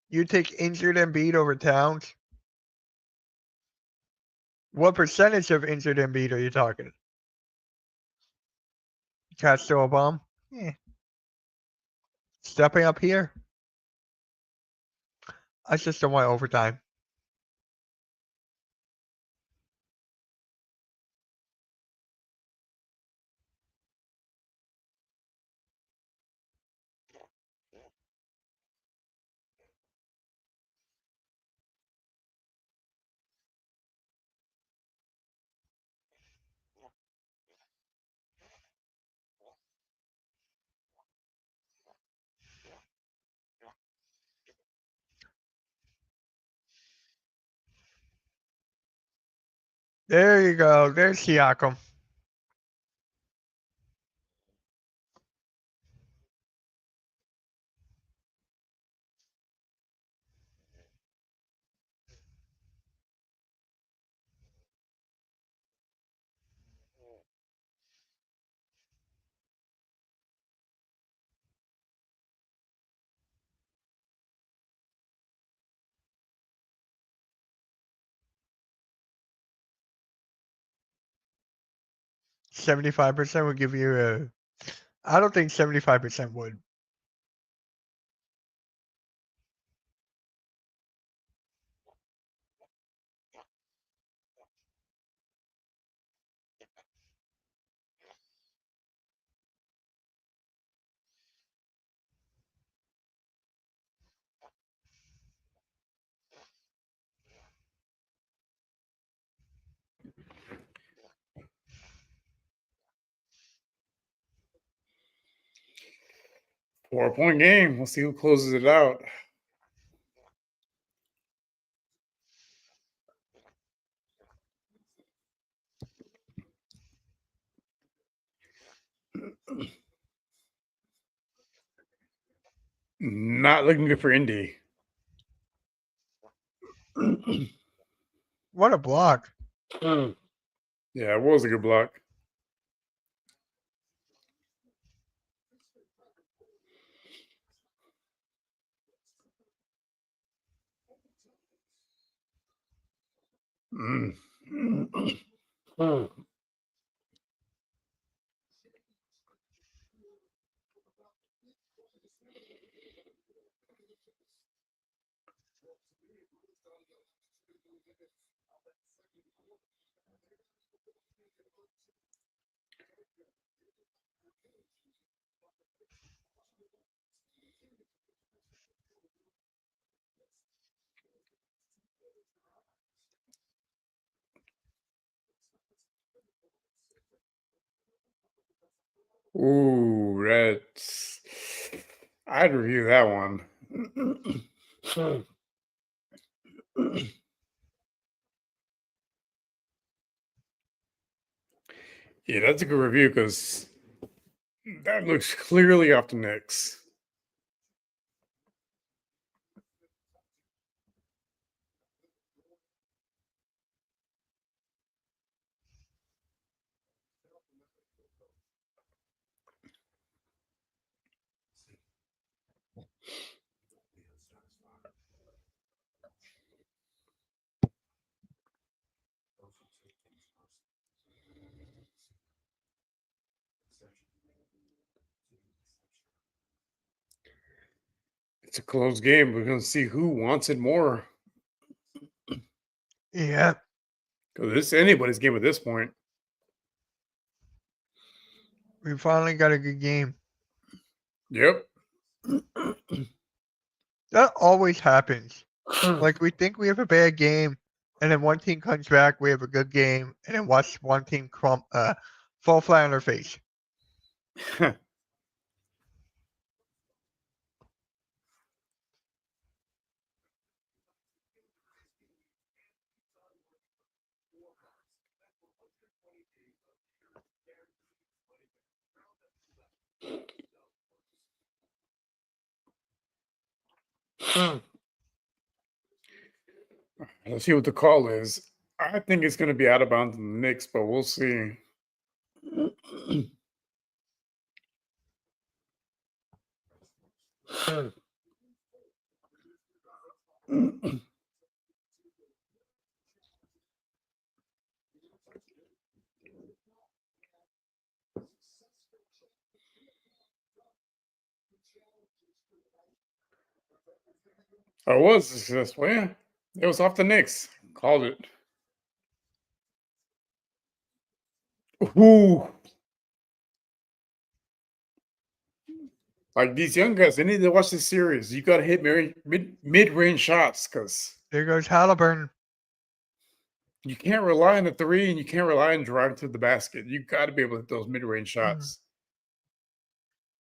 You take injured Embiid over Towns. What percentage of injured Embiid are you talking? Catch to a bomb? Yeah. Stepping up here. I just don't want overtime. There you go. There's Siakam. %75% would give you a. I don't think 75% would. Four-point game. We'll see who closes it out. Not looking good for Indy. What a block. Yeah, it was a good block. Ooh, that's. I'd review that one. Yeah, that's a good review because that looks clearly off the Knicks. It's a close game. We're going to see who wants it more. Yeah. Because it's anybody's game at this point. We finally got a good game. Yep. That always happens. Like we think we have a bad game, and then one team comes back, we have a good game, and then watch one team fall flat on their face. Let's see what the call is. I think it's going to be out of bounds in the Knicks, but we'll see. I was successful. Yeah, it was off the Knicks. Called it. Ooh. Like these young guys, they need to watch this series. You got to hit mid-range shots because There goes Halliburton. you can't rely on the three and you can't rely on driving to the basket. You got to be able to hit those mid-range shots.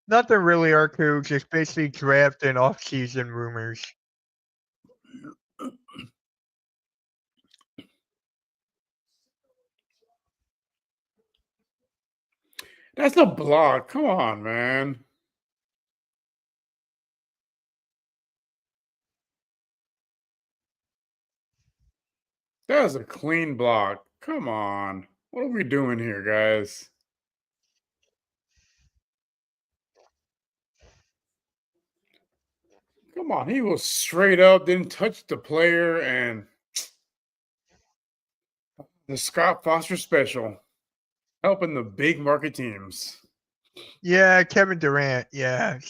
Nothing really, Arku. Just basically draft and off-season rumors. That's a block. Come on, man. That was a clean block. Come on. What are we doing here, guys? Come on. He was straight up, didn't touch the player, and the Scott Foster special. Helping the big market teams. Yeah, Kevin Durant. Yeah.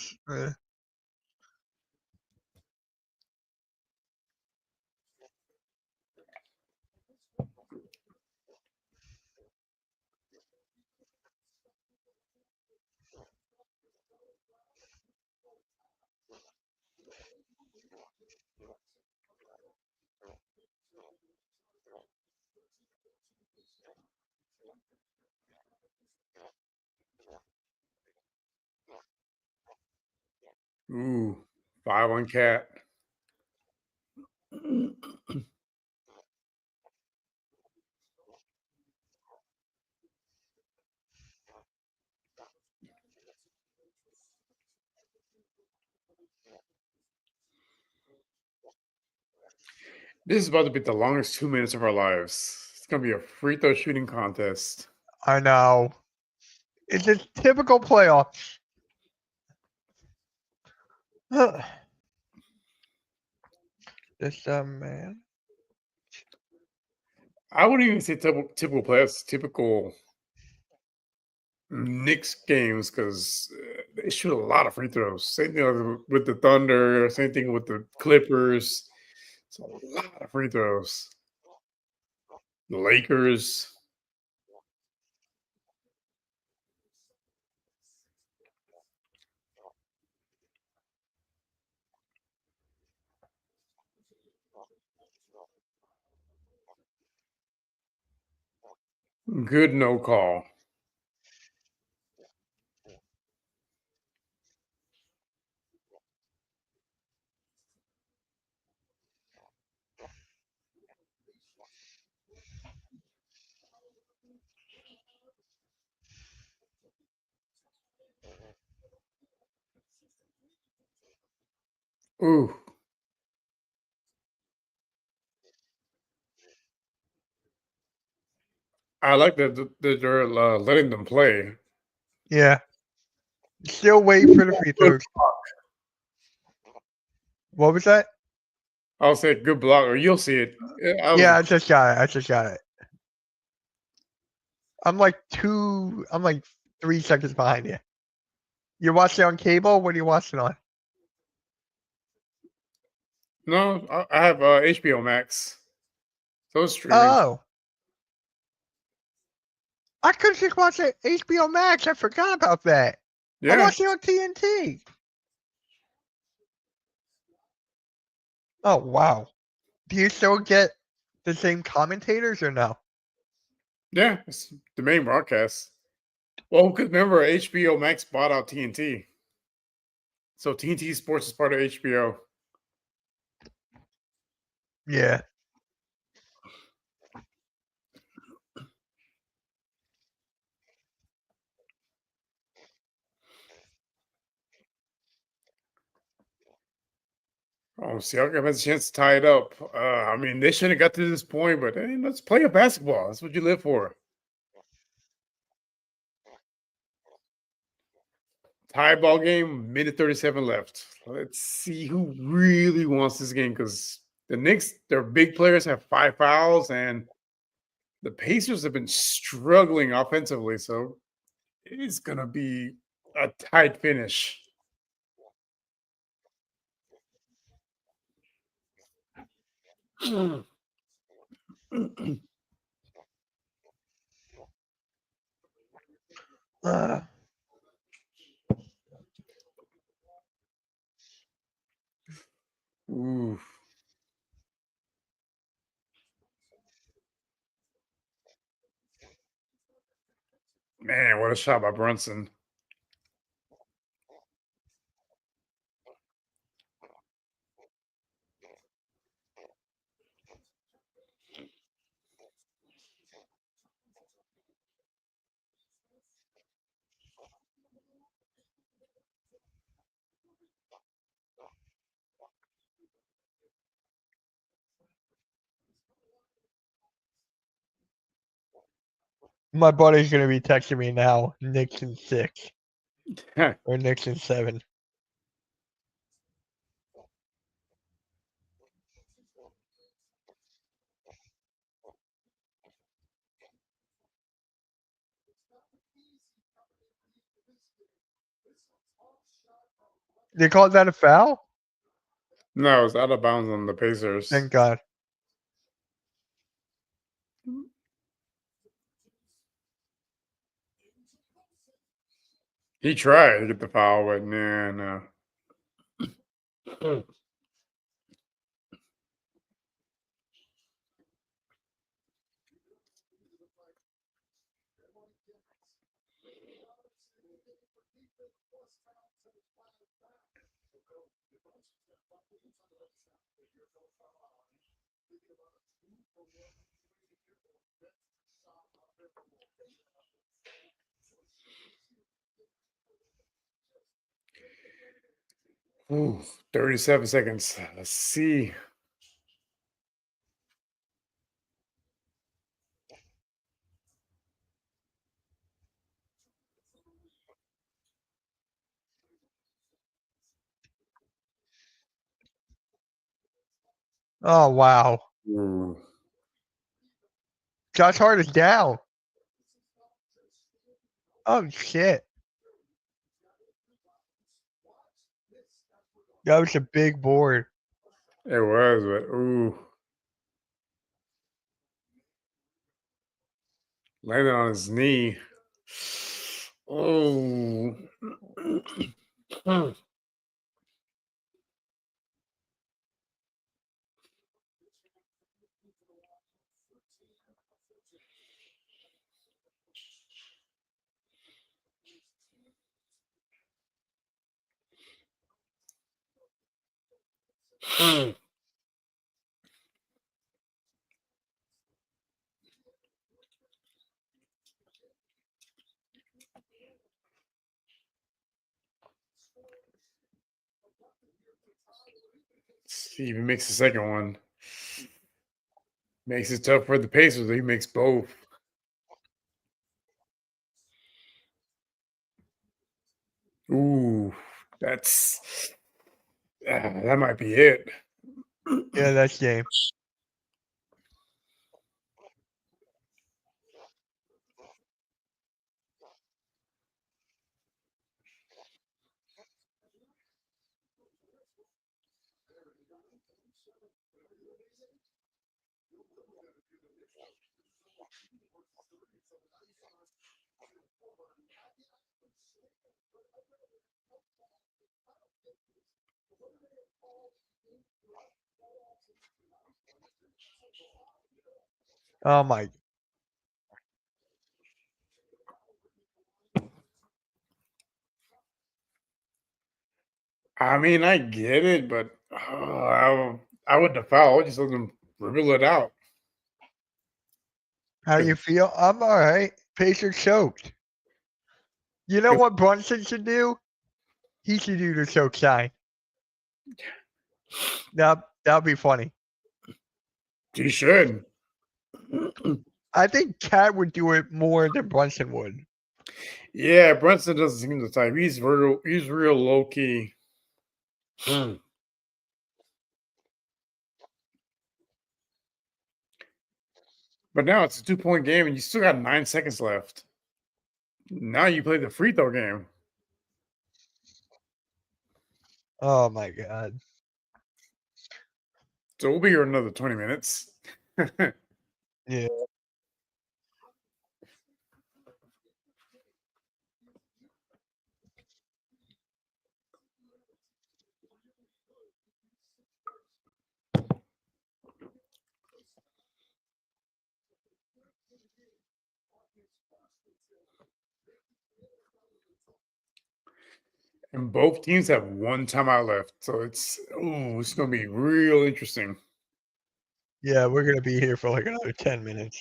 Ooh, 5-1 cat. This is about to be the longest 2 minutes of our lives. It's going to be a free throw shooting contest. I know. It's a typical playoffs. This man. I wouldn't even say typical playoffs, typical Knicks games because they shoot a lot of free throws. Same thing with the Thunder, same thing with the Clippers. It's a lot of free throws. The Lakers. Good no call. Ooh. I like that they're letting them play. Yeah. Still wait for the free throws. What was that? I'll say good block, or you'll see it. Yeah, I just got it. I'm like 3 seconds behind you. You watching it on cable? What are you watching on? No, I have HBO Max. So it's streaming. Oh. I could just watch it HBO Max. I forgot about that. Yeah. I watched it on TNT. Oh wow. Do you still get the same commentators or no? Yeah, it's the main broadcast. Well, because remember, HBO Max bought out TNT. So TNT Sports is part of HBO. Yeah. Oh, Siakam has a chance to tie it up. I mean, they shouldn't have got to this point, but hey, let's play a basketball. That's what you live for. Tie ball game, minute 37 left. Let's see who really wants this game because the Knicks, their big players have 5 fouls, and the Pacers have been struggling offensively. So it's going to be a tight finish. Ooh. Man, what a shot by Brunson. My buddy's gonna be texting me now. Knicks in 6 or Knicks in 7. They called that a foul? No, it's out of bounds on the Pacers. Thank God. He tried to get the foul, but nah, no. Ooh, 37 seconds. Let's see. Oh wow. Ooh. Josh Hart is down. Oh shit. That was a big board. It was, but ooh. Landed on his knee. Oh. See if he makes the second one. Makes it tough for the Pacers. He makes both. Ooh, that's that might be it. Yeah, that's game. Oh my. I mean, I get it, but I would defoul. I would just let them reel it out. How you 'Cause- feel? I'm all right. Pacers choked. You know 'cause what Brunson should do? He should do the choke sign. That'd be funny. He should. I think Cat would do it more than Brunson would. Yeah, Brunson doesn't seem the type. He's real low key. But now it's a 2-point game, and you still got 9 seconds left. Now you play the free throw game. Oh my god. So we'll be here another 20 minutes. Yeah. And both teams have one timeout left. So it's gonna be real interesting. Yeah, we're gonna be here for like another 10 minutes.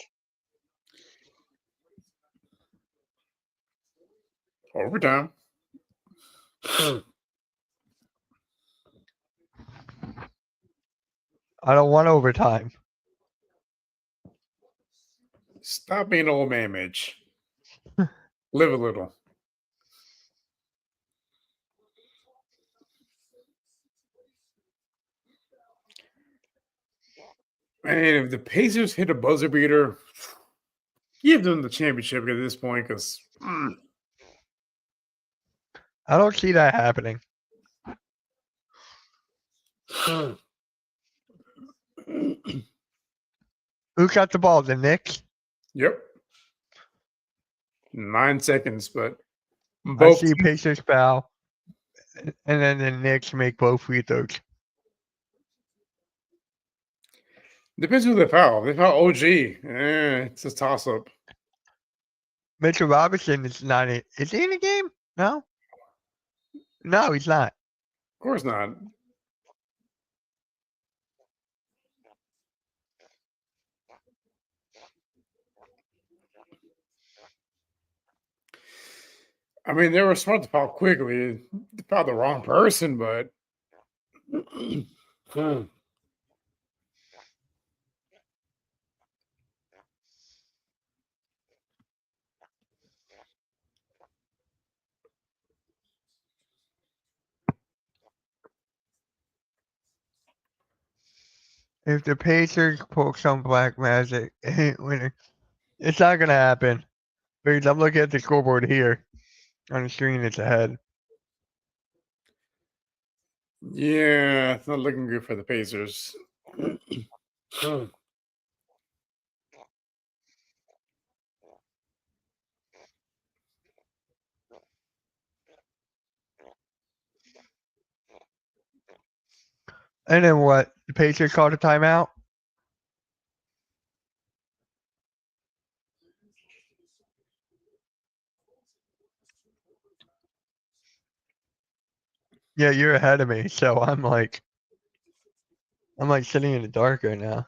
Overtime. I don't want overtime. Stop being an old man, Mitch. Live a little. And if the Pacers hit a buzzer beater, give them the championship at this point because I don't see that happening. Who got the ball? The Knicks? Yep. 9 seconds, but I both see Pacers foul. And then the Knicks make both free throws. depends who they foul. If they foul OG, it's a toss up. Mitchell Robinson is not in. Is he in the game? No? No, he's not. Of course not. I mean, they were smart to foul quickly. They fouled the wrong person, but If the Pacers pull some black magic, ain't winning. It's not gonna happen. Because I'm looking at the scoreboard here. On the screen, it's ahead. yeah, it's not looking good for the Pacers. And then what? The Pacers called a timeout? Yeah, you're ahead of me, so I'm like sitting in the dark right now.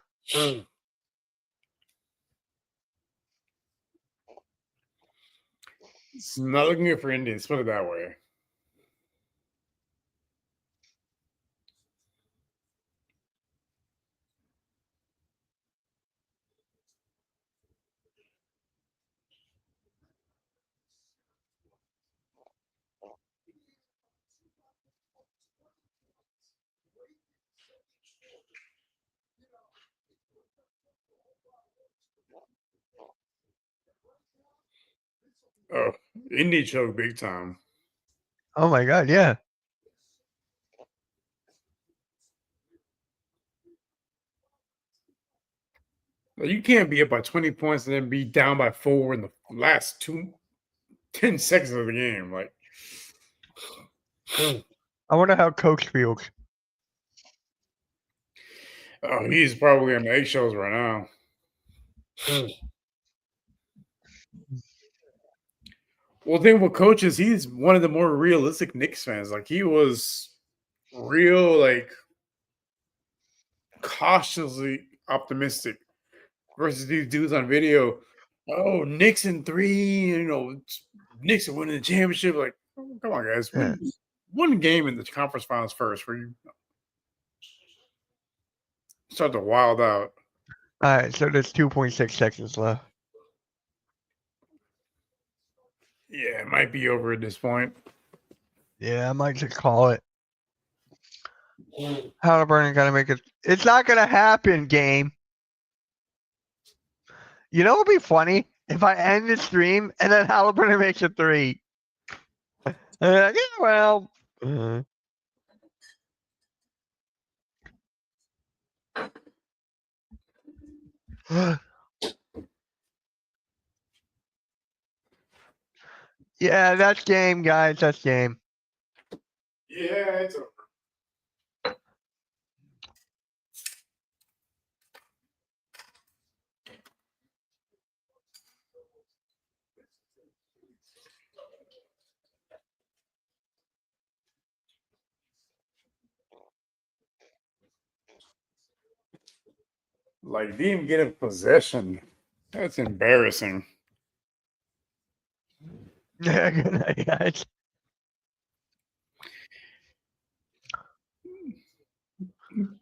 It's not looking good for Indians, put it that way. Oh, Indy choked big time. Oh my god, yeah. You can't be up by 20 points and then be down by 4 in the last 10 seconds of the game. Like, I wonder how Coach feels. oh, he's probably on the eggshells right now. Well, the thing with Coach is he's one of the more realistic Knicks fans. Like he was real, like cautiously optimistic versus these dudes on video. Oh, Knicks in 3, Knicks are winning the championship. Like, come on, guys, win one game in the conference finals first, where you start to wild out. All right, so there's 2.6 seconds left. Yeah, it might be over at this point. Yeah, I might just call it. Halliburton gotta make it. It's not gonna happen, game. You know what would be funny? If I end the stream and then Halliburton makes a 3. Like, yeah, well. Yeah, that's game, guys. That's game. Yeah, it's over. Like, didn't even get a possession. That's embarrassing. Yeah, good night, guys.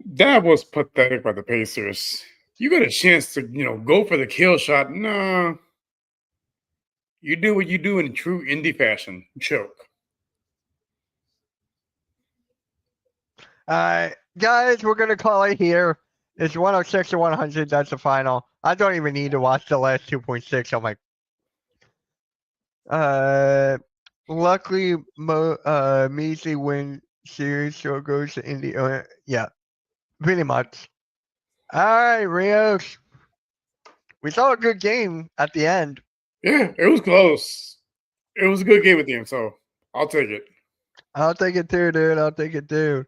That was pathetic by the Pacers. You got a chance to, go for the kill shot. No. You do what you do in true indie fashion. Choke. Guys, we're gonna call it here. It's 106 to 100. That's the final. I don't even need to watch the last 2.6. Oh my. Luckily, Measly win series, so it goes to India. Yeah, pretty much. All right, Rios. We saw a good game at the end. Yeah, it was close. It was a good game with him, so I'll take it. I'll take it too, dude. I'll take it too.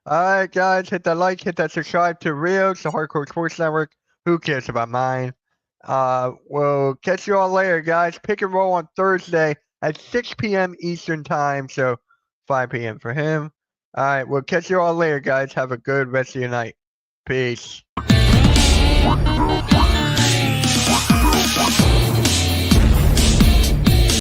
All right, guys, hit that like, hit that subscribe to Rios, the Hardcore Sports Network. Who cares about mine? We'll catch you all later, guys. Pick and roll on Thursday at 6 p.m. Eastern time, so 5 p.m. for him. All right, we'll catch you all later, guys. Have a good rest of your night. Peace.